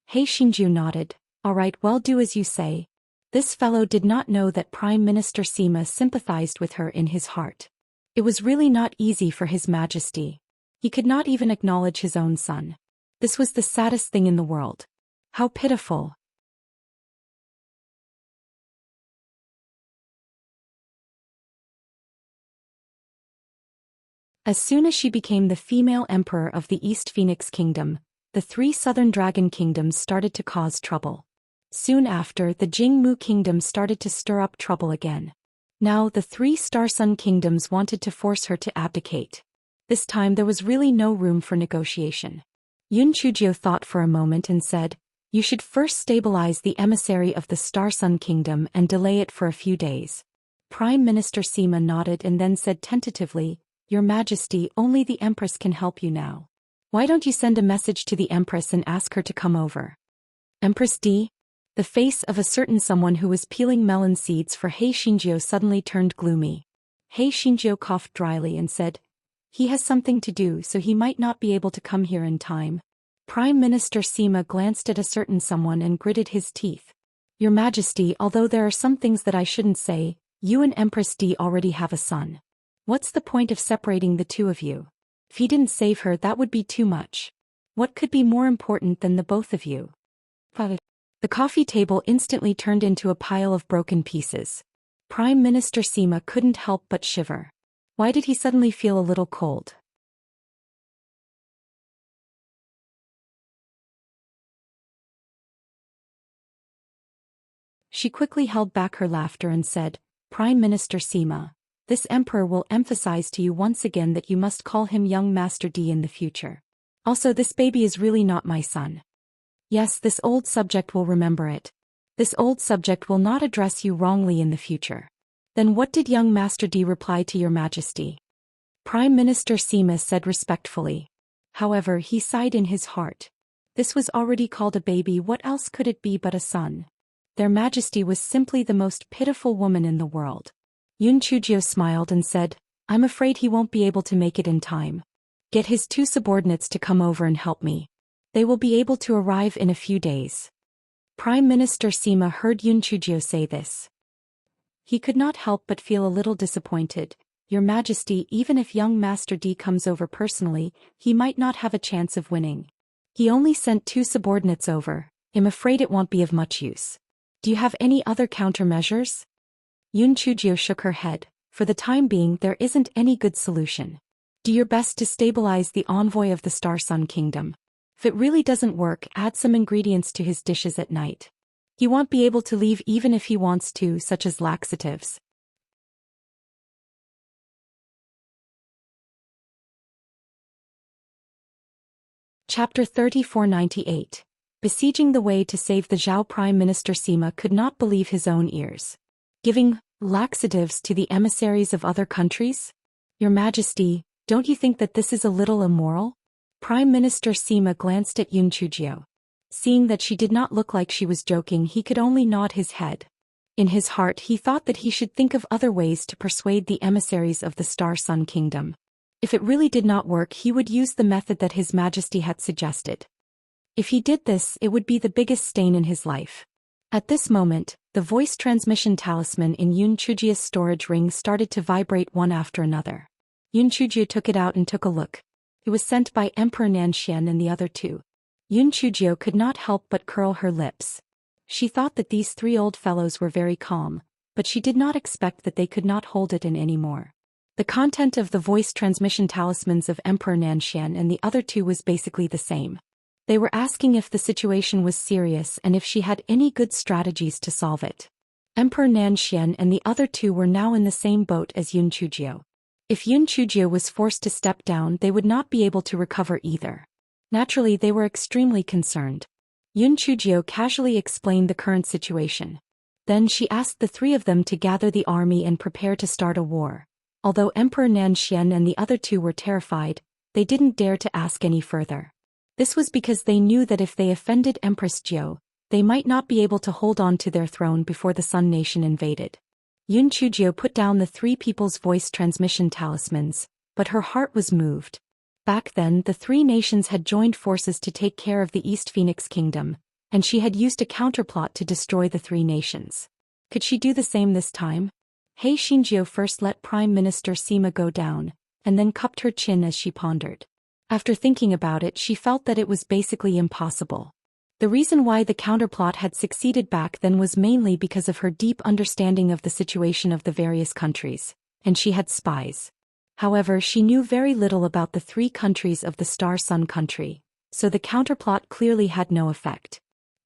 Shinjio nodded. All right, well, do as you say. This fellow did not know that Prime Minister Sima sympathized with her in his heart. It was really not easy for His Majesty. He could not even acknowledge his own son. This was the saddest thing in the world. How pitiful. As soon as she became the female emperor of the East Phoenix Kingdom, the 3 southern dragon kingdoms started to cause trouble. Soon after, the Jingmu Kingdom started to stir up trouble again. Now the 3 Star Sun Kingdoms wanted to force her to abdicate. This time there was really no room for negotiation. Yun Chujio thought for a moment and said, you should first stabilize the emissary of the Star Sun Kingdom and delay it for a few days. Prime Minister Sima nodded and then said tentatively, Your Majesty, only the Empress can help you now. Why don't you send a message to the Empress and ask her to come over? Empress D? The face of a certain someone who was peeling melon seeds for Shinjio suddenly turned gloomy. Shinjio coughed dryly and said, he has something to do, so he might not be able to come here in time. Prime Minister Sima glanced at a certain someone and gritted his teeth. Your Majesty, although there are some things that I shouldn't say, you and Empress D already have a son. What's the point of separating the two of you? If he didn't save her, that would be too much. What could be more important than the both of you? The coffee table instantly turned into a pile of broken pieces. Prime Minister Sima couldn't help but shiver. Why did he suddenly feel a little cold? She quickly held back her laughter and said, Prime Minister Sima, this emperor will emphasize to you once again that you must call him young Master D in the future. Also, this baby is really not my son. Yes, this old subject will remember it. This old subject will not address you wrongly in the future. Then what did young Master D reply to Your Majesty? Prime Minister Sima said respectfully. However, he sighed in his heart. This was already called a baby, what else could it be but a son? Their Majesty was simply the most pitiful woman in the world. Yun Chujio smiled and said, I'm afraid he won't be able to make it in time. Get his 2 subordinates to come over and help me. They will be able to arrive in a few days. Prime Minister Sima heard Yun Chujio say this. He could not help but feel a little disappointed. Your Majesty, even if young Master D comes over personally, he might not have a chance of winning. He only sent 2 subordinates over. I'm afraid it won't be of much use. Do you have any other countermeasures? Yun Chujio shook her head. For the time being, there isn't any good solution. Do your best to stabilize the envoy of the Star Sun Kingdom. If it really doesn't work, add some ingredients to his dishes at night. He won't be able to leave even if he wants to, such as laxatives. Chapter 3498. Besieging the way to save the Zhao. Prime Minister Sima could not believe his own ears. Giving laxatives to the emissaries of other countries? Your Majesty, don't you think that this is a little immoral? Prime Minister Sima glanced at Yun Chujio. Seeing that she did not look like she was joking, he could only nod his head. In his heart he thought that he should think of other ways to persuade the emissaries of the Star Sun Kingdom. If it really did not work, he would use the method that His Majesty had suggested. If he did this, it would be the biggest stain in his life. At this moment, the voice transmission talisman in Yun Chujio's storage ring started to vibrate one after another. Yun Chujio took it out and took a look. It was sent by Emperor Nanxian and the other 2. Yun Chujio could not help but curl her lips. She thought that these 3 old fellows were very calm, but she did not expect that they could not hold it in anymore. The content of the voice transmission talismans of Emperor Nanxian and the other 2 was basically the same. They were asking if the situation was serious and if she had any good strategies to solve it. Emperor Nanxian and the other 2 were now in the same boat as Yun Chujio. If Yun Chujio was forced to step down, they would not be able to recover either. Naturally, they were extremely concerned. Yun Chujio casually explained the current situation. Then she asked the three of them to gather the army and prepare to start a war. Although Emperor Nanxian and the other two were terrified, they didn't dare to ask any further. This was because they knew that if they offended Empress Jiao, they might not be able to hold on to their throne before the Sun Nation invaded. Yun Chujio put down the three people's voice transmission talismans, but her heart was moved. Back then, the three nations had joined forces to take care of the East Phoenix Kingdom, and she had used a counterplot to destroy the three nations. Could she do the same this time? He Xinjiu first let Prime Minister Sima go down, and then cupped her chin as she pondered. After thinking about it, she felt that it was basically impossible. The reason why the counterplot had succeeded back then was mainly because of her deep understanding of the situation of the various countries, and she had spies. However, she knew very little about the three countries of the Star Sun country, so the counterplot clearly had no effect.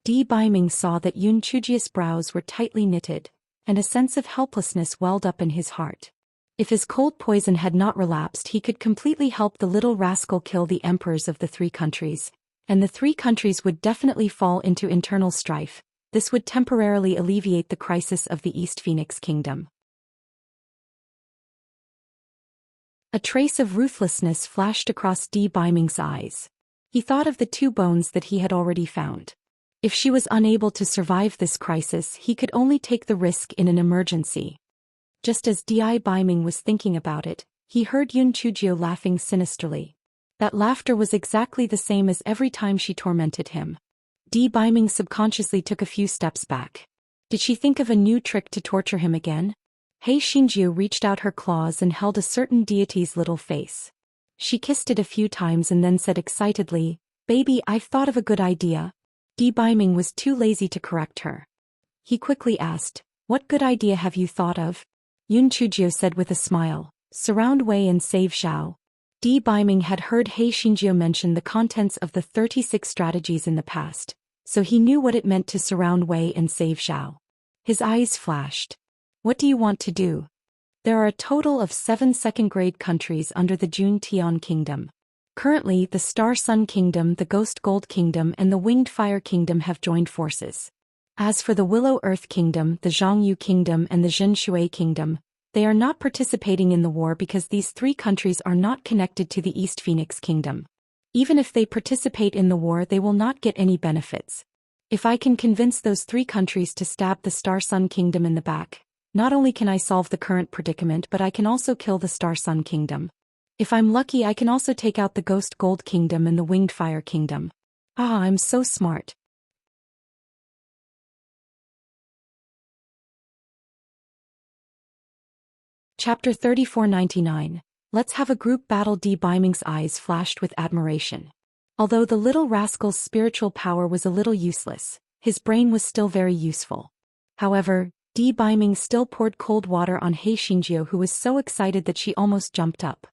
Di Baiming saw that Yun Chujio's brows were tightly knitted, and a sense of helplessness welled up in his heart. If his cold poison had not relapsed, he could completely help the little rascal kill the emperors of the three countries, and the three countries would definitely fall into internal strife. This would temporarily alleviate the crisis of the East Phoenix Kingdom. A trace of ruthlessness flashed across Di Baiming's eyes. He thought of the two bones that he had already found. If she was unable to survive this crisis, he could only take the risk in an emergency. Just as Di Baiming was thinking about it, he heard Yun Chujio laughing sinisterly. That laughter was exactly the same as every time she tormented him. Di Baiming subconsciously took a few steps back. Did she think of a new trick to torture him again? He Xinjiu reached out her claws and held a certain deity's little face. She kissed it a few times and then said excitedly, "Baby, I've thought of a good idea." Di Baiming was too lazy to correct her. He quickly asked, "What good idea have you thought of?" Yun Chujio said with a smile, "Surround Wei and save Xiao." Di Baiming had heard He Xinjiu mention the contents of the 36 strategies in the past, so he knew what it meant to surround Wei and save Xiao. His eyes flashed. "What do you want to do?" There are a total of 7 second-grade countries under the Jun Tian Kingdom. Currently, the Star Sun Kingdom, the Ghost Gold Kingdom and the Winged Fire Kingdom have joined forces. As for the Willow Earth Kingdom, the Zhongyu Kingdom and the Zhen Shui Kingdom, they are not participating in the war because these three countries are not connected to the East Phoenix Kingdom. Even if they participate in the war, they will not get any benefits. If I can convince those three countries to stab the Star Sun Kingdom in the back, not only can I solve the current predicament, but I can also kill the Star Sun Kingdom. If I'm lucky, I can also take out the Ghost Gold Kingdom and the Winged Fire Kingdom. Ah, I'm so smart. Chapter 3499. Let's have a group battle. Di Baiming's eyes flashed with admiration. Although the little rascal's spiritual power was a little useless, his brain was still very useful. However, Di Baiming still poured cold water on He Xinjiu, who was so excited that she almost jumped up.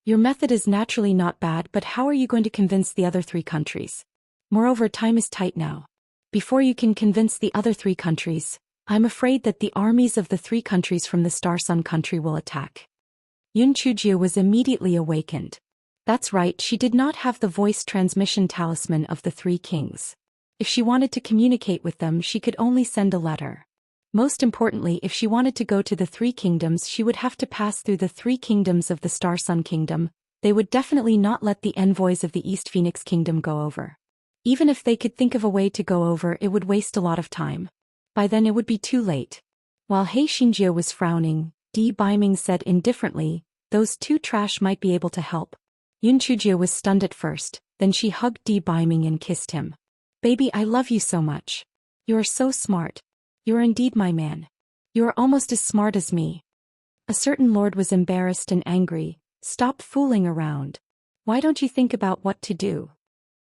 "Your method is naturally not bad, but how are you going to convince the other three countries? Moreover, time is tight now. Before you can convince the other three countries, I'm afraid that the armies of the three countries from the Star Sun country will attack." Yun Chujio was immediately awakened. That's right, she did not have the voice transmission talisman of the three kings. If she wanted to communicate with them, she could only send a letter. Most importantly, if she wanted to go to the three kingdoms, she would have to pass through the three kingdoms of the Star Sun Kingdom. They would definitely not let the envoys of the East Phoenix Kingdom go over. Even if they could think of a way to go over, it would waste a lot of time. By then it would be too late. While He Xinjiu was frowning, Di Baiming said indifferently, "Those two trash might be able to help." Yun Chujio was stunned at first, then she hugged Di Baiming and kissed him. "Baby, I love you so much. You are so smart. You are indeed my man. You are almost as smart as me." A certain lord was embarrassed and angry. "Stop fooling around. Why don't you think about what to do?"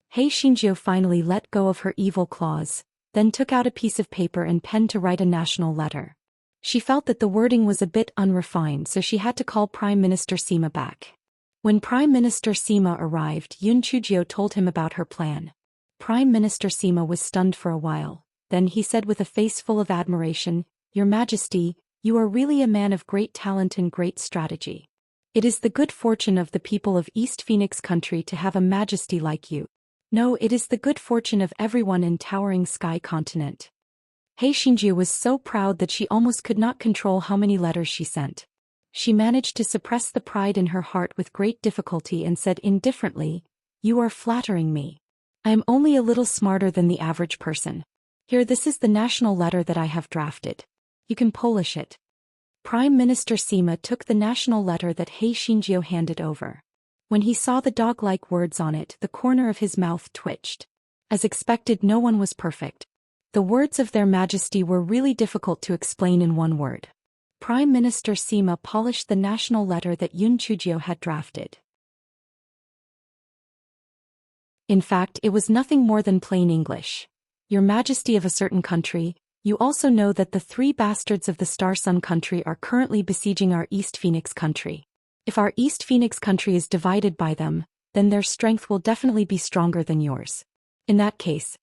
He Xinjiu finally let go of her evil claws, then took out a piece of paper and pen to write a national letter. She felt that the wording was a bit unrefined, so she had to call Prime Minister Sima back. When Prime Minister Sima arrived, Yun Chujio told him about her plan. Prime Minister Sima was stunned for a while. Then he said with a face full of admiration, "Your Majesty, you are really a man of great talent and great strategy. It is the good fortune of the people of East Phoenix Country to have a majesty like you. No, it is the good fortune of everyone in Towering Sky Continent. He Xingjiu was so proud that she almost could not control how many letters she sent. She managed to suppress the pride in her heart with great difficulty and said indifferently, "You are flattering me. I am only a little smarter than the average person. Here, this is the national letter that I have drafted. You can polish it." Prime Minister Sima took the national letter that He Xingjiu handed over. When he saw the dog-like words on it, the corner of his mouth twitched. As expected, no one was perfect. The words of their majesty were really difficult to explain in one word. Prime Minister Sima polished the national letter that Yun Chujio had drafted. In fact, it was nothing more than plain English. Your Majesty of a certain country, you also know that the 3 bastards of the Star Sun country are currently besieging our East Phoenix country. If our East Phoenix country is divided by them, then their strength will definitely be stronger than yours. In that case,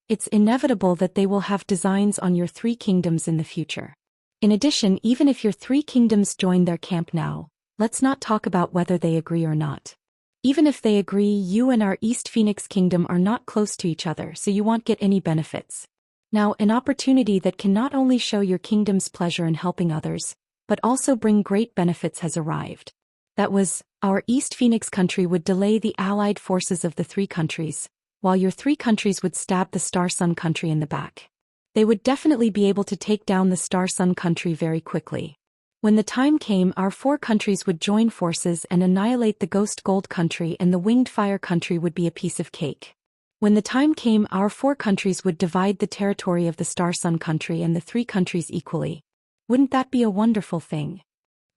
it's inevitable that they will have designs on your 3 kingdoms in the future. In addition, even if your 3 kingdoms join their camp now, let's not talk about whether they agree or not. Even if they agree, you and our East Phoenix kingdom are not close to each other, so you won't get any benefits. Now, an opportunity that can not only show your kingdom's pleasure in helping others, but also bring great benefits has arrived. That was, our East Phoenix country would delay the allied forces of the 3 countries, while your 3 countries would stab the Star Sun country in the back. They would definitely be able to take down the Star Sun country very quickly. When the time came, our 4 countries would join forces and annihilate the Ghost Gold country, and the Winged Fire country would be a piece of cake. When the time came, our 4 countries would divide the territory of the Star Sun country and the 3 countries equally. Wouldn't that be a wonderful thing?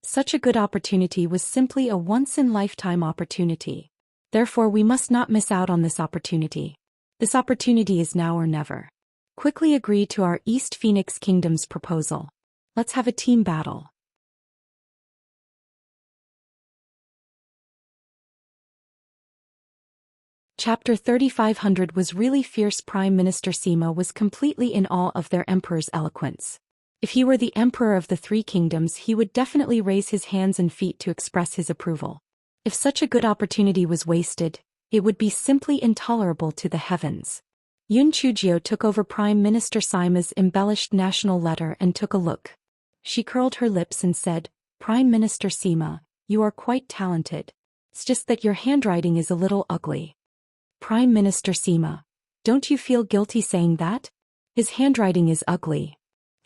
Such a good opportunity was simply a once-in-lifetime opportunity. Therefore, we must not miss out on this opportunity. This opportunity is now or never. Quickly agree to our East Phoenix Kingdom's proposal. Let's have a team battle. Chapter 3500 was really fierce. Prime Minister Sima was completely in awe of their emperor's eloquence. If he were the emperor of the 3 kingdoms, he would definitely raise his hands and feet to express his approval. If such a good opportunity was wasted, it would be simply intolerable to the heavens. Yun Chujio took over Prime Minister Sima's embellished national letter and took a look. She curled her lips and said, "Prime Minister Sima, you are quite talented. It's just that your handwriting is a little ugly." Prime Minister Sima, don't you feel guilty saying that? His handwriting is ugly.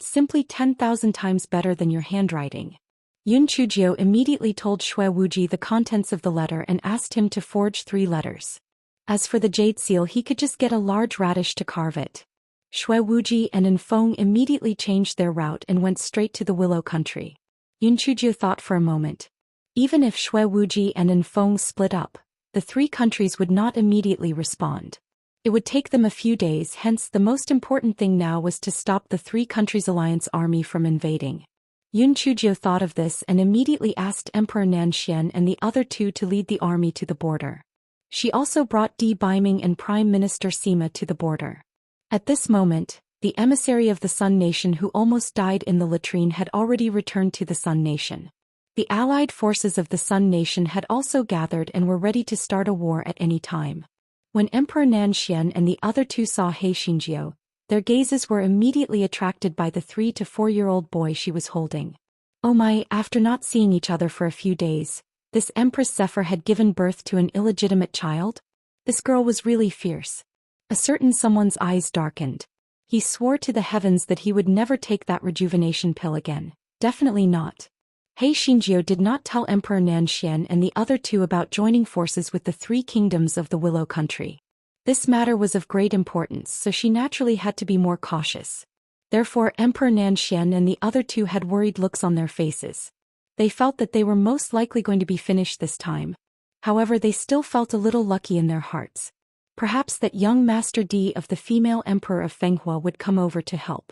Simply 10,000 times better than your handwriting. Yun Chujio immediately told Xue Wuji the contents of the letter and asked him to forge 3 letters. As for the jade seal, he could just get a large radish to carve it. Xue Wuji and Enfeng immediately changed their route and went straight to the Willow country. Yun Chujio thought for a moment. Even if Xue Wuji and Enfeng split up, the 3 countries would not immediately respond. It would take them a few days, hence the most important thing now was to stop the 3 countries' alliance army from invading. Yun Chujio thought of this and immediately asked Emperor Nanxian and the other 2 to lead the army to the border. She also brought Di Biming and Prime Minister Sima to the border. At this moment, the emissary of the Sun Nation who almost died in the latrine had already returned to the Sun Nation. The allied forces of the Sun Nation had also gathered and were ready to start a war at any time. When Emperor Nanxian and the other 2 saw He Xingjiu, their gazes were immediately attracted by the 3 to 4-year-old boy she was holding. Oh my, after not seeing each other for a few days, this Empress Zephyr had given birth to an illegitimate child? This girl was really fierce. A certain someone's eyes darkened. He swore to the heavens that he would never take that rejuvenation pill again. Definitely not. He Xingjiu did not tell Emperor Nanxian and the other 2 about joining forces with the 3 kingdoms of the Willow country. This matter was of great importance, so she naturally had to be more cautious. Therefore, Emperor Nanxian and the other 2 had worried looks on their faces. They felt that they were most likely going to be finished this time. However, they still felt a little lucky in their hearts. Perhaps that young Master Di of the female emperor of Fenghua would come over to help.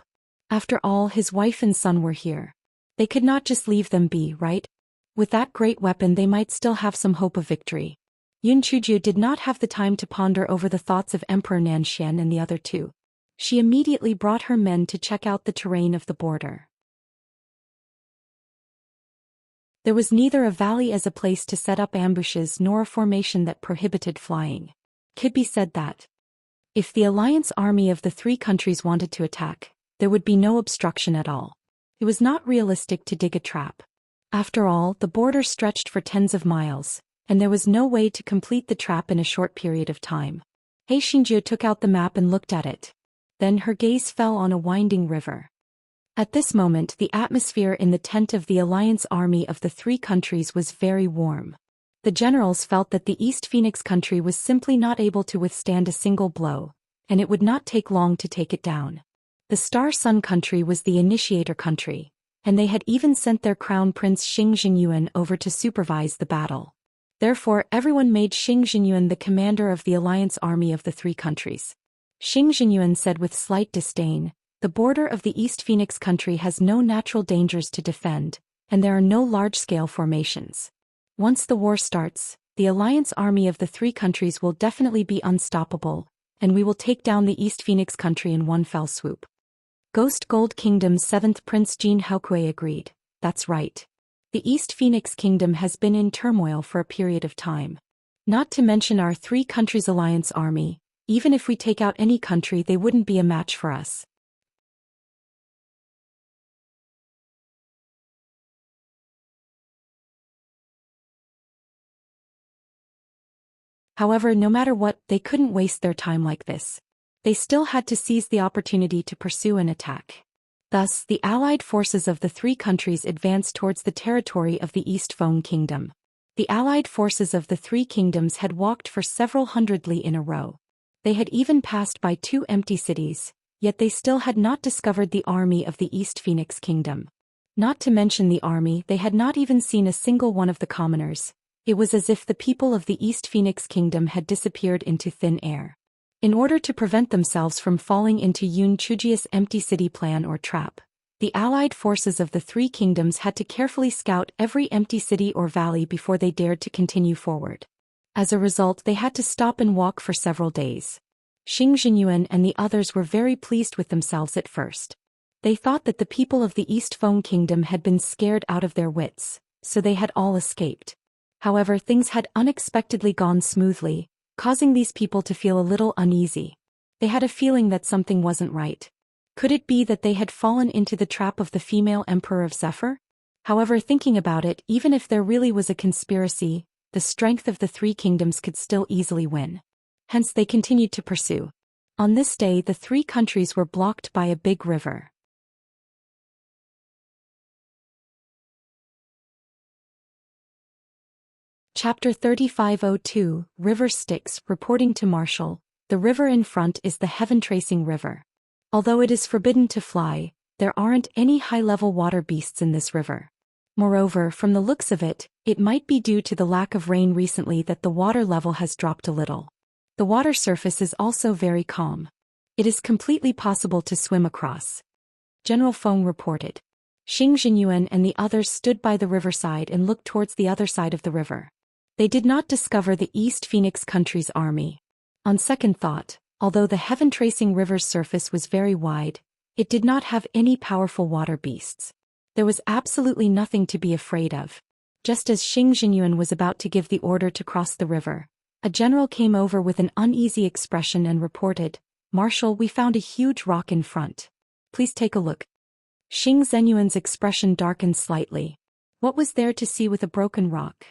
After all, his wife and son were here. They could not just leave them be, right? With that great weapon they might still have some hope of victory. Yun Chujio did not have the time to ponder over the thoughts of Emperor Nanxian and the other 2. She immediately brought her men to check out the terrain of the border. There was neither a valley as a place to set up ambushes nor a formation that prohibited flying. Kidby said that if the alliance army of the three countries wanted to attack, there would be no obstruction at all. It was not realistic to dig a trap. After all, the border stretched for tens of miles, and there was no way to complete the trap in a short period of time. He Xingjiu took out the map and looked at it. Then her gaze fell on a winding river. At this moment, the atmosphere in the tent of the alliance army of the three countries was very warm. The generals felt that the East Phoenix country was simply not able to withstand a single blow, and it would not take long to take it down. The Star Sun country was the initiator country, and they had even sent their crown prince Xing Jingyuan over to supervise the battle. Therefore, everyone made Xing Jingyuan the commander of the alliance army of the three countries. Xing Jingyuan said with slight disdain, "The border of the East Phoenix country has no natural dangers to defend, and there are no large-scale formations. Once the war starts, the alliance army of the three countries will definitely be unstoppable, and we will take down the East Phoenix country in one fell swoop." Ghost Gold Kingdom's 7th Prince Jin Haokui agreed. That's right. The East Phoenix Kingdom has been in turmoil for a period of time. Not to mention our three countries' alliance army. Even if we take out any country, they wouldn't be a match for us. However, no matter what, they couldn't waste their time like this. They still had to seize the opportunity to pursue an attack. Thus, the allied forces of the three countries advanced towards the territory of the East Feng Kingdom. The allied forces of the three kingdoms had walked for several hundred li in a row. They had even passed by 2 empty cities, yet they still had not discovered the army of the East Phoenix Kingdom. Not to mention the army, they had not even seen a single one of the commoners. It was as if the people of the East Phoenix Kingdom had disappeared into thin air. In order to prevent themselves from falling into Yun Chujia's empty city plan or trap, the allied forces of the three kingdoms had to carefully scout every empty city or valley before they dared to continue forward. As a result, they had to stop and walk for several days. Xing Jinyuan and the others were very pleased with themselves at first. They thought that the people of the East Feng Kingdom had been scared out of their wits, so they had all escaped. However, things had unexpectedly gone smoothly, causing these people to feel a little uneasy. They had a feeling that something wasn't right. Could it be that they had fallen into the trap of the female emperor of Zephyr? However, thinking about it, even if there really was a conspiracy, the strength of the three kingdoms could still easily win. Hence they continued to pursue. On this day, the three countries were blocked by a big river. Chapter 3502, River Styx. Reporting to Marshall, the river in front is the Heaven-Tracing River. Although it is forbidden to fly, there aren't any high-level water beasts in this river. Moreover, from the looks of it, it might be due to the lack of rain recently that the water level has dropped a little. The water surface is also very calm. It is completely possible to swim across. General Feng reported. Xing Jinyuan and the others stood by the riverside and looked towards the other side of the river. They did not discover the East Phoenix country's army. On second thought, although the Heaven-Tracing River's surface was very wide, it did not have any powerful water beasts. There was absolutely nothing to be afraid of. Just as Xing Jinyuan was about to give the order to cross the river, a general came over with an uneasy expression and reported, "Marshal, we found a huge rock in front. Please take a look." Xing Zenyuan's expression darkened slightly. What was there to see with a broken rock?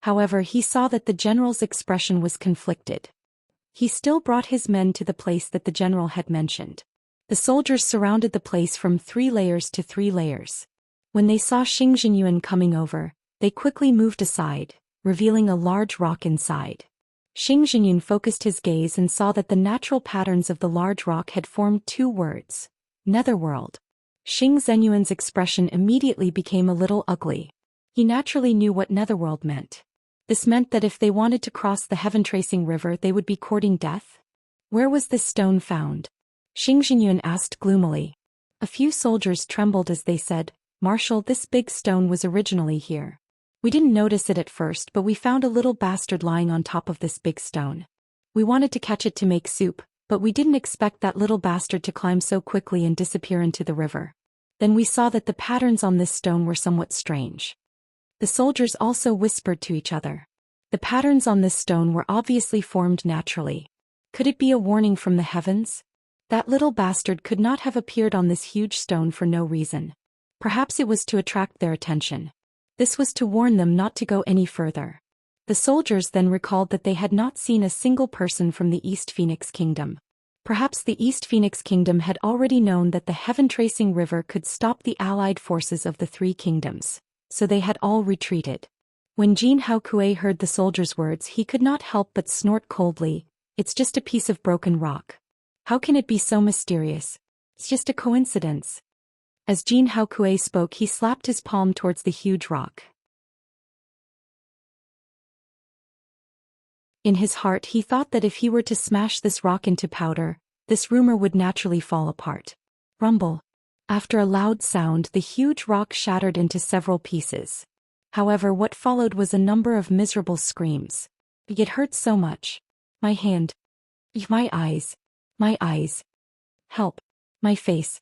However, he saw that the general's expression was conflicted. He still brought his men to the place that the general had mentioned. The soldiers surrounded the place from 3 layers to 3 layers. When they saw Xing Jinyuan coming over, they quickly moved aside, revealing a large rock inside. Xing Jinyuan focused his gaze and saw that the natural patterns of the large rock had formed 2 words: Netherworld. Xing Zenyuan's expression immediately became a little ugly. He naturally knew what Netherworld meant. This meant that if they wanted to cross the Heaven-Tracing River, they would be courting death. Where was this stone found? Xing Jinyuan asked gloomily. A few soldiers trembled as they said, "Marshal, this big stone was originally here. We didn't notice it at first, but we found a little bastard lying on top of this big stone. We wanted to catch it to make soup, but we didn't expect that little bastard to climb so quickly and disappear into the river. Then we saw that the patterns on this stone were somewhat strange." The soldiers also whispered to each other. The patterns on this stone were obviously formed naturally. Could it be a warning from the heavens? That little bastard could not have appeared on this huge stone for no reason. Perhaps it was to attract their attention. This was to warn them not to go any further. The soldiers then recalled that they had not seen a single person from the East Phoenix Kingdom. Perhaps the East Phoenix Kingdom had already known that the heaven-tracing river could stop the allied forces of the three kingdoms, so they had all retreated. When Jin Hao Kuei heard the soldier's words, he could not help but snort coldly. It's just a piece of broken rock. How can it be so mysterious? It's just a coincidence. As Jin Hao Kuei spoke, he slapped his palm towards the huge rock. In his heart he thought that if he were to smash this rock into powder, this rumor would naturally fall apart. Rumble. After a loud sound, the huge rock shattered into several pieces. However, what followed was a number of miserable screams. It hurt so much. My hand. My eyes. My eyes. Help. My face.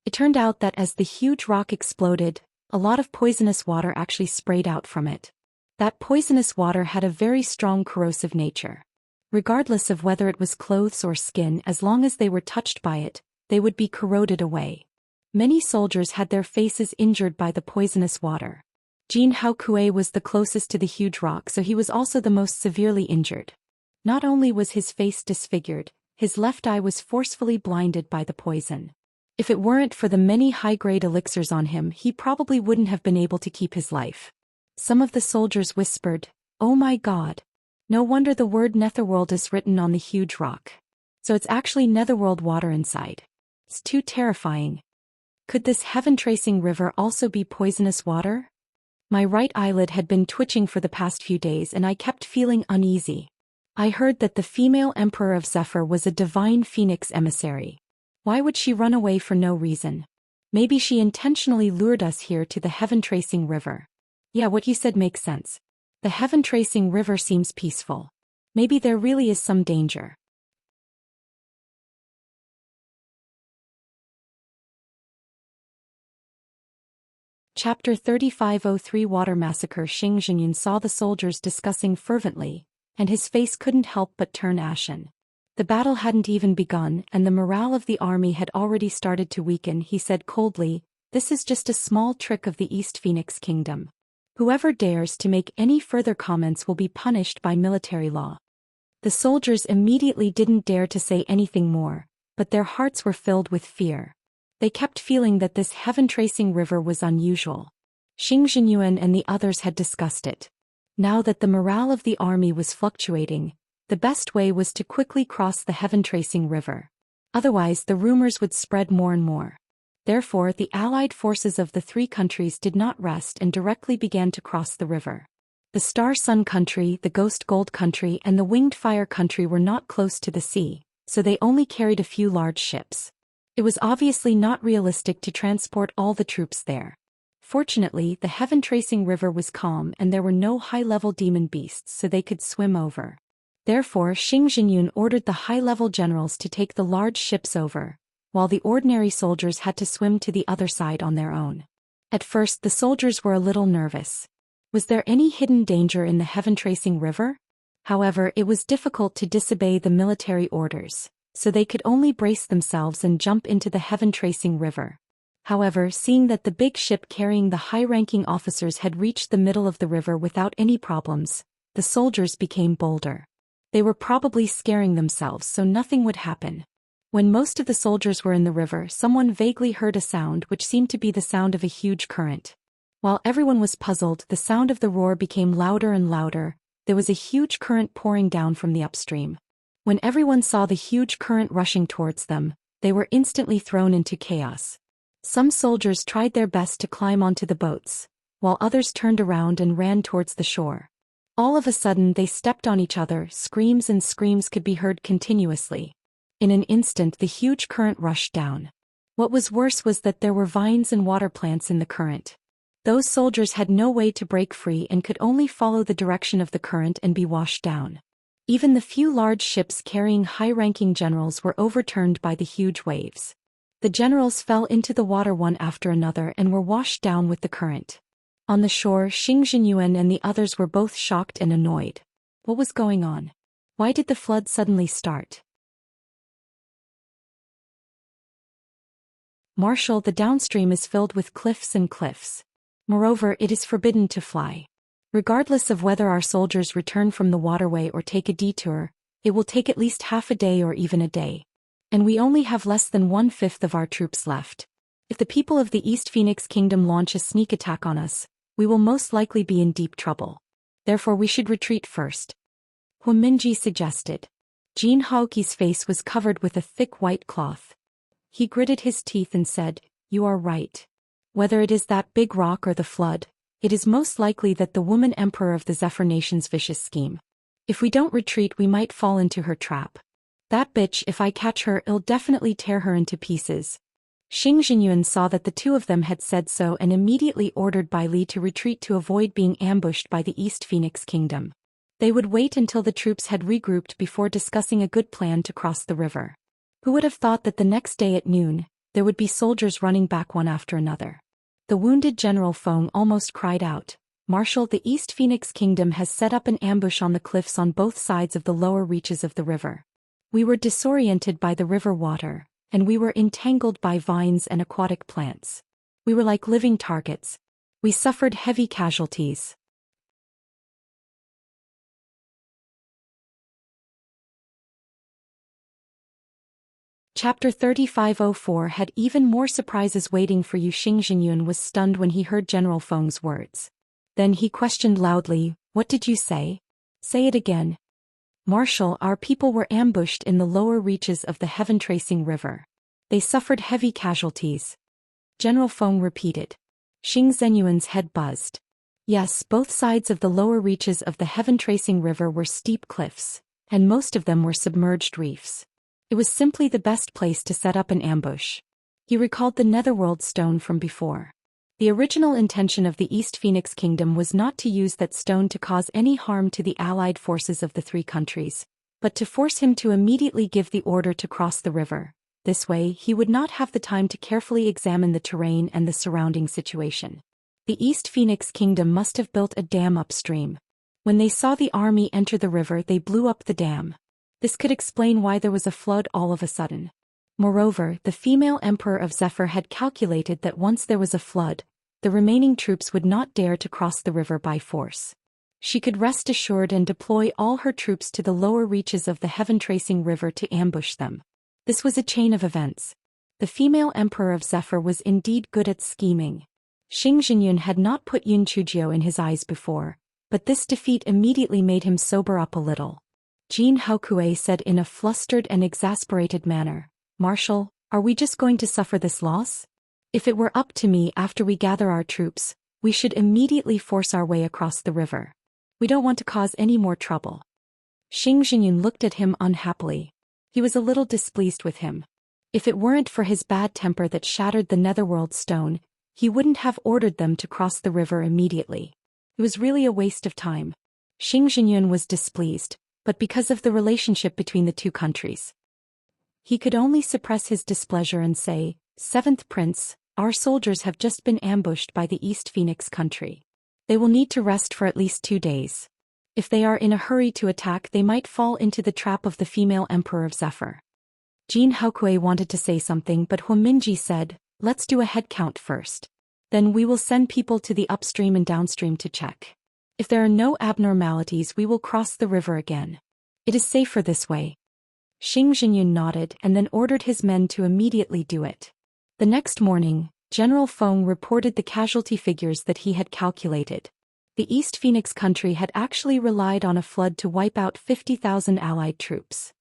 It turned out that as the huge rock exploded, a lot of poisonous water actually sprayed out from it. That poisonous water had a very strong corrosive nature. Regardless of whether it was clothes or skin, as long as they were touched by it, they would be corroded away. Many soldiers had their faces injured by the poisonous water. Jin Hao Kuei was the closest to the huge rock, so he was also the most severely injured. Not only was his face disfigured, his left eye was forcefully blinded by the poison. If it weren't for the many high-grade elixirs on him, he probably wouldn't have been able to keep his life. Some of the soldiers whispered, "Oh my God. No wonder the word Netherworld is written on the huge rock. So it's actually Netherworld water inside. It's too terrifying. Could this heaven-tracing river also be poisonous water?" My right eyelid had been twitching for the past few days and I kept feeling uneasy. I heard that the female Emperor of Zephyr was a divine phoenix emissary. Why would she run away for no reason? Maybe she intentionally lured us here to the heaven-tracing river. Yeah, what you said makes sense. The heaven-tracing river seems peaceful. Maybe there really is some danger. Chapter 3503 Water Massacre. Xing Jinyun saw the soldiers discussing fervently, and his face couldn't help but turn ashen. The battle hadn't even begun, and the morale of the army had already started to weaken. He said coldly, "This is just a small trick of the East Phoenix Kingdom. Whoever dares to make any further comments will be punished by military law." The soldiers immediately didn't dare to say anything more, but their hearts were filled with fear. They kept feeling that this heaven-tracing river was unusual. Xing Jinyuan and the others had discussed it. Now that the morale of the army was fluctuating, the best way was to quickly cross the heaven-tracing river. Otherwise, the rumors would spread more and more. Therefore, the allied forces of the three countries did not rest and directly began to cross the river. The Star Sun country, the Ghost Gold country, and the Winged Fire country were not close to the sea, so they only carried a few large ships. It was obviously not realistic to transport all the troops there. Fortunately, the heaven-tracing river was calm and there were no high-level demon beasts, so they could swim over. Therefore, Xing Jinyun ordered the high-level generals to take the large ships over, while the ordinary soldiers had to swim to the other side on their own. At first, the soldiers were a little nervous. Was there any hidden danger in the heaven-tracing river? However, it was difficult to disobey the military orders, so they could only brace themselves and jump into the heaven-tracing river. However, seeing that the big ship carrying the high-ranking officers had reached the middle of the river without any problems, the soldiers became bolder. They were probably scaring themselves so nothing would happen. When most of the soldiers were in the river, someone vaguely heard a sound which seemed to be the sound of a huge current. While everyone was puzzled, the sound of the roar became louder and louder. There was a huge current pouring down from the upstream. When everyone saw the huge current rushing towards them, they were instantly thrown into chaos. Some soldiers tried their best to climb onto the boats, while others turned around and ran towards the shore. All of a sudden they stepped on each other. Screams and screams could be heard continuously. In an instant the huge current rushed down. What was worse was that there were vines and water plants in the current. Those soldiers had no way to break free and could only follow the direction of the current and be washed down. Even the few large ships carrying high-ranking generals were overturned by the huge waves. The generals fell into the water one after another and were washed down with the current. On the shore, Xing Jinyuan and the others were both shocked and annoyed. What was going on? Why did the flood suddenly start? Marshal, the downstream is filled with cliffs and cliffs. Moreover, it is forbidden to fly. Regardless of whether our soldiers return from the waterway or take a detour, it will take at least half a day or even a day. And we only have less than 1/5 of our troops left. If the people of the East Phoenix Kingdom launch a sneak attack on us, we will most likely be in deep trouble. Therefore we should retreat first. Huiminji suggested. Jin Haoqi's face was covered with a thick white cloth. He gritted his teeth and said, "You are right. Whether it is that big rock or the flood, it is most likely that the woman emperor of the Zephyr Nation's vicious scheme. If we don't retreat, we might fall into her trap. That bitch, if I catch her, I'll definitely tear her into pieces." Xing Jinyuan saw that the two of them had said so and immediately ordered Bai Li to retreat to avoid being ambushed by the East Phoenix Kingdom. They would wait until the troops had regrouped before discussing a good plan to cross the river. Who would have thought that the next day at noon, there would be soldiers running back one after another? The wounded General Feng almost cried out, "Marshal, the East Phoenix Kingdom has set up an ambush on the cliffs on both sides of the lower reaches of the river. We were disoriented by the river water, and we were entangled by vines and aquatic plants. We were like living targets. We suffered heavy casualties." Chapter 3504 had even more surprises waiting for you. Xing Jinyuan was stunned when he heard General Feng's words. Then he questioned loudly, "What did you say? Say it again." "Marshal, our people were ambushed in the lower reaches of the heaven-tracing river. They suffered heavy casualties." General Feng repeated. Xing Zenyuan's head buzzed. Yes, both sides of the lower reaches of the heaven-tracing river were steep cliffs, and most of them were submerged reefs. It was simply the best place to set up an ambush. He recalled the Netherworld stone from before. The original intention of the East Phoenix Kingdom was not to use that stone to cause any harm to the allied forces of the three countries, but to force him to immediately give the order to cross the river. This way, he would not have the time to carefully examine the terrain and the surrounding situation. The East Phoenix Kingdom must have built a dam upstream. When they saw the army enter the river, they blew up the dam. This could explain why there was a flood all of a sudden. Moreover, the female emperor of Zephyr had calculated that once there was a flood, the remaining troops would not dare to cross the river by force. She could rest assured and deploy all her troops to the lower reaches of the heaven-tracing river to ambush them. This was a chain of events. The female emperor of Zephyr was indeed good at scheming. Xing Jinyuan had not put Yun Chujio in his eyes before, but this defeat immediately made him sober up a little. Jin Haokue said in a flustered and exasperated manner, "Marshal, are we just going to suffer this loss? If it were up to me, after we gather our troops, we should immediately force our way across the river. We don't want to cause any more trouble." Xing Jinyun looked at him unhappily. He was a little displeased with him. If it weren't for his bad temper that shattered the Netherworld stone, he wouldn't have ordered them to cross the river immediately. It was really a waste of time. Xing Jinyun was displeased, but because of the relationship between the two countries, he could only suppress his displeasure and say, "Seventh Prince, our soldiers have just been ambushed by the East Phoenix country. They will need to rest for at least 2 days. If they are in a hurry to attack, they might fall into the trap of the female emperor of Zephyr." Jin Haokue wanted to say something, but Huiminji said, "Let's do a head count first. Then we will send people to the upstream and downstream to check. If there are no abnormalities, we will cross the river again. It is safer this way." Xing Jinyun nodded and then ordered his men to immediately do it. The next morning, General Feng reported the casualty figures that he had calculated. The East Phoenix country had actually relied on a flood to wipe out 50,000 allied troops.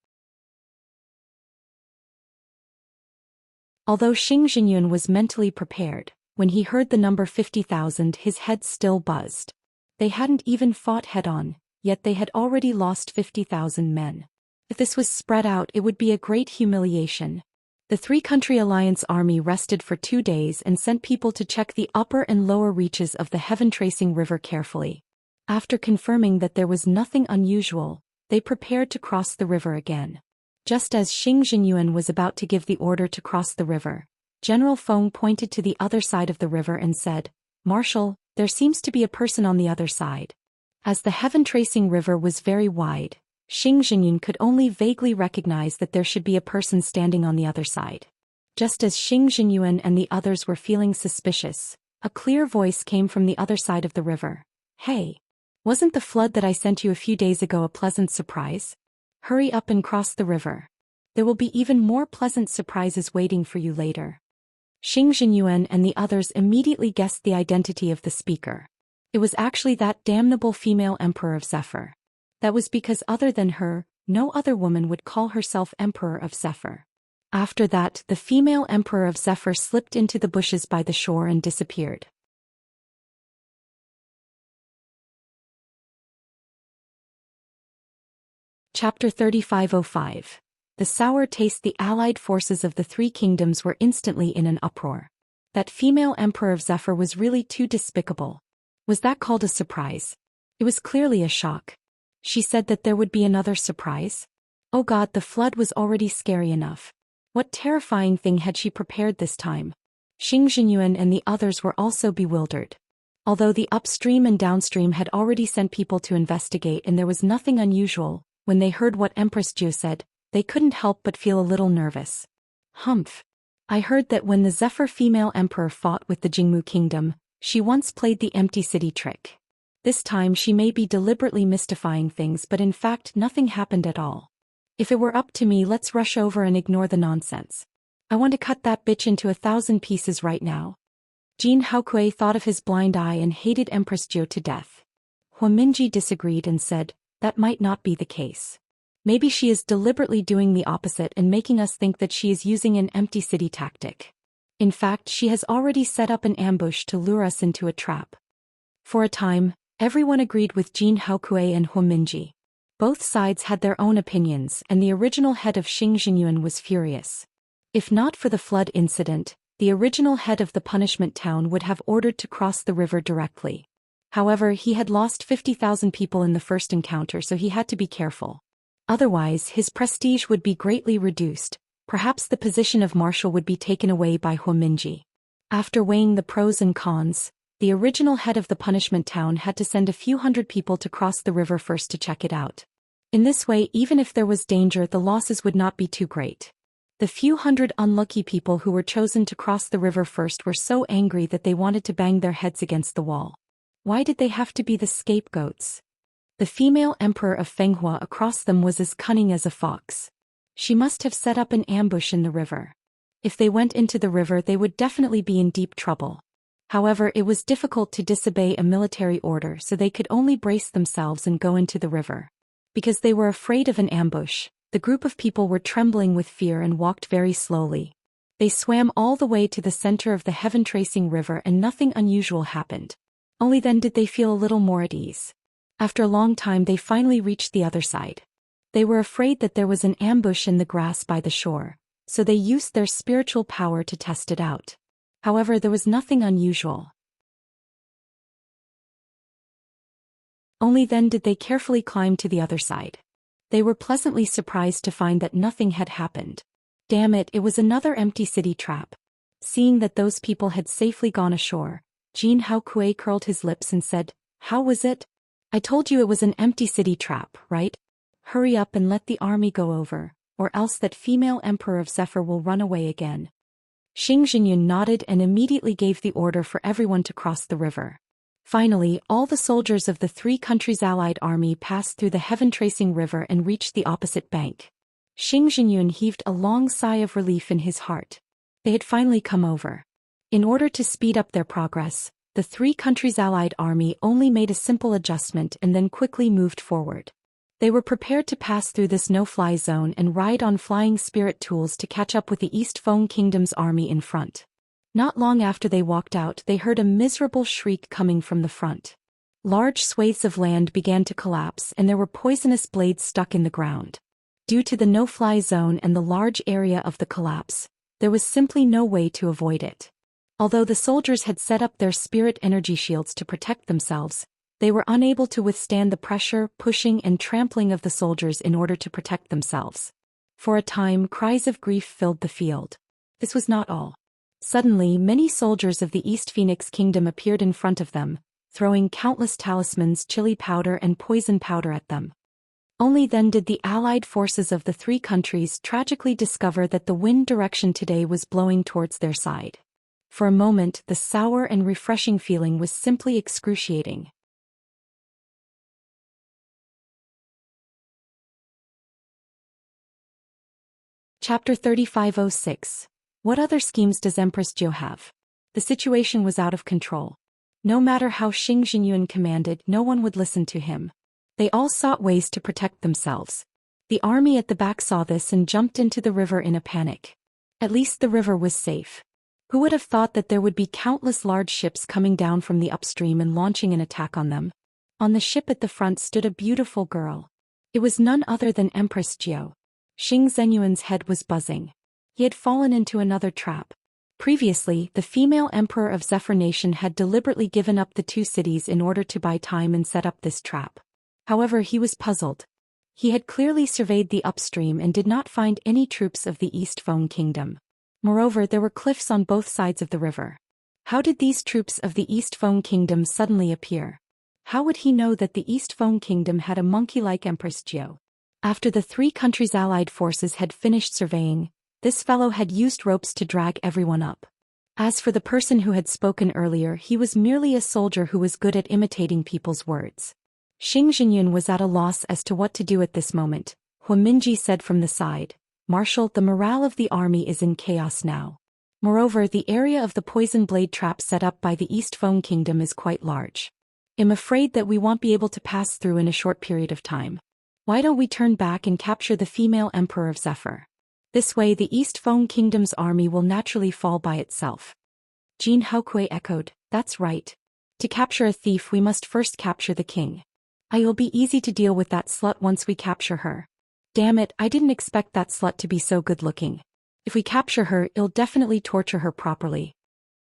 Although Xing Jinyun was mentally prepared, when he heard the number 50,000, his head still buzzed. They hadn't even fought head-on, yet they had already lost 50,000 men. If this was spread out, it would be a great humiliation. The three-country alliance army rested for 2 days and sent people to check the upper and lower reaches of the heaven-tracing river carefully. After confirming that there was nothing unusual, they prepared to cross the river again. Just as Xing Jinyuan was about to give the order to cross the river, General Feng pointed to the other side of the river and said, "Marshal, There seems to be a person on the other side. As the heaven-tracing river was very wide, Xing Jinyun could only vaguely recognize that there should be a person standing on the other side. Just as Xing Jinyun and the others were feeling suspicious, a clear voice came from the other side of the river. Hey! Wasn't the flood that I sent you a few days ago a pleasant surprise? Hurry up and cross the river. There will be even more pleasant surprises waiting for you later. Xing Jinyun and the others immediately guessed the identity of the speaker. It was actually that damnable female emperor of Zephyr. That was because other than her, no other woman would call herself Emperor of Zephyr. After that, the female Emperor of Zephyr slipped into the bushes by the shore and disappeared. Chapter 3505. The sour taste. The allied forces of the three kingdoms were instantly in an uproar. That female Emperor of Zephyr was really too despicable. Was that called a surprise? It was clearly a shock. She said that there would be another surprise? Oh God, the flood was already scary enough. What terrifying thing had she prepared this time? Xing Jinyun and the others were also bewildered. Although the upstream and downstream had already sent people to investigate and there was nothing unusual, when they heard what Empress Ju said, they couldn't help but feel a little nervous. Humph. I heard that when the Zephyr female emperor fought with the Jingmu kingdom, she once played the empty city trick. This time she may be deliberately mystifying things, but in fact nothing happened at all. If it were up to me, let's rush over and ignore the nonsense. I want to cut that bitch into 1,000 pieces right now. Jin Haokui thought of his blind eye and hated Empress Ju to death. Huaminji disagreed and said, that might not be the case. Maybe she is deliberately doing the opposite and making us think that she is using an empty city tactic. In fact, she has already set up an ambush to lure us into a trap. For a time, everyone agreed with Jin Haokui and Huaminji. Both sides had their own opinions, and the original head of Xing Jinyun was furious. If not for the flood incident, the original head of the punishment town would have ordered to cross the river directly. However, he had lost 50,000 people in the first encounter, so he had to be careful. Otherwise, his prestige would be greatly reduced. Perhaps the position of marshal would be taken away by Huaminji. After weighing the pros and cons, the original head of the punishment town had to send a few hundred people to cross the river first to check it out. In this way, even if there was danger, the losses would not be too great. The few hundred unlucky people who were chosen to cross the river first were so angry that they wanted to bang their heads against the wall. Why did they have to be the scapegoats? The female emperor of Fenghua across them was as cunning as a fox. She must have set up an ambush in the river. If they went into the river, they would definitely be in deep trouble. However, it was difficult to disobey a military order, so they could only brace themselves and go into the river. Because they were afraid of an ambush, the group of people were trembling with fear and walked very slowly. They swam all the way to the center of the heaven-tracing river and nothing unusual happened. Only then did they feel a little more at ease. After a long time they finally reached the other side. They were afraid that there was an ambush in the grass by the shore, so they used their spiritual power to test it out. However, there was nothing unusual. Only then did they carefully climb to the other side. They were pleasantly surprised to find that nothing had happened. Damn it, it was another empty city trap. Seeing that those people had safely gone ashore, Jin Haokui curled his lips and said, "How was it? I told you it was an empty city trap, right? Hurry up and let the army go over, or else that female emperor of Zephyr will run away again." Xing Jinyun nodded and immediately gave the order for everyone to cross the river. Finally, all the soldiers of the three countries' allied army passed through the heaven-tracing river and reached the opposite bank. Xing Jinyun heaved a long sigh of relief in his heart. They had finally come over. In order to speed up their progress, the three countries' allied army only made a simple adjustment and then quickly moved forward. They were prepared to pass through this no-fly zone and ride on flying spirit tools to catch up with the East Feng Kingdom's army in front. Not long after they walked out, they heard a miserable shriek coming from the front. Large swathes of land began to collapse and there were poisonous blades stuck in the ground. Due to the no-fly zone and the large area of the collapse, there was simply no way to avoid it. Although the soldiers had set up their spirit energy shields to protect themselves, they were unable to withstand the pressure, pushing and trampling of the soldiers in order to protect themselves. For a time, cries of grief filled the field. This was not all. Suddenly, many soldiers of the East Phoenix Kingdom appeared in front of them, throwing countless talismans, chili powder and poison powder at them. Only then did the allied forces of the three countries tragically discover that the wind direction today was blowing towards their side. For a moment, the sour and refreshing feeling was simply excruciating. Chapter 3506. What other schemes does Empress Jiu have? The situation was out of control. No matter how Xing Jinyuan commanded, no one would listen to him. They all sought ways to protect themselves. The army at the back saw this and jumped into the river in a panic. At least the river was safe. Who would have thought that there would be countless large ships coming down from the upstream and launching an attack on them? On the ship at the front stood a beautiful girl. It was none other than Empress Jiu. Xing Zenyuan's head was buzzing. He had fallen into another trap. Previously, the female emperor of Zephyr Nation had deliberately given up the two cities in order to buy time and set up this trap. However, he was puzzled. He had clearly surveyed the upstream and did not find any troops of the East Feng Kingdom. Moreover, there were cliffs on both sides of the river. How did these troops of the East Feng Kingdom suddenly appear? How would he know that the East Feng Kingdom had a monkey-like Empress Jiu? After the three countries' allied forces had finished surveying, this fellow had used ropes to drag everyone up. As for the person who had spoken earlier, he was merely a soldier who was good at imitating people's words. Xing Jinyun was at a loss as to what to do at this moment. Hua Minji said from the side, "Marshal, the morale of the army is in chaos now. Moreover, the area of the poison blade trap set up by the East Feng Kingdom is quite large. I'm afraid that we won't be able to pass through in a short period of time. Why don't we turn back and capture the female emperor of Zephyr? This way the East Feng Kingdom's army will naturally fall by itself." Jin Haokui echoed, "That's right. To capture a thief we must first capture the king. It'll be easy to deal with that slut once we capture her. Damn it, I didn't expect that slut to be so good-looking. If we capture her, it'll definitely torture her properly."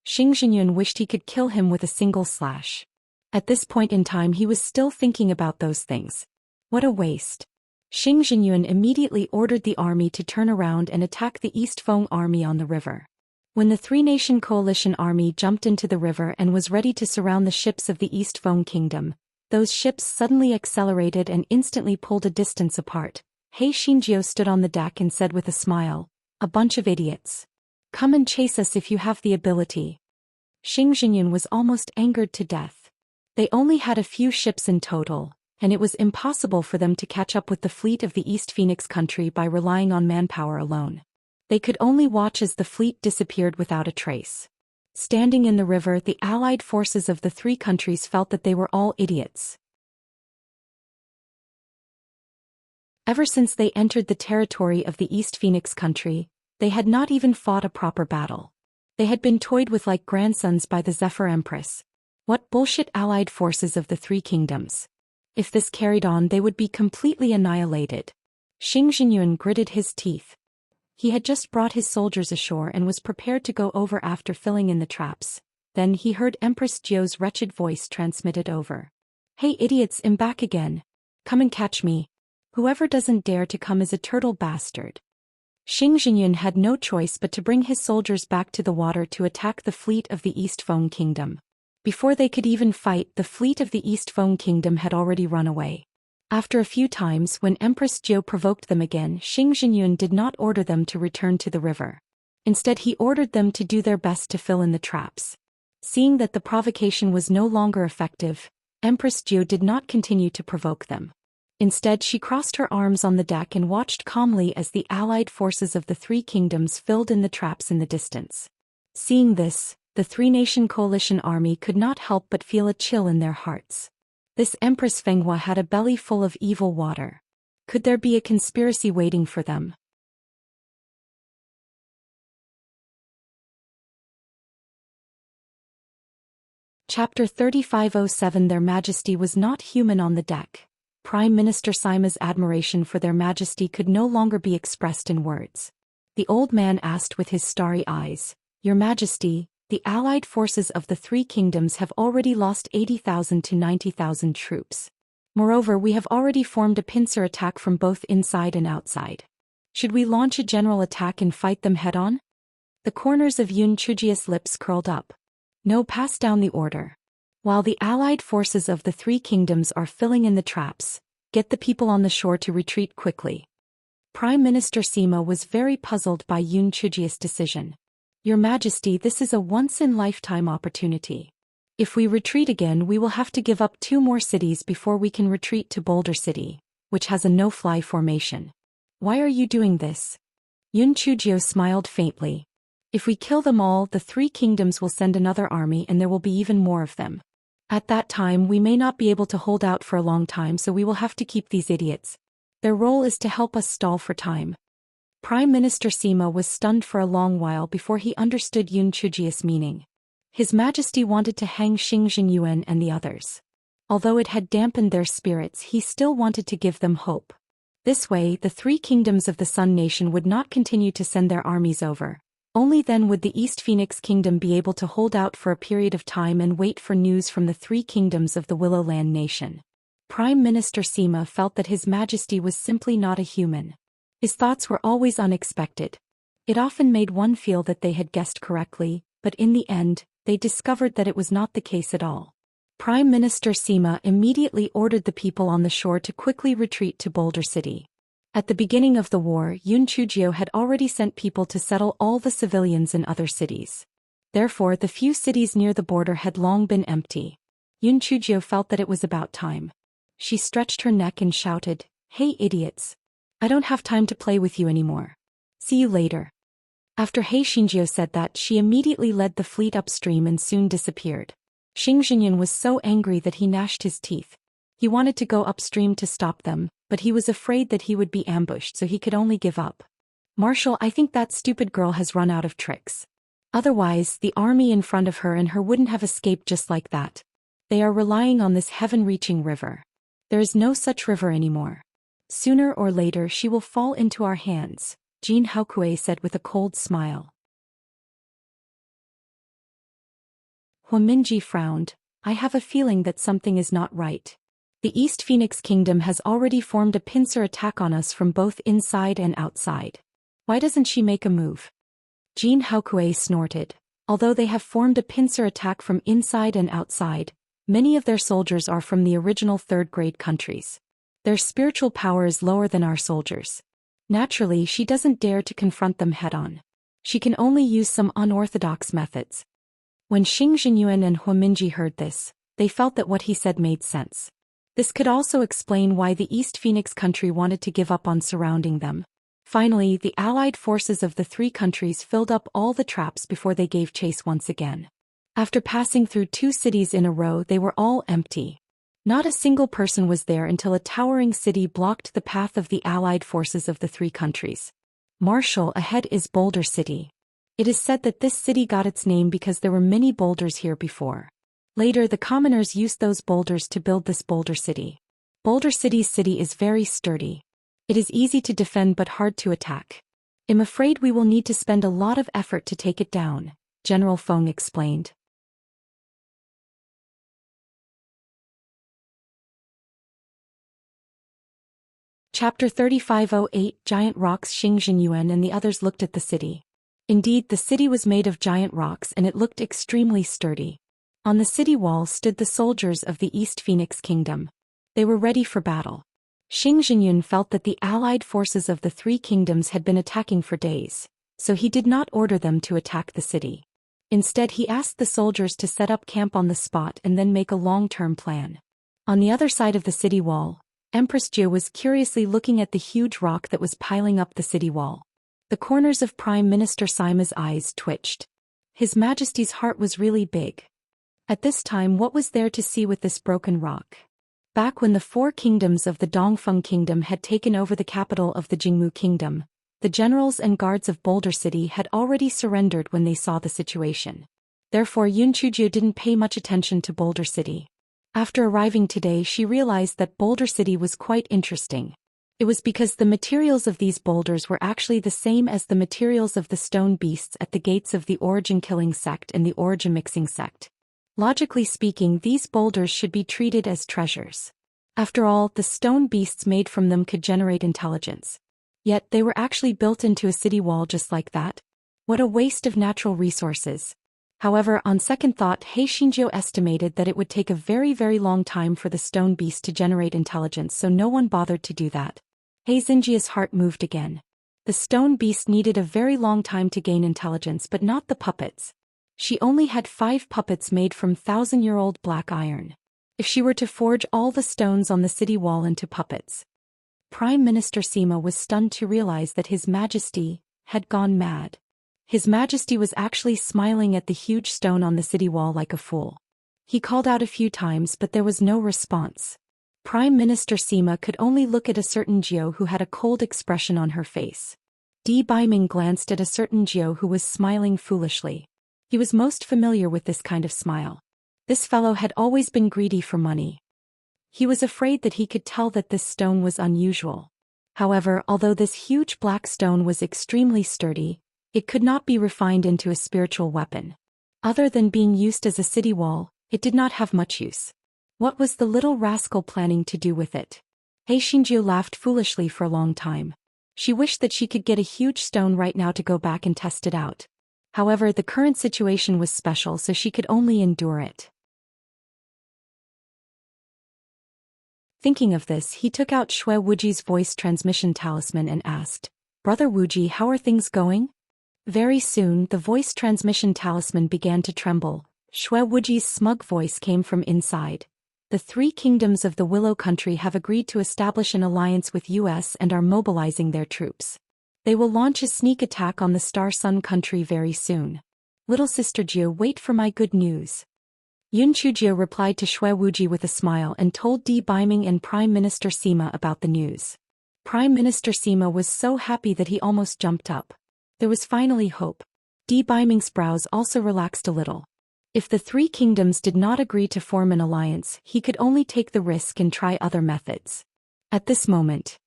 Xing Jinyun wished he could kill him with a single slash. At this point in time he was still thinking about those things. What a waste. Xing Jinyun immediately ordered the army to turn around and attack the East Feng army on the river. When the three-nation coalition army jumped into the river and was ready to surround the ships of the East Feng Kingdom, those ships suddenly accelerated and instantly pulled a distance apart. He Xinjiu stood on the deck and said with a smile, "A bunch of idiots. Come and chase us if you have the ability." Xing Jinyun was almost angered to death. They only had a few ships in total, and it was impossible for them to catch up with the fleet of the East Phoenix country by relying on manpower alone. They could only watch as the fleet disappeared without a trace. Standing in the river, the allied forces of the three countries felt that they were all idiots. Ever since they entered the territory of the East Phoenix country, they had not even fought a proper battle. They had been toyed with like grandsons by the Zephyr Empress. What bullshit allied forces of the three kingdoms. If this carried on, they would be completely annihilated. Xing Jinyun gritted his teeth. He had just brought his soldiers ashore and was prepared to go over after filling in the traps. Then he heard Empress Jiu's wretched voice transmitted over. "Hey idiots, I'm back again. Come and catch me. Whoever doesn't dare to come is a turtle bastard." Xing Jinyun had no choice but to bring his soldiers back to the water to attack the fleet of the East Feng Kingdom. Before they could even fight, the fleet of the East Feng Kingdom had already run away. After a few times, when Empress Jiu provoked them again, Xing Jinyun did not order them to return to the river. Instead, he ordered them to do their best to fill in the traps. Seeing that the provocation was no longer effective, Empress Jiu did not continue to provoke them. Instead, she crossed her arms on the deck and watched calmly as the allied forces of the three kingdoms filled in the traps in the distance. Seeing this, the three-nation coalition army could not help but feel a chill in their hearts. This Empress Fenghua had a belly full of evil water. Could there be a conspiracy waiting for them? Chapter 3507. Their Majesty was not human on the deck. Prime Minister Sima's admiration for their Majesty could no longer be expressed in words. The old man asked with his starry eyes, "Your Majesty, the allied forces of the three kingdoms have already lost 80,000 to 90,000 troops. Moreover, we have already formed a pincer attack from both inside and outside. Should we launch a general attack and fight them head-on?" The corners of Yun Chujia's lips curled up. No, pass down the order. While the allied forces of the three kingdoms are filling in the traps, get the people on the shore to retreat quickly. Prime Minister Sima was very puzzled by Yun Chujia's decision. Your Majesty, this is a once-in-lifetime opportunity. If we retreat again, we will have to give up 2 more cities before we can retreat to Boulder City, which has a no-fly formation. Why are you doing this? Yun Chujio smiled faintly. If we kill them all, the 3 kingdoms will send another army and there will be even more of them. At that time, we may not be able to hold out for a long time, so we will have to keep these idiots. Their role is to help us stall for time. Prime Minister Sima was stunned for a long while before he understood Yun Chujia's meaning. His Majesty wanted to hang Xing Jinyuan and the others. Although it had dampened their spirits, he still wanted to give them hope. This way, the 3 kingdoms of the Sun Nation would not continue to send their armies over. Only then would the East Phoenix Kingdom be able to hold out for a period of time and wait for news from the 3 kingdoms of the Willowland Nation. Prime Minister Sima felt that His Majesty was simply not a human. His thoughts were always unexpected. It often made one feel that they had guessed correctly, but in the end, they discovered that it was not the case at all. Prime Minister Sima immediately ordered the people on the shore to quickly retreat to Boulder City. At the beginning of the war, Yun Chujio had already sent people to settle all the civilians in other cities. Therefore, the few cities near the border had long been empty. Yun Chujio felt that it was about time. She stretched her neck and shouted, "Hey idiots! I don't have time to play with you anymore. See you later." After He Xingjiu said that, she immediately led the fleet upstream and soon disappeared. Xing Jinyan was so angry that he gnashed his teeth. He wanted to go upstream to stop them, but he was afraid that he would be ambushed, so he could only give up. "Marshal, I think that stupid girl has run out of tricks. Otherwise, the army in front of her and her wouldn't have escaped just like that. They are relying on this heaven-reaching river. There is no such river anymore. Sooner or later she will fall into our hands," Jin Haokue said with a cold smile. Huaminji frowned. "I have a feeling that something is not right. The East Phoenix Kingdom has already formed a pincer attack on us from both inside and outside. Why doesn't she make a move?" Jin Haokue snorted. "Although they have formed a pincer attack from inside and outside, many of their soldiers are from the original 3rd-grade countries. Their spiritual power is lower than our soldiers. Naturally, she doesn't dare to confront them head-on. She can only use some unorthodox methods." When Xing Jinyuan and Huaminji heard this, they felt that what he said made sense. This could also explain why the East Phoenix country wanted to give up on surrounding them. Finally, the allied forces of the 3 countries filled up all the traps before they gave chase once again. After passing through 2 cities in a row, they were all empty. Not a single person was there until a towering city blocked the path of the allied forces of the 3 countries. "Marshal, ahead is Boulder City. It is said that this city got its name because there were many boulders here before. Later, the commoners used those boulders to build this Boulder City. Boulder City's city is very sturdy. It is easy to defend but hard to attack. I'm afraid we will need to spend a lot of effort to take it down," General Feng explained. Chapter 3508 Giant Rocks. Xing Jinyuan and the others looked at the city. Indeed, the city was made of giant rocks and it looked extremely sturdy. On the city wall stood the soldiers of the East Phoenix Kingdom. They were ready for battle. Xing Jinyuan felt that the allied forces of the 3 kingdoms had been attacking for days, so he did not order them to attack the city. Instead, he asked the soldiers to set up camp on the spot and then make a long-term plan. On the other side of the city wall, Empress Jia was curiously looking at the huge rock that was piling up the city wall. The corners of Prime Minister Sima's eyes twitched. His Majesty's heart was really big. At this time, what was there to see with this broken rock? Back when the 4 kingdoms of the Dongfeng Kingdom had taken over the capital of the Jingmu Kingdom, the generals and guards of Boulder City had already surrendered when they saw the situation. Therefore, Yun Chujio didn't pay much attention to Boulder City. After arriving today, she realized that Boulder City was quite interesting. It was because the materials of these boulders were actually the same as the materials of the stone beasts at the gates of the Origin Killing Sect and the Origin Mixing Sect. Logically speaking, these boulders should be treated as treasures. After all, the stone beasts made from them could generate intelligence. Yet they were actually built into a city wall just like that. What a waste of natural resources. However, on second thought, He Xinjiu estimated that it would take a very long time for the stone beast to generate intelligence, so no one bothered to do that. He Xinjiu's heart moved again. The stone beast needed a very long time to gain intelligence, but not the puppets. She only had 5 puppets made from 1,000-year-old black iron. If she were to forge all the stones on the city wall into puppets. Prime Minister Sima was stunned to realize that His Majesty had gone mad. His Majesty was actually smiling at the huge stone on the city wall like a fool. He called out a few times, but there was no response. Prime Minister Sima could only look at a certain Jiao who had a cold expression on her face. Di Baiming glanced at a certain Jiao who was smiling foolishly. He was most familiar with this kind of smile. This fellow had always been greedy for money. He was afraid that he could tell that this stone was unusual. However, although this huge black stone was extremely sturdy, it could not be refined into a spiritual weapon. Other than being used as a city wall, it did not have much use. What was the little rascal planning to do with it? He Xinjiu laughed foolishly for a long time. She wished that she could get a huge stone right now to go back and test it out. However, the current situation was special, so she could only endure it. Thinking of this, he took out Xue Wuji's voice transmission talisman and asked, "Brother Wuji, how are things going?" Very soon, the voice transmission talisman began to tremble. Xue Wuji's smug voice came from inside. The 3 kingdoms of the Willow Country have agreed to establish an alliance with US and are mobilizing their troops. They will launch a sneak attack on the Star Sun country very soon. Little sister Jiao, wait for my good news. Yun Chujie replied to Xue Wuji with a smile and told Di Baiming and Prime Minister Sima about the news. Prime Minister Sima was so happy that he almost jumped up. There was finally hope. Di Baiming's brows also relaxed a little. If the 3 kingdoms did not agree to form an alliance, he could only take the risk and try other methods. At this moment,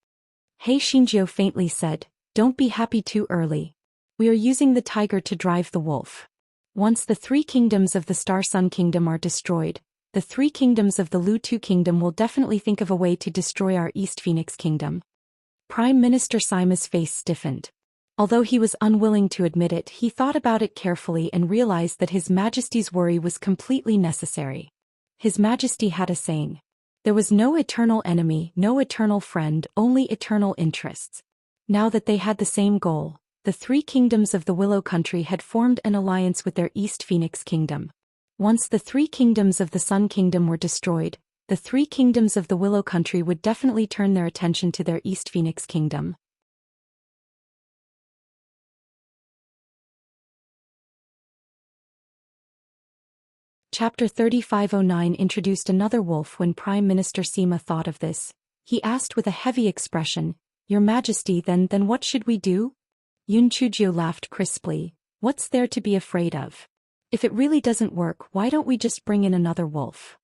He Xinjiu faintly said, "Don't be happy too early. We are using the tiger to drive the wolf. Once the 3 kingdoms of the Star Sun Kingdom are destroyed, the 3 kingdoms of the Lu Tu Kingdom will definitely think of a way to destroy our East Phoenix Kingdom." Prime Minister Sima's face stiffened. Although he was unwilling to admit it, he thought about it carefully and realized that His Majesty's worry was completely necessary. His Majesty had a saying. There was no eternal enemy, no eternal friend, only eternal interests. Now that they had the same goal, the 3 kingdoms of the Willow Country had formed an alliance with their East Phoenix Kingdom. Once the 3 kingdoms of the Sun Kingdom were destroyed, the 3 kingdoms of the Willow Country would definitely turn their attention to their East Phoenix Kingdom. Chapter 3509 introduced another wolf. When Prime Minister Sima thought of this, he asked with a heavy expression, "Your Majesty, then what should we do?" Yun Chujie laughed crisply. "What's there to be afraid of? If it really doesn't work, why don't we just bring in another wolf?"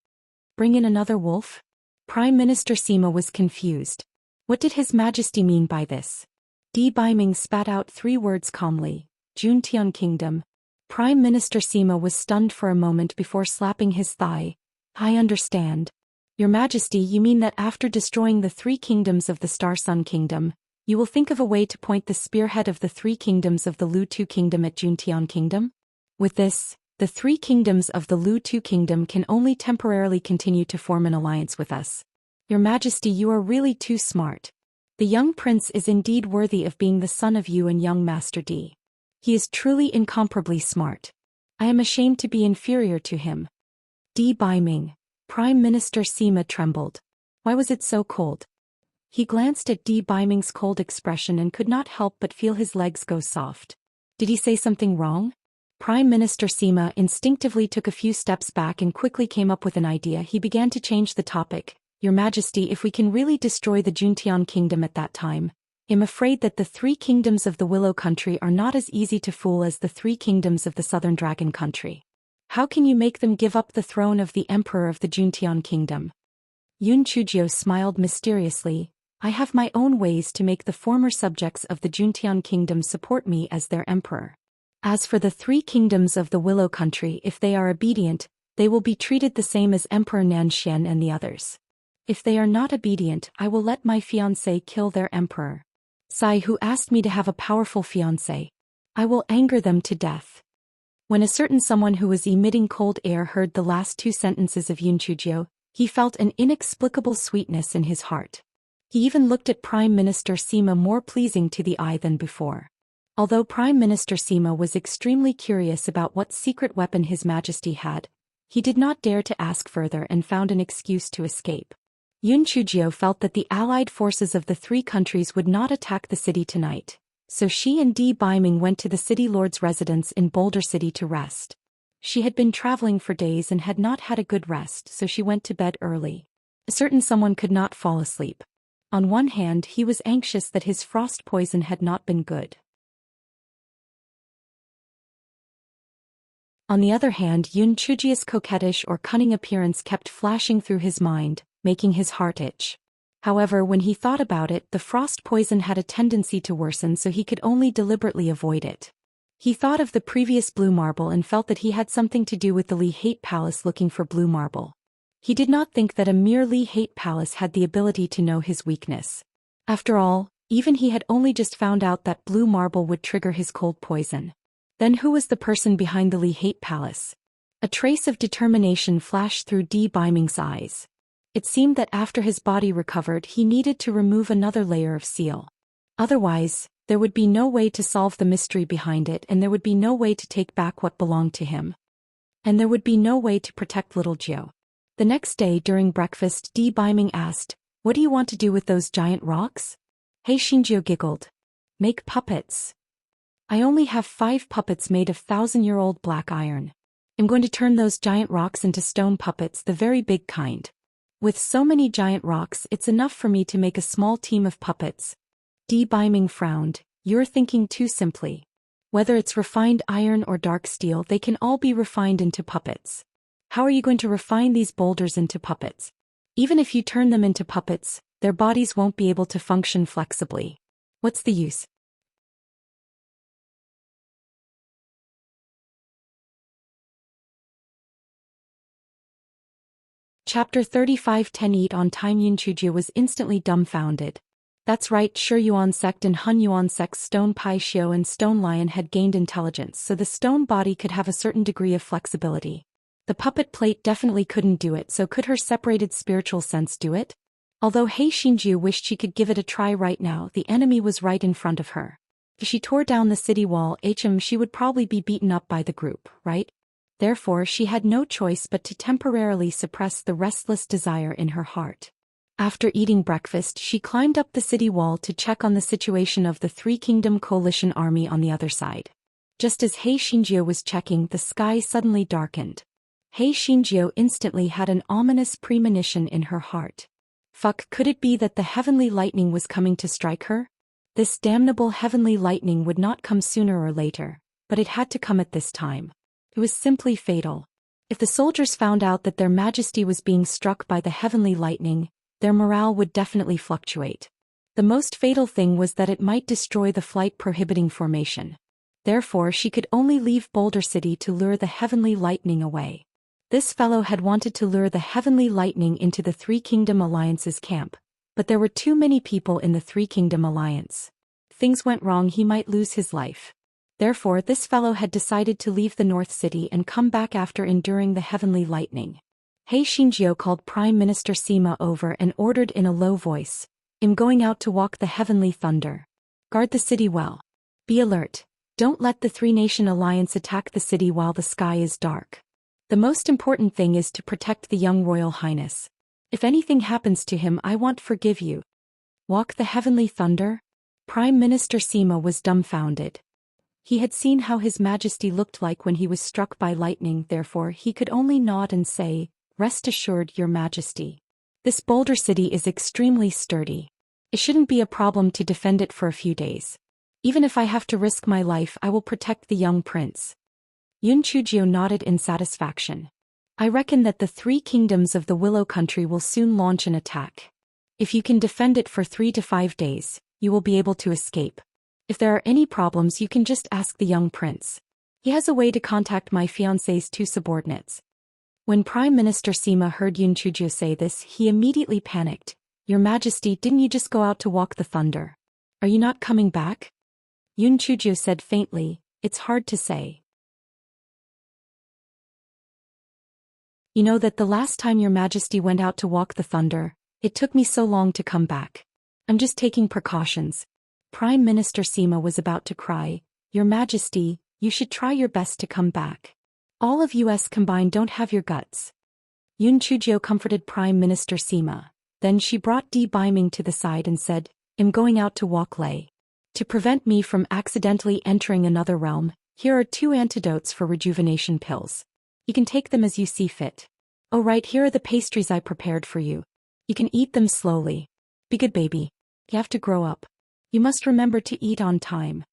Bring in another wolf? Prime Minister Sima was confused. What did His Majesty mean by this? Di Baiming spat out 3 words calmly. Juntian Kingdom. Prime Minister Sima was stunned for a moment before slapping his thigh. "I understand. Your Majesty, you mean that after destroying the 3 kingdoms of the Star Sun Kingdom, you will think of a way to point the spearhead of the 3 kingdoms of the Lu Tu Kingdom at Juntian Kingdom? With this, the 3 kingdoms of the Lu Tu Kingdom can only temporarily continue to form an alliance with us. Your Majesty, you are really too smart. The young prince is indeed worthy of being the son of you and young Master Di. He is truly incomparably smart. I am ashamed to be inferior to him." Di Baiming. Prime Minister Sima trembled. Why was it so cold? He glanced at Di Baiming's cold expression and could not help but feel his legs go soft. Did he say something wrong? Prime Minister Sima instinctively took a few steps back and quickly came up with an idea. He began to change the topic. "Your Majesty, if we can really destroy the Juntian Kingdom at that time, I'm afraid that the 3 kingdoms of the Willow Country are not as easy to fool as the 3 kingdoms of the Southern Dragon Country. How can you make them give up the throne of the Emperor of the Juntian Kingdom?" Yun Chujie smiled mysteriously. "I have my own ways to make the former subjects of the Juntian Kingdom support me as their emperor. As for the 3 kingdoms of the Willow Country, if they are obedient, they will be treated the same as Emperor Nanxian and the others. If they are not obedient, I will let my fiancé kill their emperor." Sai, who asked me to have a powerful fiancé? I will anger them to death. When a certain someone who was emitting cold air heard the last two sentences of Yunchujio, he felt an inexplicable sweetness in his heart. He even looked at Prime Minister Sima more pleasing to the eye than before. Although Prime Minister Sima was extremely curious about what secret weapon His Majesty had, he did not dare to ask further and found an excuse to escape. Yunchujio felt that the allied forces of the three countries would not attack the city tonight, so she and Di Baiming went to the city lord's residence in Boulder City to rest. She had been traveling for days and had not had a good rest, so she went to bed early. A certain someone could not fall asleep. On one hand, he was anxious that his frost poison had not been good. On the other hand, Yunchujio's coquettish or cunning appearance kept flashing through his mind, making his heart itch. However, when he thought about it, the frost poison had a tendency to worsen, so he could only deliberately avoid it. He thought of the previous blue marble and felt that he had something to do with the Li Hate Palace looking for blue marble. He did not think that a mere Li Hate Palace had the ability to know his weakness. After all, even he had only just found out that blue marble would trigger his cold poison. Then who was the person behind the Li Hate Palace? A trace of determination flashed through Di Baiming's eyes. It seemed that after his body recovered, he needed to remove another layer of seal. Otherwise, there would be no way to solve the mystery behind it, and there would be no way to take back what belonged to him. And there would be no way to protect little Jiao. The next day during breakfast, Di Baiming asked, "What do you want to do with those giant rocks?" He Xinjiu giggled. "Make puppets. I only have 5 puppets made of 1,000-year-old black iron. I'm going to turn those giant rocks into stone puppets, the very big kind. With so many giant rocks, it's enough for me to make a small team of puppets." Di Baiming frowned. "You're thinking too simply. Whether it's refined iron or dark steel, they can all be refined into puppets. How are you going to refine these boulders into puppets? Even if you turn them into puppets, their bodies won't be able to function flexibly. What's the use?" Chapter 35 10 Eat on Time. Yunchujio was instantly dumbfounded. That's right, Shi Yuan sect and Hun Yuan sect's Stone Pai Xiao and Stone Lion had gained intelligence, so the stone body could have a certain degree of flexibility. The puppet plate definitely couldn't do it, so could her separated spiritual sense do it? Although He Xinjiu wished she could give it a try right now, the enemy was right in front of her. If she tore down the city wall, she would probably be beaten up by the group, right? Therefore, she had no choice but to temporarily suppress the restless desire in her heart. After eating breakfast, she climbed up the city wall to check on the situation of the Three Kingdom Coalition army on the other side. Just as He Xinjiu was checking, the sky suddenly darkened. He Xinjiu instantly had an ominous premonition in her heart. Fuck, could it be that the heavenly lightning was coming to strike her? This damnable heavenly lightning would not come sooner or later, but it had to come at this time. It was simply fatal. If the soldiers found out that their majesty was being struck by the heavenly lightning, their morale would definitely fluctuate. The most fatal thing was that it might destroy the flight-prohibiting formation. Therefore, she could only leave Boulder City to lure the heavenly lightning away. This fellow had wanted to lure the heavenly lightning into the Three Kingdom Alliance's camp, but there were too many people in the Three Kingdom Alliance. If things went wrong, he might lose his life. Therefore, this fellow had decided to leave the North City and come back after enduring the heavenly lightning. He Xinjiu called Prime Minister Sima over and ordered in a low voice, "I'm going out to walk the heavenly thunder. Guard the city well. Be alert. Don't let the Three-Nation Alliance attack the city while the sky is dark. The most important thing is to protect the young Royal Highness. If anything happens to him, I won't forgive you." Walk the heavenly thunder? Prime Minister Sima was dumbfounded. He had seen how His Majesty looked like when he was struck by lightning, therefore he could only nod and say, "Rest assured, Your Majesty. This Boulder City is extremely sturdy. It shouldn't be a problem to defend it for a few days. Even if I have to risk my life, I will protect the young prince." Yunchujio nodded in satisfaction. "I reckon that the 3 kingdoms of the Willow Country will soon launch an attack. If you can defend it for 3 to 5 days, you will be able to escape. If there are any problems, you can just ask the young prince. He has a way to contact my fiancé's 2 subordinates." When Prime Minister Sima heard Yunchujio say this, he immediately panicked. "Your Majesty, didn't you just go out to walk the thunder? Are you not coming back?" Yunchujio said faintly, it's hard to say. You know that the last time your majesty went out to walk the thunder, it took me so long to come back. I'm just taking precautions. Prime Minister Sima was about to cry. Your majesty, you should try your best to come back. All of us combined don't have your guts. Yun Chujio comforted Prime Minister Sima. Then she brought Di Biming to the side and said, I'm going out to walk Lei. To prevent me from accidentally entering another realm, here are 2 antidotes for rejuvenation pills. You can take them as you see fit. Oh right, here are the pastries I prepared for you. You can eat them slowly. Be good baby. You have to grow up. You must remember to eat on time.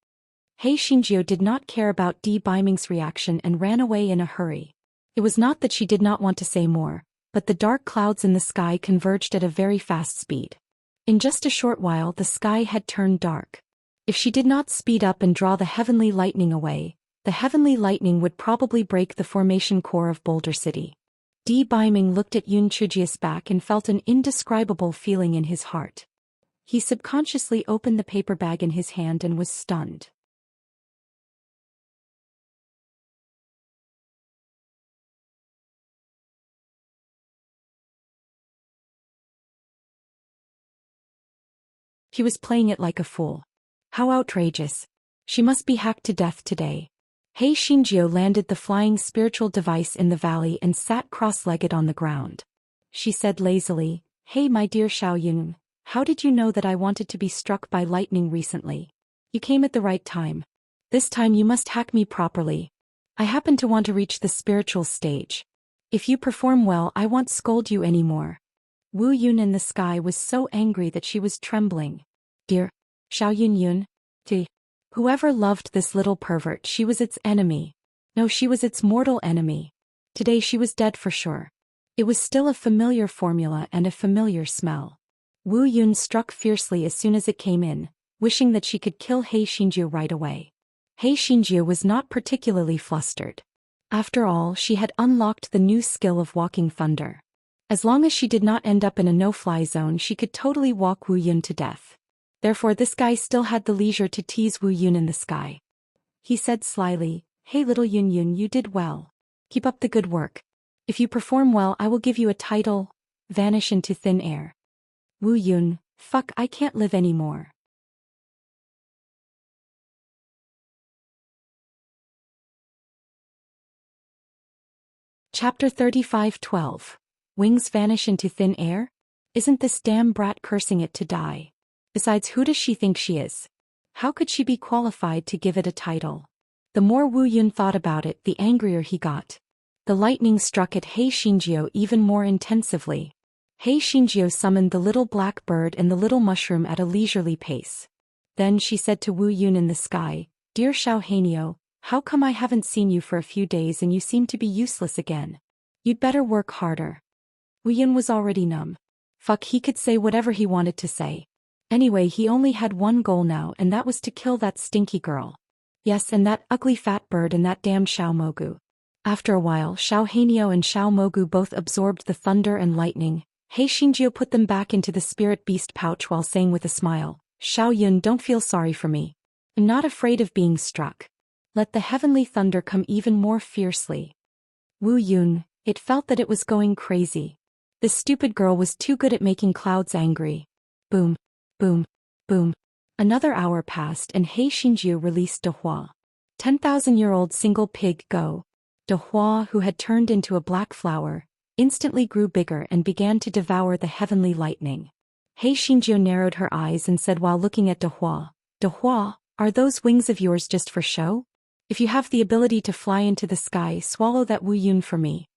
Hei Xinjiu did not care about Di Biming's reaction and ran away in a hurry. It was not that she did not want to say more, but the dark clouds in the sky converged at a very fast speed. In just a short while the sky had turned dark. If she did not speed up and draw the heavenly lightning away, the heavenly lightning would probably break the formation core of Boulder City. Di Biming looked at Yun Chujia's back and felt an indescribable feeling in his heart. He subconsciously opened the paper bag in his hand and was stunned. He was playing it like a fool. How outrageous. She must be hacked to death today. Hei Xinjiu landed the flying spiritual device in the valley and sat cross-legged on the ground. She said lazily, Hey my dear Xiaoyun, how did you know that I wanted to be struck by lightning recently? You came at the right time. This time you must hack me properly. I happen to want to reach the spiritual stage. If you perform well I won't scold you anymore. Wu Yun in the sky was so angry that she was trembling. Dear Xiaoyun Yun, whoever loved this little pervert, she was its enemy. No, she was its mortal enemy. Today she was dead for sure. It was still a familiar formula and a familiar smell. Wu Yun struck fiercely as soon as it came in, wishing that she could kill Hei Xinjiu right away. Hei Xinjiu was not particularly flustered. After all, she had unlocked the new skill of walking thunder. As long as she did not end up in a no-fly zone, she could totally walk Wu Yun to death. Therefore this guy still had the leisure to tease Wu Yun in the sky. He said slyly, Hey little Yun Yun, you did well. Keep up the good work. If you perform well I will give you a title, vanish into thin air. Wu Yun, fuck, I can't live anymore. Chapter 35:12. Wings vanish into thin air? Isn't this damn brat cursing it to die? Besides, who does she think she is? How could she be qualified to give it a title? The more Wu Yun thought about it, the angrier he got. The lightning struck at Hei Xinjiu even more intensively. Hei Xinjiu summoned the little black bird and the little mushroom at a leisurely pace. Then she said to Wu Yun in the sky, Dear Xiao Hanio, how come I haven't seen you for a few days and you seem to be useless again? You'd better work harder. Wu Yun was already numb. Fuck, he could say whatever he wanted to say. Anyway, he only had one goal now, and that was to kill that stinky girl. Yes, and that ugly fat bird and that damn Xiao Mogu. After a while, Xiao Hanio and Xiao Mogu both absorbed the thunder and lightning. Hei Xinjiu put them back into the spirit beast pouch while saying with a smile, Xiao Yun, don't feel sorry for me. I'm not afraid of being struck. Let the heavenly thunder come even more fiercely. Wu Yun, it felt that it was going crazy. This stupid girl was too good at making clouds angry. Boom. Boom, boom. Another hour passed and Hei Xinjiu released De Hua. 10,000-year-old single pig Go. De Hua, who had turned into a black flower, instantly grew bigger and began to devour the heavenly lightning. Hei Xinjiu narrowed her eyes and said while looking at De Hua, are those wings of yours just for show? If you have the ability to fly into the sky, swallow that Wu Yun for me.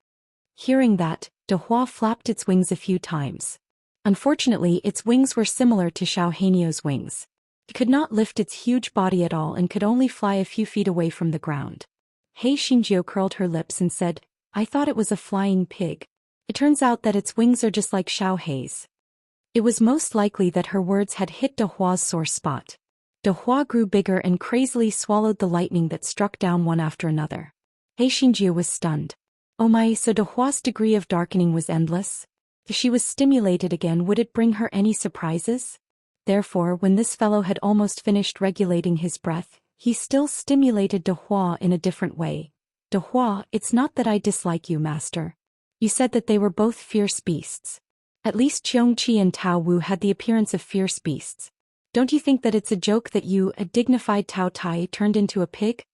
Hearing that, De Hua flapped its wings a few times. Unfortunately, its wings were similar to Xiao Hanio's wings. It could not lift its huge body at all and could only fly a few feet away from the ground. Hei Xinjiu curled her lips and said, I thought it was a flying pig. It turns out that its wings are just like Xiao Hei's. It was most likely that her words had hit De Hua's sore spot. De Hua grew bigger and crazily swallowed the lightning that struck down one after another. Hei Xinjiu was stunned. Oh my, so De Hua's degree of darkening was endless? If she was stimulated again, would it bring her any surprises? Therefore, when this fellow had almost finished regulating his breath, He still stimulated De Hua in a different way. De Hua, it's not that I dislike you, master. You said that they were both fierce beasts. At least Cheongqi and Tao Wu had the appearance of fierce beasts. Don't you think that it's a joke that you, a dignified Tao Tai, turned into a pig?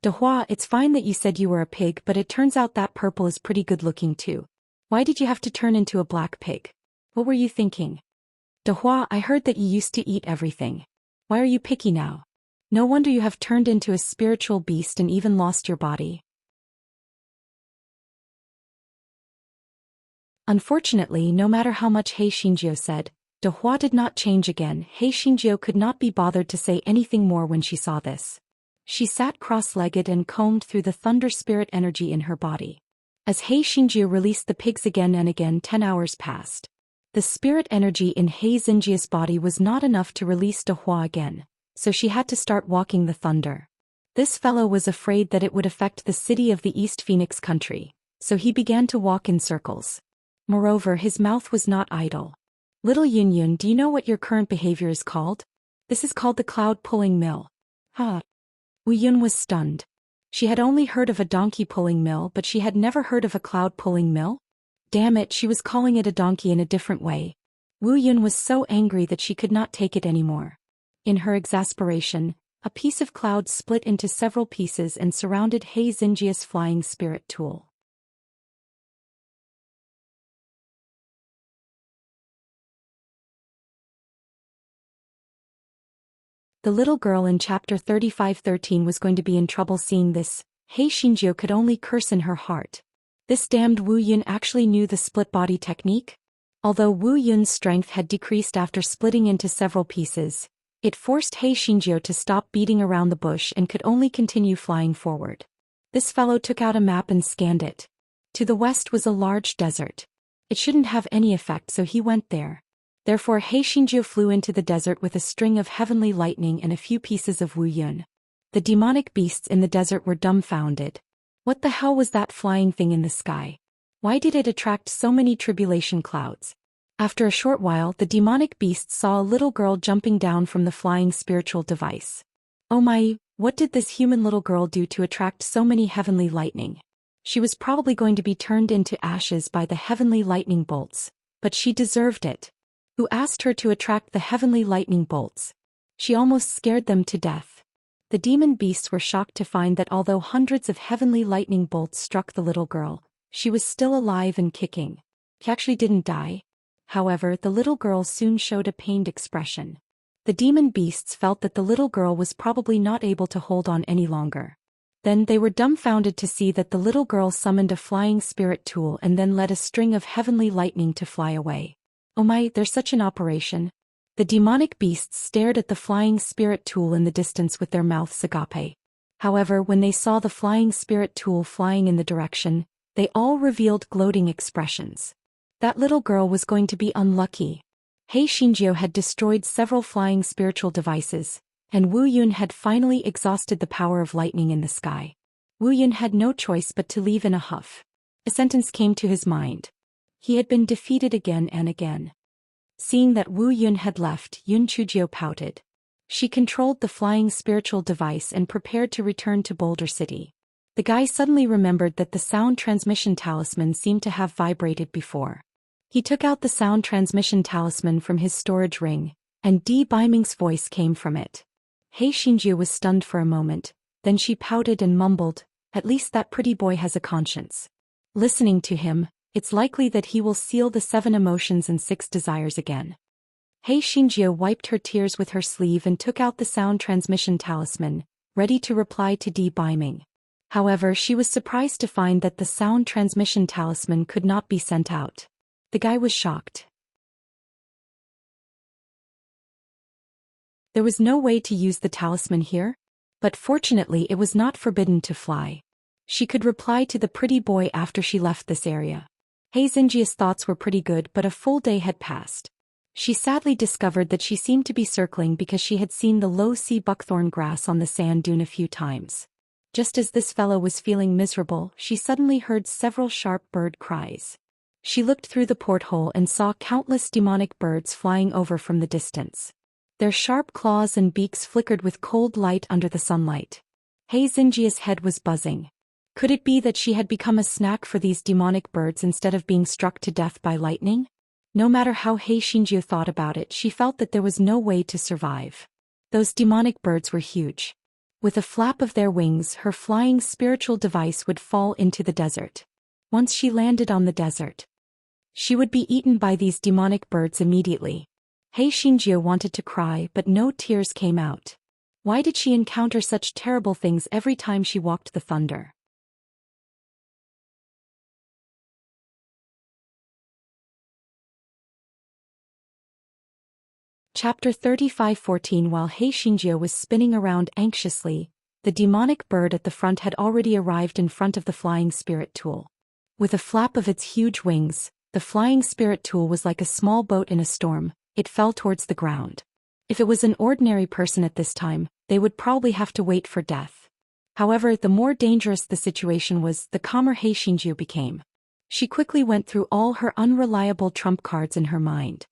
De Hua, it's fine that you said you were a pig, but it turns out that purple is pretty good looking too. Why did you have to turn into a black pig? What were you thinking? De Hua, I heard that you used to eat everything. Why are you picky now? No wonder you have turned into a spiritual beast and even lost your body. Unfortunately, no matter how much He Xinjiu said, De Hua did not change again. He Xinjiu could not be bothered to say anything more when she saw this. She sat cross-legged and combed through the thunder spirit energy in her body. As He Xinjiu released the pigs again and again, 10 hours passed. The spirit energy in He Xinjiu's body was not enough to release De Hua again, so she had to start walking the thunder. This fellow was afraid that it would affect the city of the East Phoenix country, so he began to walk in circles. Moreover, his mouth was not idle. Little Yun, do you know what your current behavior is called? This is called the cloud-pulling mill. Huh. Wu Yun was stunned. She had only heard of a donkey-pulling mill, but she had never heard of a cloud-pulling mill. Damn it, she was calling it a donkey in a different way. Wu Yun was so angry that she could not take it anymore. In her exasperation, a piece of cloud split into several pieces and surrounded He Xinjiu's flying spirit tool. The little girl in chapter 3513 was going to be in trouble seeing this. He Xinjiu could only curse in her heart. This damned Wu Yun actually knew the split body technique? Although Wu Yun's strength had decreased after splitting into several pieces, it forced He Xinjiu to stop beating around the bush and could only continue flying forward. This fellow took out a map and scanned it. To the west was a large desert. It shouldn't have any effect, so he went there. Therefore He Xinjiu flew into the desert with a string of heavenly lightning and a few pieces of Wu Yun. The demonic beasts in the desert were dumbfounded. What the hell was that flying thing in the sky? Why did it attract so many tribulation clouds? After a short while, the demonic beasts saw a little girl jumping down from the flying spiritual device. Oh my, what did this human little girl do to attract so many heavenly lightning? She was probably going to be turned into ashes by the heavenly lightning bolts, but she deserved it. Who asked her to attract the heavenly lightning bolts? She almost scared them to death. The demon beasts were shocked to find that although hundreds of heavenly lightning bolts struck the little girl, she was still alive and kicking. She actually didn't die. However, the little girl soon showed a pained expression. The demon beasts felt that the little girl was probably not able to hold on any longer. Then they were dumbfounded to see that the little girl summoned a flying spirit tool and then led a string of heavenly lightning to fly away. Oh my, there's such an operation. The demonic beasts stared at the flying spirit tool in the distance with their mouths agape. However, when they saw the flying spirit tool flying in the direction, they all revealed gloating expressions. That little girl was going to be unlucky. He Xinjiu had destroyed several flying spiritual devices, and Wu Yun had finally exhausted the power of lightning in the sky. Wu Yun had no choice but to leave in a huff. A sentence came to his mind. He had been defeated again and again. Seeing that Wu Yun had left, Yun Chujio pouted. She controlled the flying spiritual device and prepared to return to Boulder City. The guy suddenly remembered that the sound transmission talisman seemed to have vibrated before. He took out the sound transmission talisman from his storage ring, and Di Biming's voice came from it. He Xinjiu was stunned for a moment, then she pouted and mumbled, "At least that pretty boy has a conscience." Listening to him, it's likely that he will seal the 7 emotions and 6 desires again. He Xinjiu wiped her tears with her sleeve and took out the sound transmission talisman, ready to reply to Di Biming. However, she was surprised to find that the sound transmission talisman could not be sent out. The guy was shocked. There was no way to use the talisman here, but fortunately it was not forbidden to fly. She could reply to the pretty boy after she left this area. He Xinjiu's thoughts were pretty good, but a full day had passed. She sadly discovered that she seemed to be circling because she had seen the low sea buckthorn grass on the sand dune a few times. Just as this fellow was feeling miserable, she suddenly heard several sharp bird cries. She looked through the porthole and saw countless demonic birds flying over from the distance. Their sharp claws and beaks flickered with cold light under the sunlight. Hei Xinjia's head was buzzing. Could it be that she had become a snack for these demonic birds instead of being struck to death by lightning? No matter how Hei Xinjia thought about it, she felt that there was no way to survive. Those demonic birds were huge. With a flap of their wings, her flying spiritual device would fall into the desert. Once she landed on the desert, she would be eaten by these demonic birds immediately. Hei Xinjia wanted to cry, but no tears came out. Why did she encounter such terrible things every time she walked the thunder? Chapter 35:14. While Hei Xinjia was spinning around anxiously, the demonic bird at the front had already arrived in front of the flying spirit tool. With a flap of its huge wings, the flying spirit tool was like a small boat in a storm. It fell towards the ground. If it was an ordinary person at this time, they would probably have to wait for death. However, the more dangerous the situation was, the calmer Hei Xinjia became. She quickly went through all her unreliable trump cards in her mind.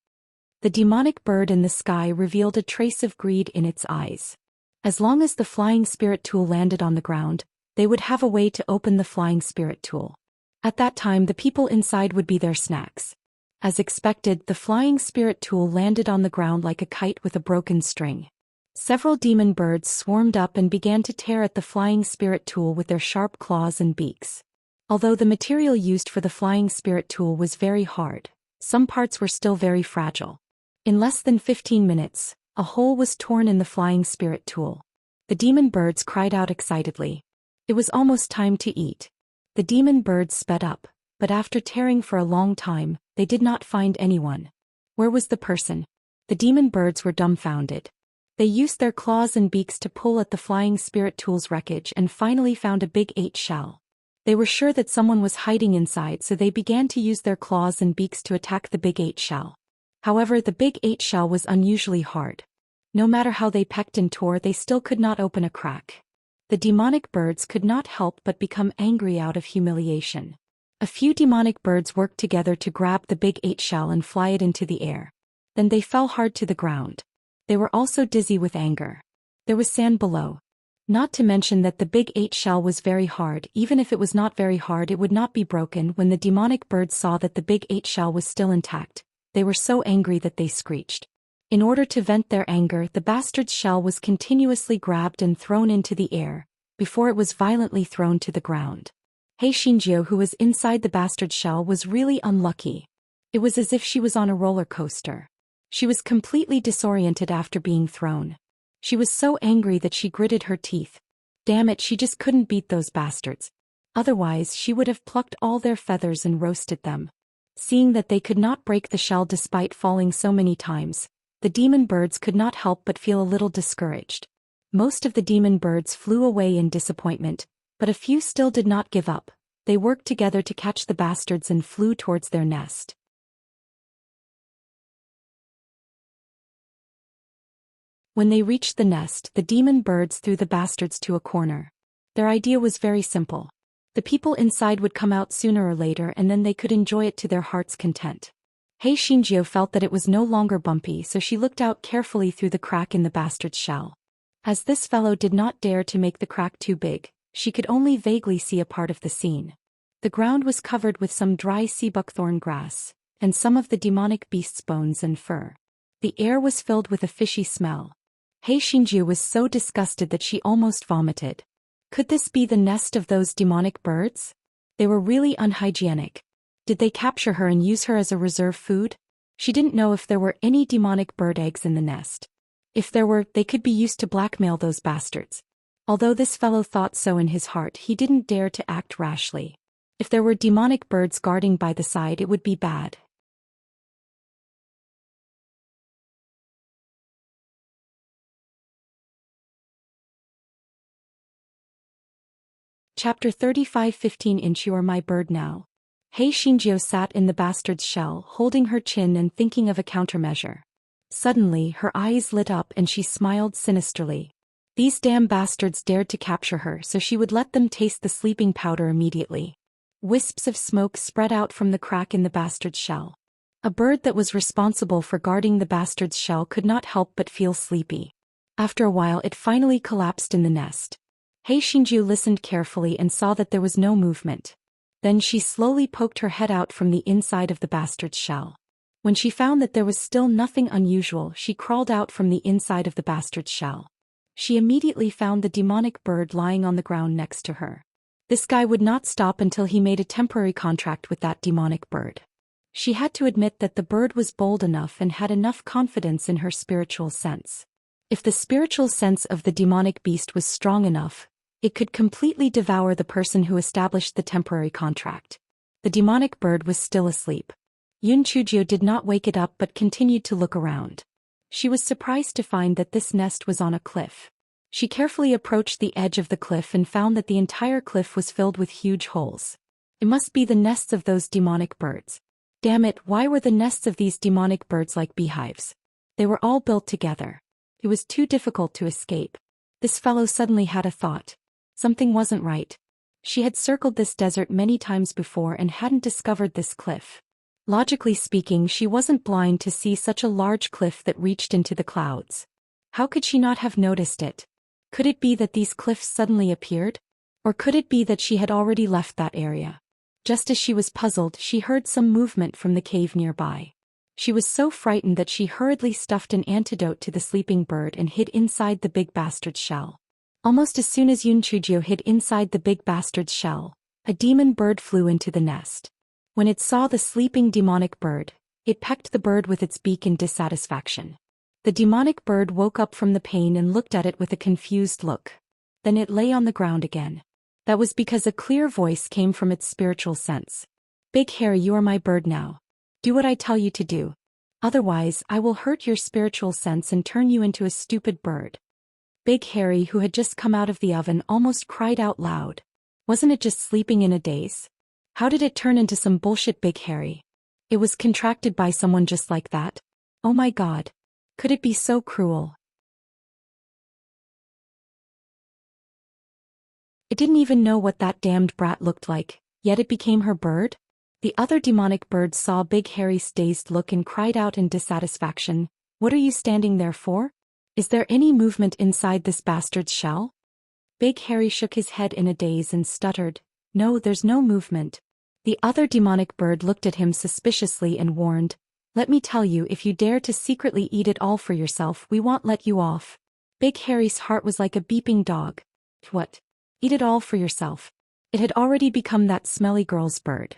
The demonic bird in the sky revealed a trace of greed in its eyes. As long as the flying spirit tool landed on the ground, they would have a way to open the flying spirit tool. At that time, the people inside would be their snacks. As expected, the flying spirit tool landed on the ground like a kite with a broken string. Several demon birds swarmed up and began to tear at the flying spirit tool with their sharp claws and beaks. Although the material used for the flying spirit tool was very hard, some parts were still very fragile. In less than 15 minutes, a hole was torn in the flying spirit tool. The demon birds cried out excitedly. It was almost time to eat. The demon birds sped up, but after tearing for a long time, they did not find anyone. Where was the person? The demon birds were dumbfounded. They used their claws and beaks to pull at the flying spirit tool's wreckage and finally found a big 8 shell. They were sure that someone was hiding inside, so they began to use their claws and beaks to attack the big 8 shell. However, the big 8 shell was unusually hard. No matter how they pecked and tore, they still could not open a crack. The demonic birds could not help but become angry out of humiliation. A few demonic birds worked together to grab the big 8 shell and fly it into the air. Then they fell hard to the ground. They were also dizzy with anger. There was sand below. Not to mention that the big 8 shell was very hard. Even if it was not very hard, it would not be broken. When the demonic birds saw that the big 8 shell was still intact, they were so angry that they screeched. In order to vent their anger, the bastard's shell was continuously grabbed and thrown into the air, before it was violently thrown to the ground. Hei Xinjia, who was inside the bastard's shell, was really unlucky. It was as if she was on a roller coaster. She was completely disoriented after being thrown. She was so angry that she gritted her teeth. Damn it, she just couldn't beat those bastards. Otherwise, she would have plucked all their feathers and roasted them. Seeing that they could not break the shell despite falling so many times, the demon birds could not help but feel a little discouraged. Most of the demon birds flew away in disappointment, but a few still did not give up. They worked together to catch the bastards and flew towards their nest. When they reached the nest, the demon birds threw the bastards to a corner. Their idea was very simple. The people inside would come out sooner or later, and then they could enjoy it to their heart's content. Hei Xinjia felt that it was no longer bumpy, so she looked out carefully through the crack in the bastard's shell. As this fellow did not dare to make the crack too big, she could only vaguely see a part of the scene. The ground was covered with some dry sea buckthorn grass, and some of the demonic beast's bones and fur. The air was filled with a fishy smell. Hei Xinjia was so disgusted that she almost vomited. Could this be the nest of those demonic birds? They were really unhygienic. Did they capture her and use her as a reserve food? She didn't know if there were any demonic bird eggs in the nest. If there were, they could be used to blackmail those bastards. Although this fellow thought so in his heart, he didn't dare to act rashly. If there were demonic birds guarding by the side, it would be bad. Chapter 35:15. You are my bird now. Hei Xinjia sat in the bastard's shell, holding her chin and thinking of a countermeasure. Suddenly, her eyes lit up and she smiled sinisterly. These damn bastards dared to capture her, so she would let them taste the sleeping powder immediately. Wisps of smoke spread out from the crack in the bastard's shell. A bird that was responsible for guarding the bastard's shell could not help but feel sleepy. After a while it finally collapsed in the nest. Hei Xingjiu listened carefully and saw that there was no movement. Then she slowly poked her head out from the inside of the bastard's shell. When she found that there was still nothing unusual, she crawled out from the inside of the bastard's shell. She immediately found the demonic bird lying on the ground next to her. This guy would not stop until he made a temporary contract with that demonic bird. She had to admit that the bird was bold enough and had enough confidence in her spiritual sense. If the spiritual sense of the demonic beast was strong enough, it could completely devour the person who established the temporary contract. The demonic bird was still asleep. Yun Chujio did not wake it up but continued to look around. She was surprised to find that this nest was on a cliff. She carefully approached the edge of the cliff and found that the entire cliff was filled with huge holes. It must be the nests of those demonic birds. Damn it, why were the nests of these demonic birds like beehives? They were all built together. It was too difficult to escape. This fellow suddenly had a thought. Something wasn't right. She had circled this desert many times before and hadn't discovered this cliff. Logically speaking, she wasn't blind to see such a large cliff that reached into the clouds. How could she not have noticed it? Could it be that these cliffs suddenly appeared? Or could it be that she had already left that area? Just as she was puzzled, she heard some movement from the cave nearby. She was so frightened that she hurriedly stuffed an antidote to the sleeping bird and hid inside the big bastard's shell. Almost as soon as Yun Chujio hid inside the big bastard's shell, a demon bird flew into the nest. When it saw the sleeping demonic bird, it pecked the bird with its beak in dissatisfaction. The demonic bird woke up from the pain and looked at it with a confused look. Then it lay on the ground again. That was because a clear voice came from its spiritual sense. Big Harry, you are my bird now. Do what I tell you to do. Otherwise, I will hurt your spiritual sense and turn you into a stupid bird. Big Harry, who had just come out of the oven, almost cried out loud. Wasn't it just sleeping in a daze? How did it turn into some bullshit, Big Harry? It was contracted by someone just like that? Oh my god. Could it be so cruel? It didn't even know what that damned brat looked like, yet it became her bird? The other demonic birds saw Big Harry's dazed look and cried out in dissatisfaction. What are you standing there for? Is there any movement inside this bastard's shell? Big Harry shook his head in a daze and stuttered. No, there's no movement. The other demonic bird looked at him suspiciously and warned. Let me tell you, if you dare to secretly eat it all for yourself, we won't let you off. Big Harry's heart was like a beeping dog. What? Eat it all for yourself. It had already become that smelly girl's bird.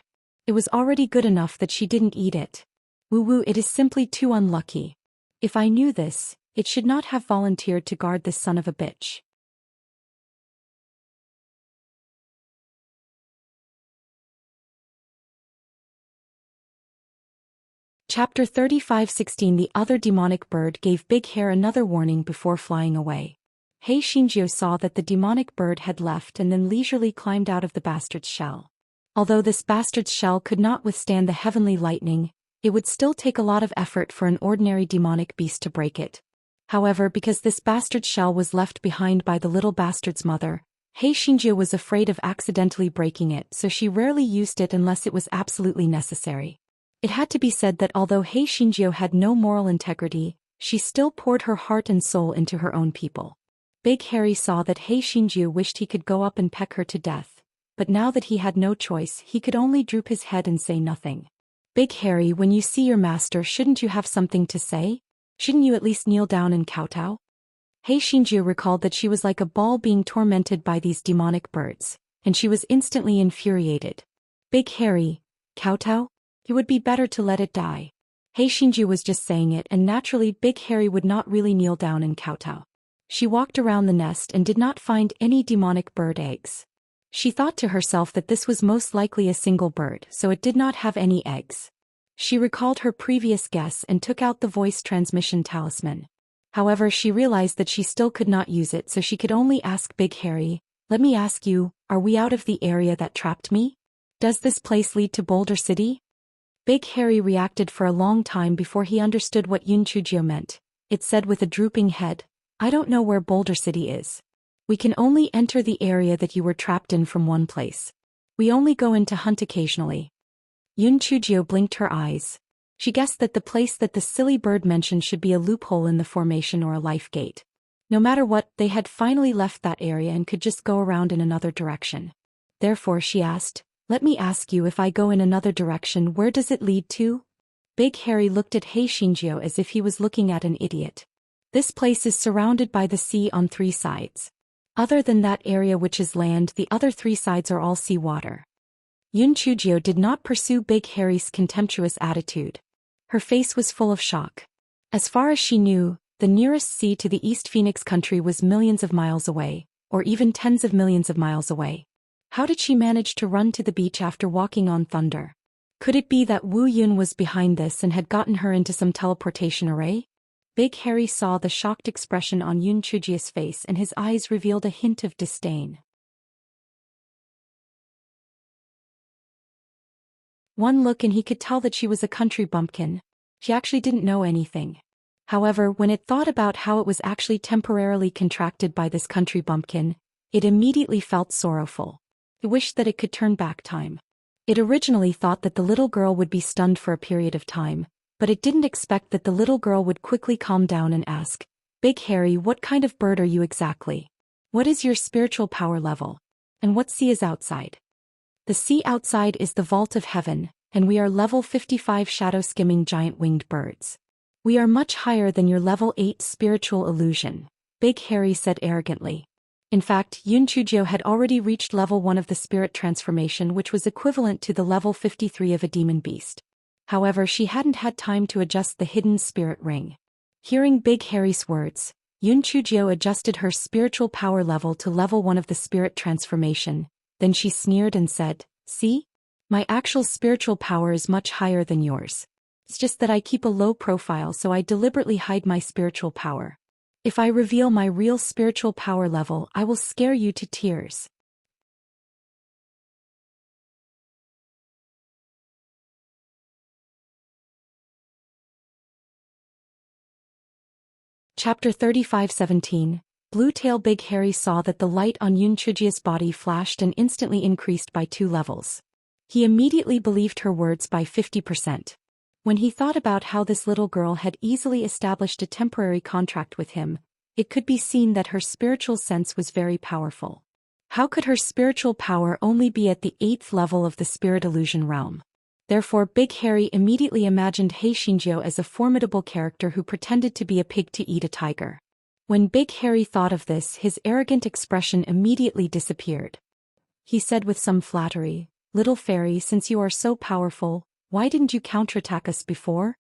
It was already good enough that she didn't eat it. Woo-woo, it is simply too unlucky. If I knew this, it should not have volunteered to guard this son of a bitch. Chapter 35:16. The other demonic bird gave Big Hair another warning before flying away. Hei Xingjiu saw that the demonic bird had left and then leisurely climbed out of the bastard's shell. Although this bastard's shell could not withstand the heavenly lightning, it would still take a lot of effort for an ordinary demonic beast to break it. However, because this bastard's shell was left behind by the little bastard's mother, Hei Xingjiu was afraid of accidentally breaking it, so she rarely used it unless it was absolutely necessary. It had to be said that although Hei Xingjiu had no moral integrity, she still poured her heart and soul into her own people. Big Harry saw that Hei Xingjiu wished he could go up and peck her to death, but now that he had no choice, he could only droop his head and say nothing. Big Harry, when you see your master, shouldn't you have something to say? Shouldn't you at least kneel down and kowtow? Hei Xingjiu recalled that she was like a ball being tormented by these demonic birds, and she was instantly infuriated. Big Harry, kowtow? It would be better to let it die. Hei Xingjiu was just saying it, and naturally Big Harry would not really kneel down and kowtow. She walked around the nest and did not find any demonic bird eggs. She thought to herself that this was most likely a single bird, so it did not have any eggs. She recalled her previous guess and took out the voice transmission talisman. However, she realized that she still could not use it, so she could only ask Big Harry, "Let me ask you, are we out of the area that trapped me? Does this place lead to Boulder City?" Big Harry reacted for a long time before he understood what Yun Chujio meant. It said with a drooping head, "I don't know where Boulder City is. We can only enter the area that you were trapped in from one place. We only go in to hunt occasionally." Yun Chujio blinked her eyes. She guessed that the place that the silly bird mentioned should be a loophole in the formation or a life gate. No matter what, they had finally left that area and could just go around in another direction. Therefore she asked, "Let me ask you, if I go in another direction, where does it lead to?" Big Harry looked at Heishinjio as if he was looking at an idiot. "This place is surrounded by the sea on 3 sides. Other than that area which is land, the other 3 sides are all sea water." Chujio did not pursue Big Harry's contemptuous attitude. Her face was full of shock. As far as she knew, the nearest sea to the East Phoenix country was millions of miles away, or even tens of millions of miles away. How did she manage to run to the beach after walking on thunder? Could it be that Wu Yun was behind this and had gotten her into some teleportation array? Big Harry saw the shocked expression on Yun Chujio's face and his eyes revealed a hint of disdain. One look and he could tell that she was a country bumpkin. She actually didn't know anything. However, when it thought about how it was actually temporarily contracted by this country bumpkin, it immediately felt sorrowful. It wished that it could turn back time. It originally thought that the little girl would be stunned for a period of time, but it didn't expect that the little girl would quickly calm down and ask, "Big Harry, what kind of bird are you exactly? What is your spiritual power level? And what sea is outside?" "The sea outside is the vault of heaven, and we are level 55 shadow-skimming giant winged birds. We are much higher than your level 8 spiritual illusion," Big Harry said arrogantly. In fact, Yun Chujio had already reached level 1 of the spirit transformation, which was equivalent to the level 53 of a demon beast. However, she hadn't had time to adjust the hidden spirit ring. Hearing Big Harry's words, Yun Chujio adjusted her spiritual power level to level 1 of the spirit transformation. Then she sneered and said, "See? My actual spiritual power is much higher than yours. It's just that I keep a low profile, so I deliberately hide my spiritual power. If I reveal my real spiritual power level, I will scare you to tears." Chapter 35:17. Blue-tail Big Harry saw that the light on Yun Chujio's body flashed and instantly increased by 2 levels. He immediately believed her words by 50%. When he thought about how this little girl had easily established a temporary contract with him, it could be seen that her spiritual sense was very powerful. How could her spiritual power only be at the 8th level of the spirit illusion realm? Therefore, Big Harry immediately imagined Heishinjio as a formidable character who pretended to be a pig to eat a tiger. When Big Harry thought of this, his arrogant expression immediately disappeared. He said with some flattery, "Little fairy, since you are so powerful, why didn't you counterattack us before?"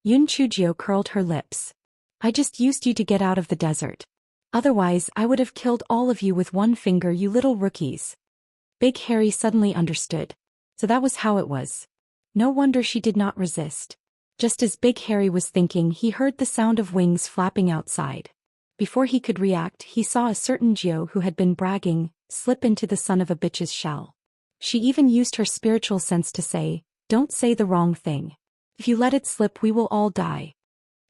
Yun Chujio curled her lips. "I just used you to get out of the desert. Otherwise, I would have killed all of you with 1 finger, you little rookies." Big Harry suddenly understood. So that was how it was. No wonder she did not resist. Just as Big Harry was thinking, he heard the sound of wings flapping outside. Before he could react, he saw a certain Geo who had been bragging, slip into the son of a bitch's shell. She even used her spiritual sense to say, "Don't say the wrong thing. If you let it slip, we will all die."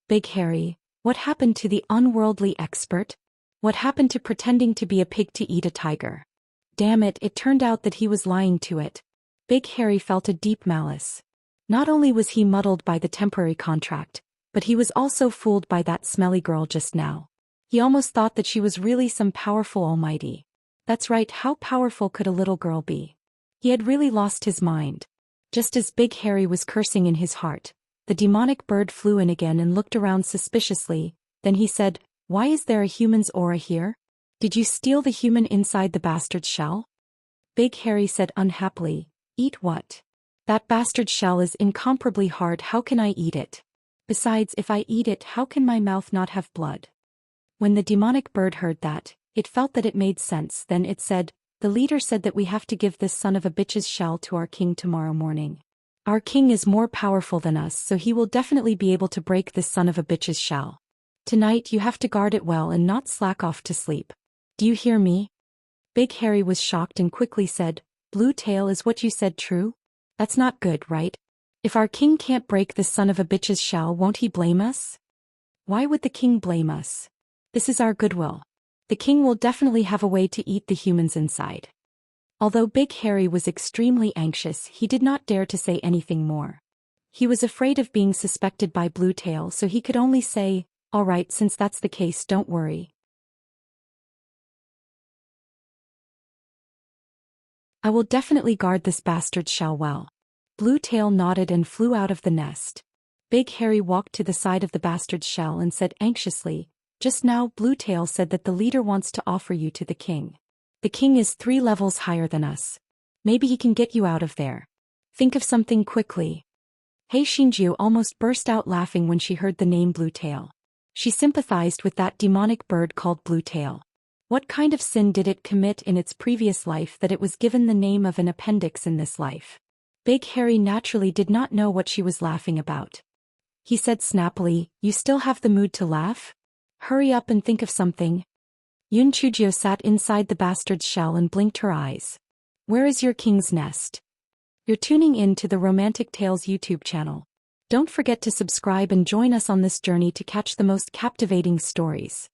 Big Harry, what happened to the unworldly expert? What happened to pretending to be a pig to eat a tiger? Damn it, it turned out that he was lying to it. Big Harry felt a deep malice. Not only was he muddled by the temporary contract, but he was also fooled by that smelly girl just now. He almost thought that she was really some powerful almighty. That's right, how powerful could a little girl be? He had really lost his mind. Just as Big Harry was cursing in his heart, the demonic bird flew in again and looked around suspiciously. Then he said, "Why is there a human's aura here? Did you steal the human inside the bastard's shell?" Big Harry said unhappily, "Eat what? That bastard shell is incomparably hard, how can I eat it? Besides, if I eat it, how can my mouth not have blood?" When the demonic bird heard that, it felt that it made sense. Then it said, "The leader said that we have to give this son of a bitch's shell to our king tomorrow morning. Our king is more powerful than us, so he will definitely be able to break this son of a bitch's shell. Tonight you have to guard it well and not slack off to sleep. Do you hear me?" Big Harry was shocked and quickly said, "Blue Tail, is what you said true? That's not good, right? If our king can't break this son of a bitch's shell, won't he blame us?" "Why would the king blame us? This is our goodwill. The king will definitely have a way to eat the humans inside." Although Big Harry was extremely anxious, he did not dare to say anything more. He was afraid of being suspected by Bluetail, so he could only say, "All right, since that's the case, don't worry. I will definitely guard this bastard's shell well." Bluetail nodded and flew out of the nest. Big Harry walked to the side of the bastard's shell and said anxiously, "Just now Bluetail said that the leader wants to offer you to the king. The king is 3 levels higher than us. Maybe he can get you out of there. Think of something quickly." Hei Xingjiu almost burst out laughing when she heard the name Bluetail. She sympathized with that demonic bird called Bluetail. What kind of sin did it commit in its previous life that it was given the name of an appendix in this life? Big Harry naturally did not know what she was laughing about. He said snappily, "You still have the mood to laugh? Hurry up and think of something." Yun Chujio sat inside the bastard's shell and blinked her eyes. "Where is your king's nest?" You're tuning in to the Romantic Tales YouTube channel. Don't forget to subscribe and join us on this journey to catch the most captivating stories.